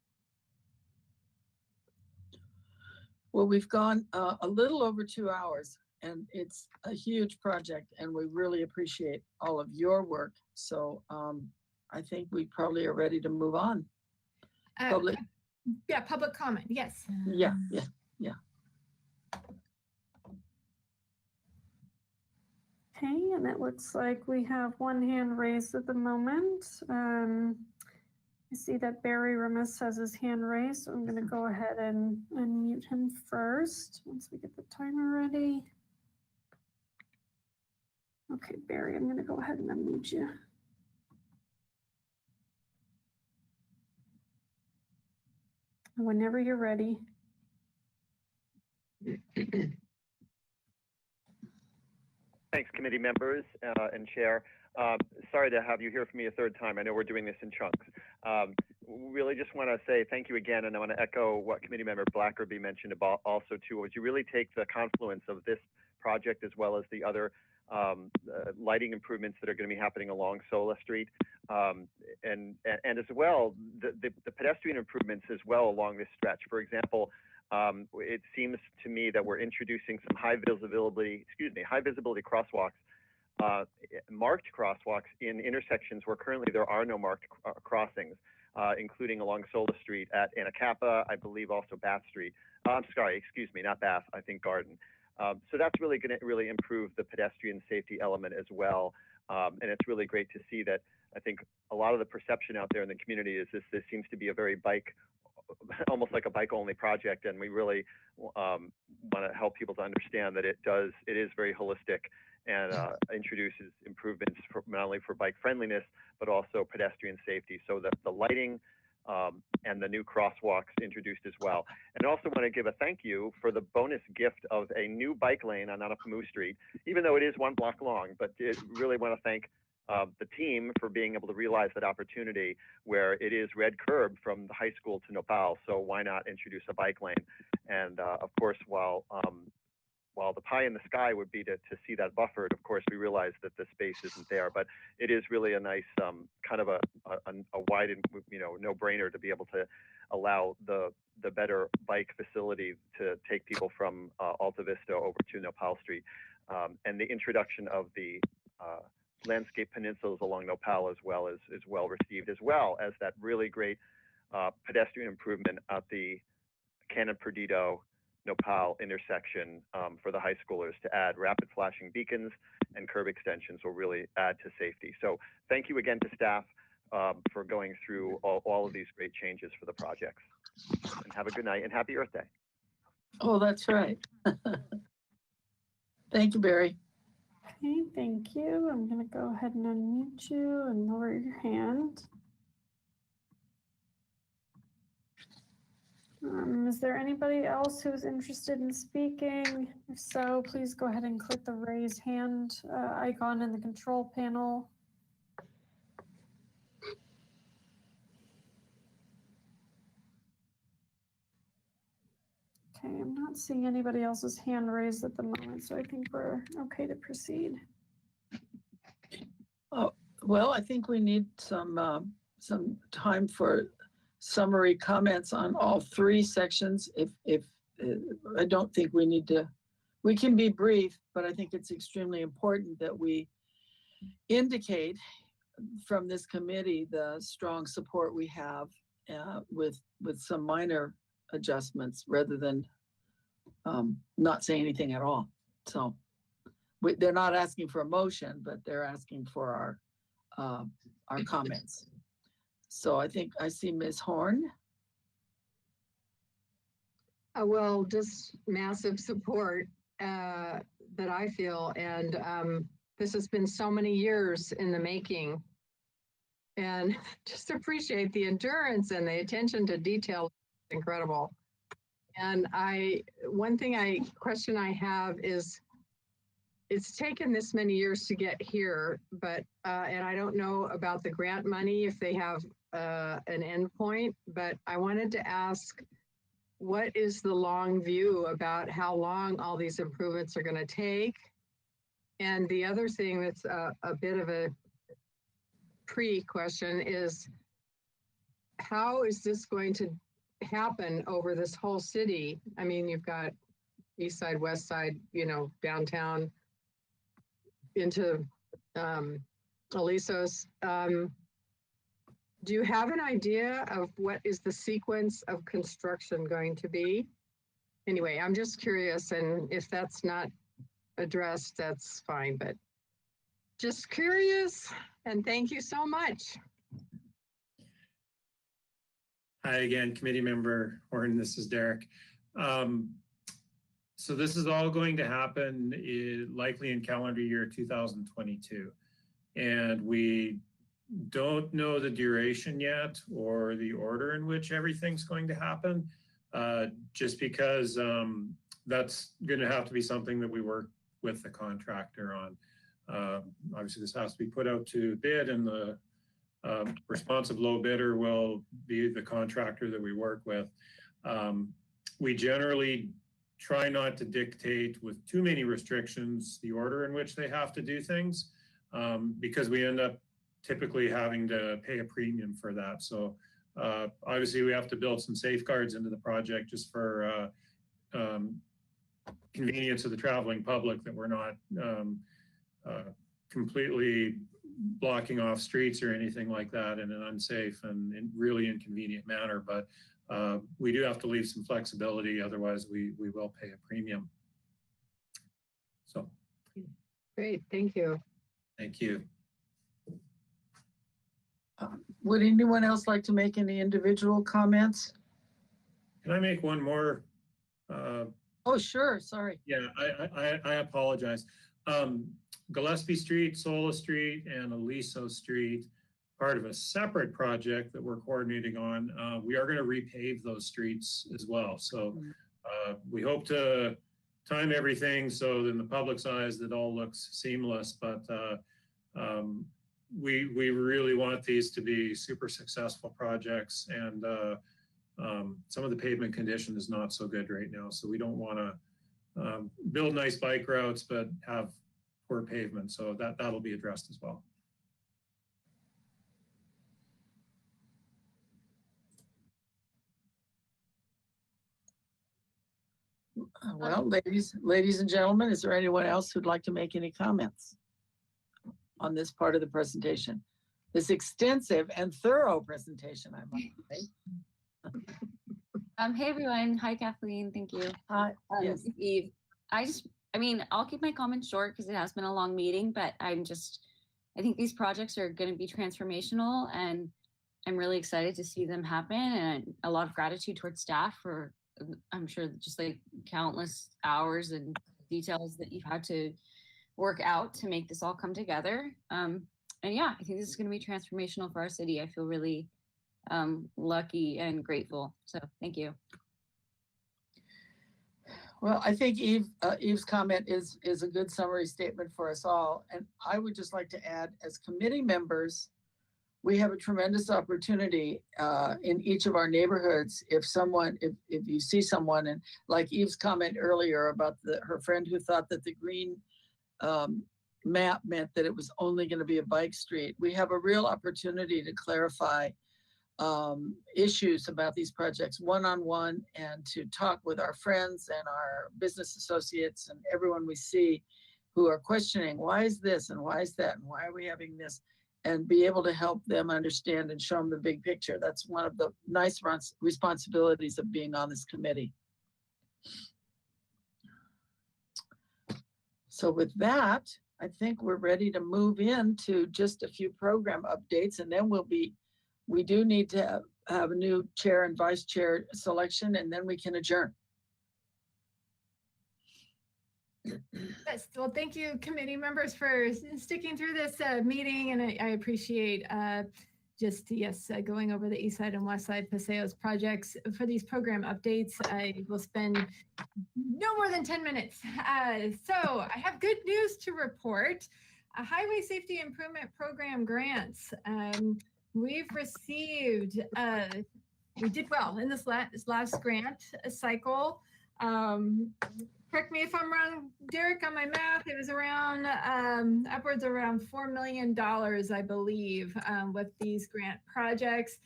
Well, we've gone a little over 2 hours, and it's a huge project, and we really appreciate all of your work. So I think we probably are ready to move on. Public, Yeah, public comment. Yes. yeah. Okay, and it looks like we have one hand raised at the moment. I see that Barry Remus has his hand raised, so I'm going to go ahead and unmute him first once we get the timer ready. Okay, Barry, I'm going to go ahead and unmute you. Whenever you're ready. Thanks, committee members and chair. Sorry to have you hear from me a third time. I know we're doing this in chunks. Really just want to say thank you again, and I want to echo what committee member Blackerby mentioned about also too, was you really take the confluence of this project as well as the other lighting improvements that are going to be happening along Sola Street, and as well the pedestrian improvements as well along this stretch. For example, it seems to me that we're introducing some high visibility crosswalks, marked crosswalks in intersections where currently there are no marked crossings, including along Sola Street at Anacapa, I believe also Bath Street. I'm sorry, excuse me, not Bath, I think Garden. So that's really going to really improve the pedestrian safety element as well. And it's really great to see that. I think a lot of the perception out there in the community is this seems to be a very almost like a bike only project. And we really want to help people to understand that it is very holistic and introduces improvements not only for bike friendliness, but also pedestrian safety. So that the lighting and the new crosswalks introduced as well. And I also want to give a thank you for the bonus gift of a new bike lane on Anapamu Street, even though it is 1 block long, but really want to thank the team for being able to realize that opportunity where it is red curb from the high school to Nopal. So why not introduce a bike lane? And of course, while the pie in the sky would be to see that buffered, of course, we realize that the space isn't there, but it is really a nice kind of a wide and no-brainer to be able to allow the better bike facility to take people from Alta Vista over to Nopal Street, and the introduction of the landscape peninsulas along Nopal as well is well received, as well as that really great pedestrian improvement at the Canon Perdido Nopal intersection for the high schoolers to add rapid flashing beacons and curb extensions will really add to safety. So thank you again to staff for going through all of these great changes for the projects. And have a good night and happy Earth Day. Oh, that's right. Thank you, Barry. Okay, thank you. I'm going to go ahead and unmute you and lower your hand. Is there anybody else who's interested in speaking? If so, please go ahead and click the raise hand icon in the control panel. Okay, I'm not seeing anybody else's hand raised at the moment, so I think we're okay to proceed. Oh, well, I think we need some time for summary comments on all 3 sections. If I don't think we need to, we can be brief, but I think it's extremely important that we indicate from this committee the strong support we have with some minor adjustments rather than not saying anything at all. So they're not asking for a motion, but they're asking for our comments. So I think I see Ms. Horn. Well, just massive support that I feel, and this has been so many years in the making, and just appreciate the endurance and the attention to detail. Incredible. And one question I have is, it's taken this many years to get here, but and I don't know about the grant money if they have an endpoint, but I wanted to ask, what is the long view about how long all these improvements are going to take? And the other thing that's a bit of a pre-question is, how is this going to happen over this whole city? I mean, you've got east side, west side, you know, downtown into Alisos. Do you have an idea of what is the sequence of construction going to be? Anyway, I'm just curious, and if that's not addressed, that's fine, but just curious, and thank you so much. Hi again, committee member Horn, this is Derek. So this is all going to happen likely in calendar year 2022. And we don't know the duration yet or the order in which everything's going to happen, just because that's going to have to be something that we work with the contractor on. Obviously, this has to be put out to bid, and the responsive low bidder will be the contractor that we work with. We generally try not to dictate with too many restrictions the order in which they have to do things, because we end up typically having to pay a premium for that. So obviously we have to build some safeguards into the project just for convenience of the traveling public, that we're not completely blocking off streets or anything like that in an unsafe and really inconvenient manner. But we do have to leave some flexibility, otherwise we will pay a premium. So. Great, thank you. Thank you. Would anyone else like to make any individual comments? Can I make one more? Oh, sure, sorry. Yeah, I apologize. Gillespie Street, Sola Street, and Aliso Street, part of a separate project that we're coordinating on. We are going to repave those streets as well. So we hope to time everything so in the public's eyes that all looks seamless, but we really want these to be super successful projects, and some of the pavement condition is not so good right now. So we don't want to build nice bike routes, but have poor pavement. So that'll be addressed as well. Well, ladies and gentlemen, is there anyone else who'd like to make any comments on this part of the presentation? This extensive and thorough presentation, I might say. Hey everyone. Hi Kathleen. Thank you. Hi. Yes. Eve. I mean, I'll keep my comments short because it has been a long meeting, but I think these projects are going to be transformational, and I'm really excited to see them happen, and a lot of gratitude towards staff for, I'm sure, just like countless hours and details that you've had to work out to make this all come together. And yeah, I think this is going to be transformational for our city. I feel really lucky and grateful. So thank you. Well, I think Eve's comment is a good summary statement for us all. And I would just like to add, as committee members, we have a tremendous opportunity in each of our neighborhoods. If you see someone, and like Eve's comment earlier about her friend who thought that the green map meant that it was only going to be a bike street, we have a real opportunity to clarify issues about these projects one-on-one, and to talk with our friends and our business associates and everyone we see who are questioning, why is this and why is that and why are we having this, and be able to help them understand and show them the big picture. That's one of the nice responsibilities of being on this committee. So with that, I think we're ready to move into just a few program updates, and then we do need to have a new chair and vice chair selection, and then we can adjourn. Yes, well, thank you, committee members, for sticking through this meeting, and I appreciate going over the east side and west side Paseos projects. For these program updates, I will spend no more than 10 minutes. So I have good news to report. Highway Safety Improvement Program grants. We've received, we did well in this last grant cycle. Correct me if I'm wrong, Derek, on my math. It was around upwards around $4 million, I believe, with these grant projects.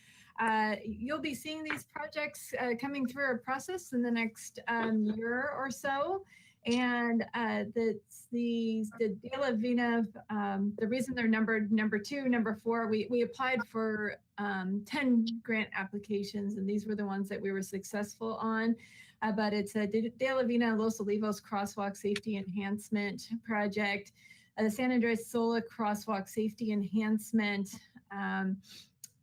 You'll be seeing these projects coming through our process in the next year or so. And the De La Vina, the reason they're numbered number 2, number 4, we applied for 10 grant applications, and these were the ones that we were successful on. But it's a De La Vina Los Olivos Crosswalk Safety Enhancement Project, the San Andres Sola Crosswalk Safety Enhancement.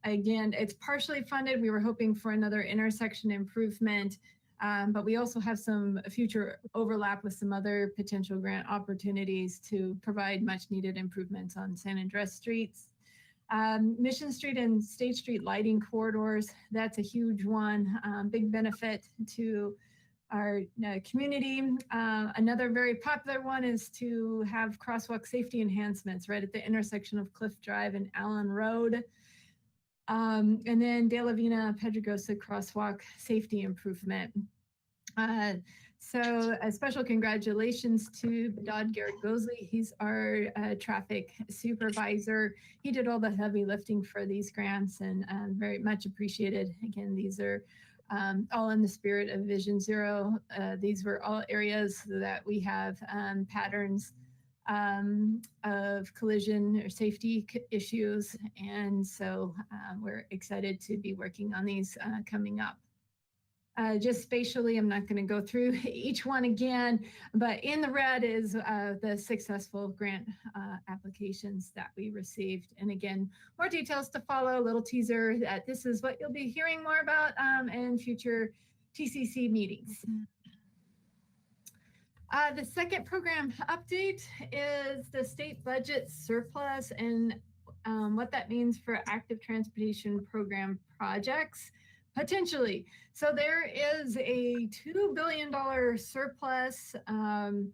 Again, it's partially funded. We were hoping for another intersection improvement, but we also have some future overlap with some other potential grant opportunities to provide much needed improvements on San Andres streets. Mission Street and State Street lighting corridors, that's a huge one, big benefit to our community. Another very popular one is to have crosswalk safety enhancements right at the intersection of Cliff Drive and Allen Road. And then De La Vina Pedregosa crosswalk safety improvement. So a special congratulations to Dodd Garrett Gosley. He's our traffic supervisor. He did all the heavy lifting for these grants and very much appreciated. Again, these are all in the spirit of Vision Zero. These were all areas that we have patterns of collision or safety issues. And so we're excited to be working on these coming up. Just spatially, I'm not going to go through each one again, but in the red is the successful grant applications that we received. And again, more details to follow, a little teaser that this is what you'll be hearing more about in future TCC meetings. The second program update is the state budget surplus and what that means for active transportation program projects, potentially. So there is a $2 billion surplus and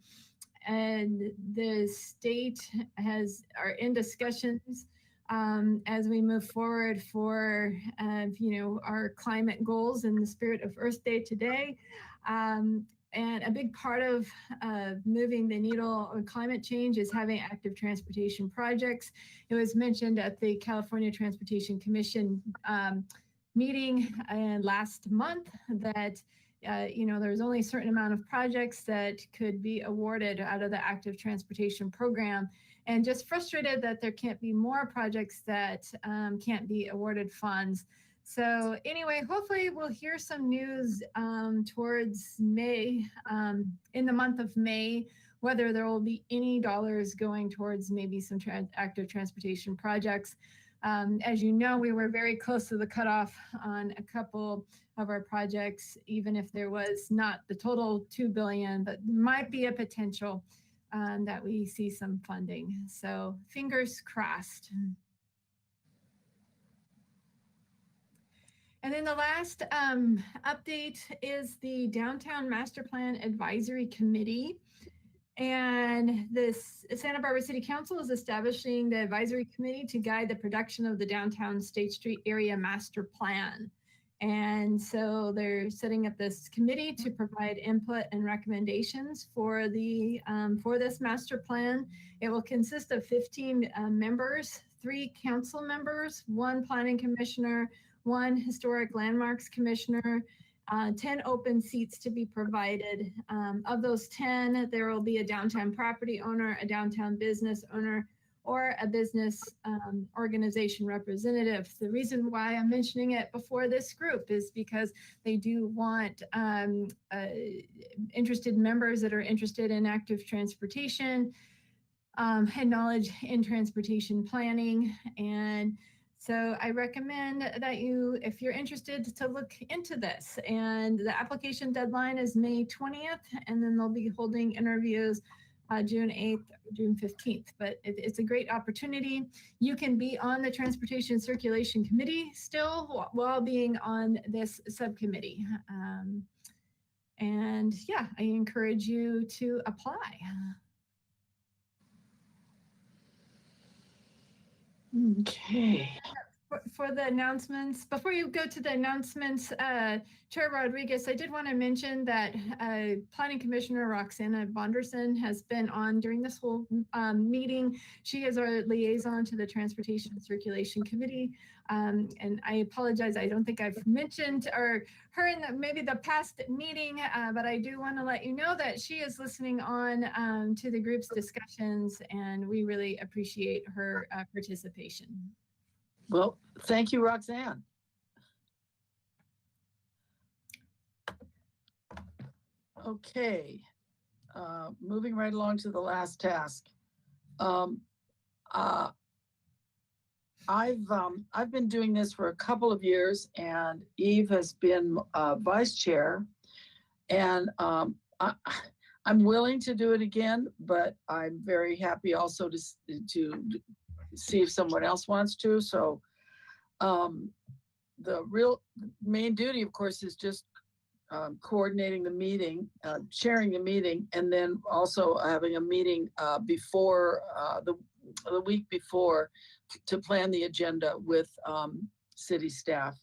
the state are in discussions as we move forward for our climate goals in the spirit of Earth Day today. And a big part of moving the needle on climate change is having active transportation projects. It was mentioned at the California Transportation Commission meeting last month that there's only a certain amount of projects that could be awarded out of the active transportation program, and just frustrated that there can't be more projects that can't be awarded funds. So anyway, hopefully we'll hear some news towards May, in the month of May, whether there will be any dollars going towards maybe some active transportation projects. As you know, we were very close to the cutoff on a couple of our projects, even if there was not the total $2 billion, but might be a potential that we see some funding. So fingers crossed. And then the last update is the Downtown Master Plan Advisory Committee. And this Santa Barbara City Council is establishing the advisory committee to guide the production of the downtown State Street area master plan. And so they're setting up this committee to provide input and recommendations for the for this master plan. It will consist of 15 members, 3 council members, 1 planning commissioner, 1 historic landmarks commissioner, 10 open seats to be provided. Of those 10, there will be a downtown property owner, a downtown business owner, or a business organization representative. The reason why I'm mentioning it before this group is because they do want interested members that are interested in active transportation and knowledge in transportation planning. And so I recommend that you, if you're interested, to look into this. And the application deadline is May 20th, and then they'll be holding interviews June 8th, June 15th. But it's a great opportunity. You can be on the Transportation Circulation Committee still while being on this subcommittee. And yeah, I encourage you to apply. Okay. For the announcements, before you go to the announcements, Chair Rodriguez, I did want to mention that Planning Commissioner Roxana Bonderson has been on during this whole meeting. She is our liaison to the Transportation and Circulation Committee. And I apologize, I don't think I've mentioned her in maybe the past meeting, but I do want to let you know that she is listening on to the group's discussions, and we really appreciate her participation. Well, thank you, Roxanne. Okay, moving right along to the last task. I've been doing this for a couple of years, and Eve has been vice chair, and I'm willing to do it again, but I'm very happy also to see if someone else wants to. So the real main duty, of course, is just coordinating the meeting, chairing the meeting, and then also having a meeting before the week before to plan the agenda with city staff.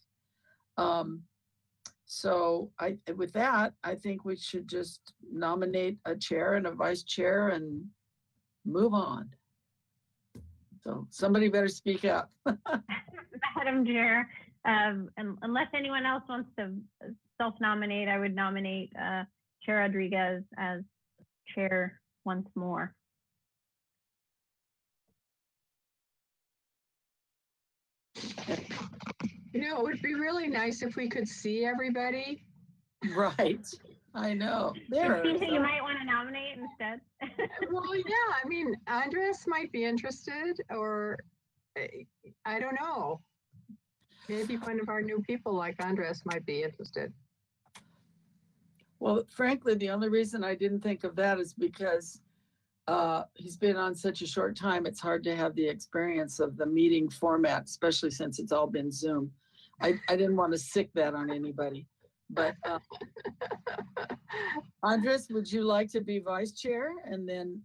So with that, I think we should just nominate a chair and a vice chair and move on. So somebody better speak up. Madam Chair, unless anyone else wants to self-nominate, I would nominate Chair Rodriguez as chair once more. You know, it would be really nice if we could see everybody. Right. I know. Is There. he who you might want to nominate instead? Well, yeah, I mean, Andres might be interested, or I don't know. Maybe one of our new people like Andres might be interested. Well, frankly, the only reason I didn't think of that is because he's been on such a short time. It's hard to have the experience of the meeting format, especially since it's all been Zoom. I didn't want to sick that on anybody. But Andres, would you like to be vice chair and then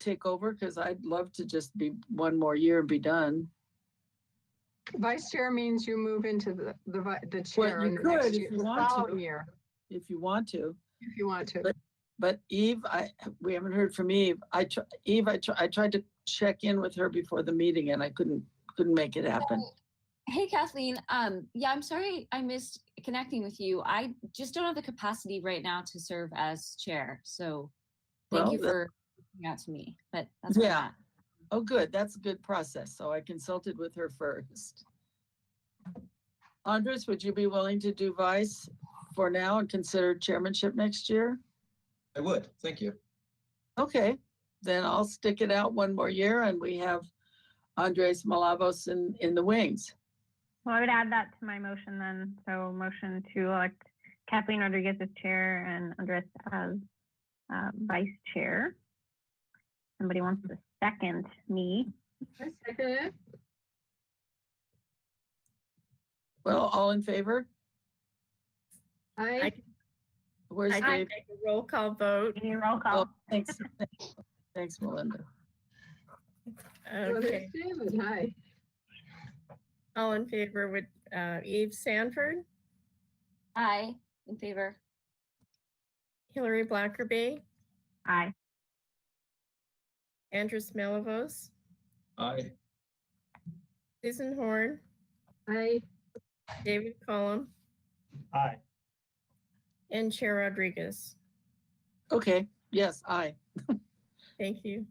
take over? Because I'd love to just be one more year and be done. Vice chair means you move into the chair Well, in you the next could year, if you the want following to. year, If you want to. if you want to. But Eve, we haven't heard from Eve. I tried to check in with her before the meeting and I couldn't make it happen. Hey, Kathleen. Yeah, I'm sorry I missed connecting with you. I just don't have the capacity right now to serve as chair. So thank you for reaching out to me. But that's where I'm Yeah. at. Oh, good. That's a good process. So I consulted with her first. Andres, would you be willing to do vice for now and consider chairmanship next year? I would, thank you. Okay, then I'll stick it out one more year and we have Andres Malavos in the wings. Well, I would add that to my motion then. So motion to elect Kathleen Rodriguez as chair and Andres as vice chair. Somebody wants to second me. I second it. Well, all in favor? I Where's I Dave? can take a roll call vote. You need a roll call. Oh, thanks. Thanks, Melinda. Okay, David, hi. all in favor with Eve Sanford, Aye, in favor. Hillary Blackerby, Aye. Andres Malavos, Aye. Susan Horn, I David Cullum, Aye. and Chair Rodriguez. Okay, yes, aye. Thank you.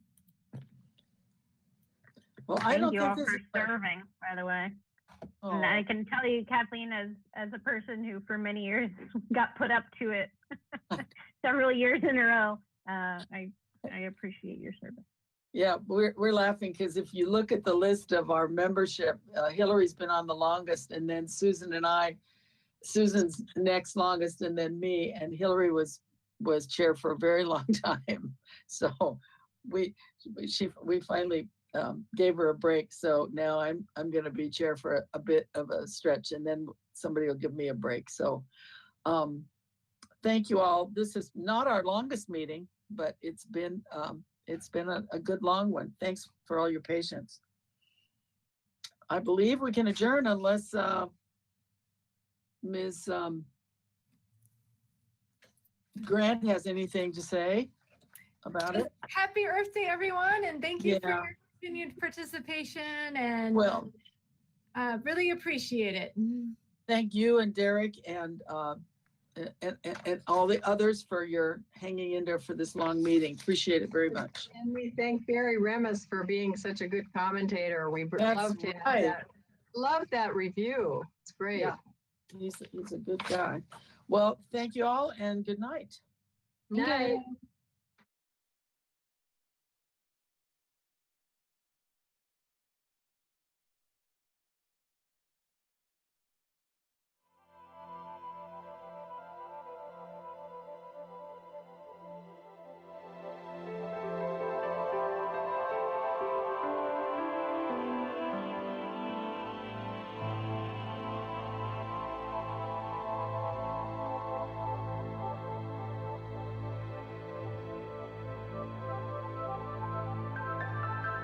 Well, I Thank don't you think all this for is. serving, by the way. Oh, And I can tell you, Kathleen, as a person who for many years got put up to it several years in a row, I appreciate your service. yeah, we're laughing because if you look at the list of our membership, Hillary's been on the longest, and then Susan and I, Susan's next longest, and then me, and Hillary was chair for a very long time. So we finally gave her a break. So now I'm going to be chair for a bit of a stretch, and then somebody will give me a break. So thank you all. This is not our longest meeting, but it's been a good long one. Thanks for all your patience. I believe we can adjourn unless Ms. Grant has anything to say about it. Happy Earth Day, everyone, and thank you for Yeah. your continued participation and Well, really appreciate it. thank you and Derek and all the others for your hanging in there for this long meeting. Appreciate it very much. And we thank Barry Remus for being such a good commentator. We That's love to have right. that. Love that review. It's great. Yeah, he's a good guy. Well, thank you all and good night. Night.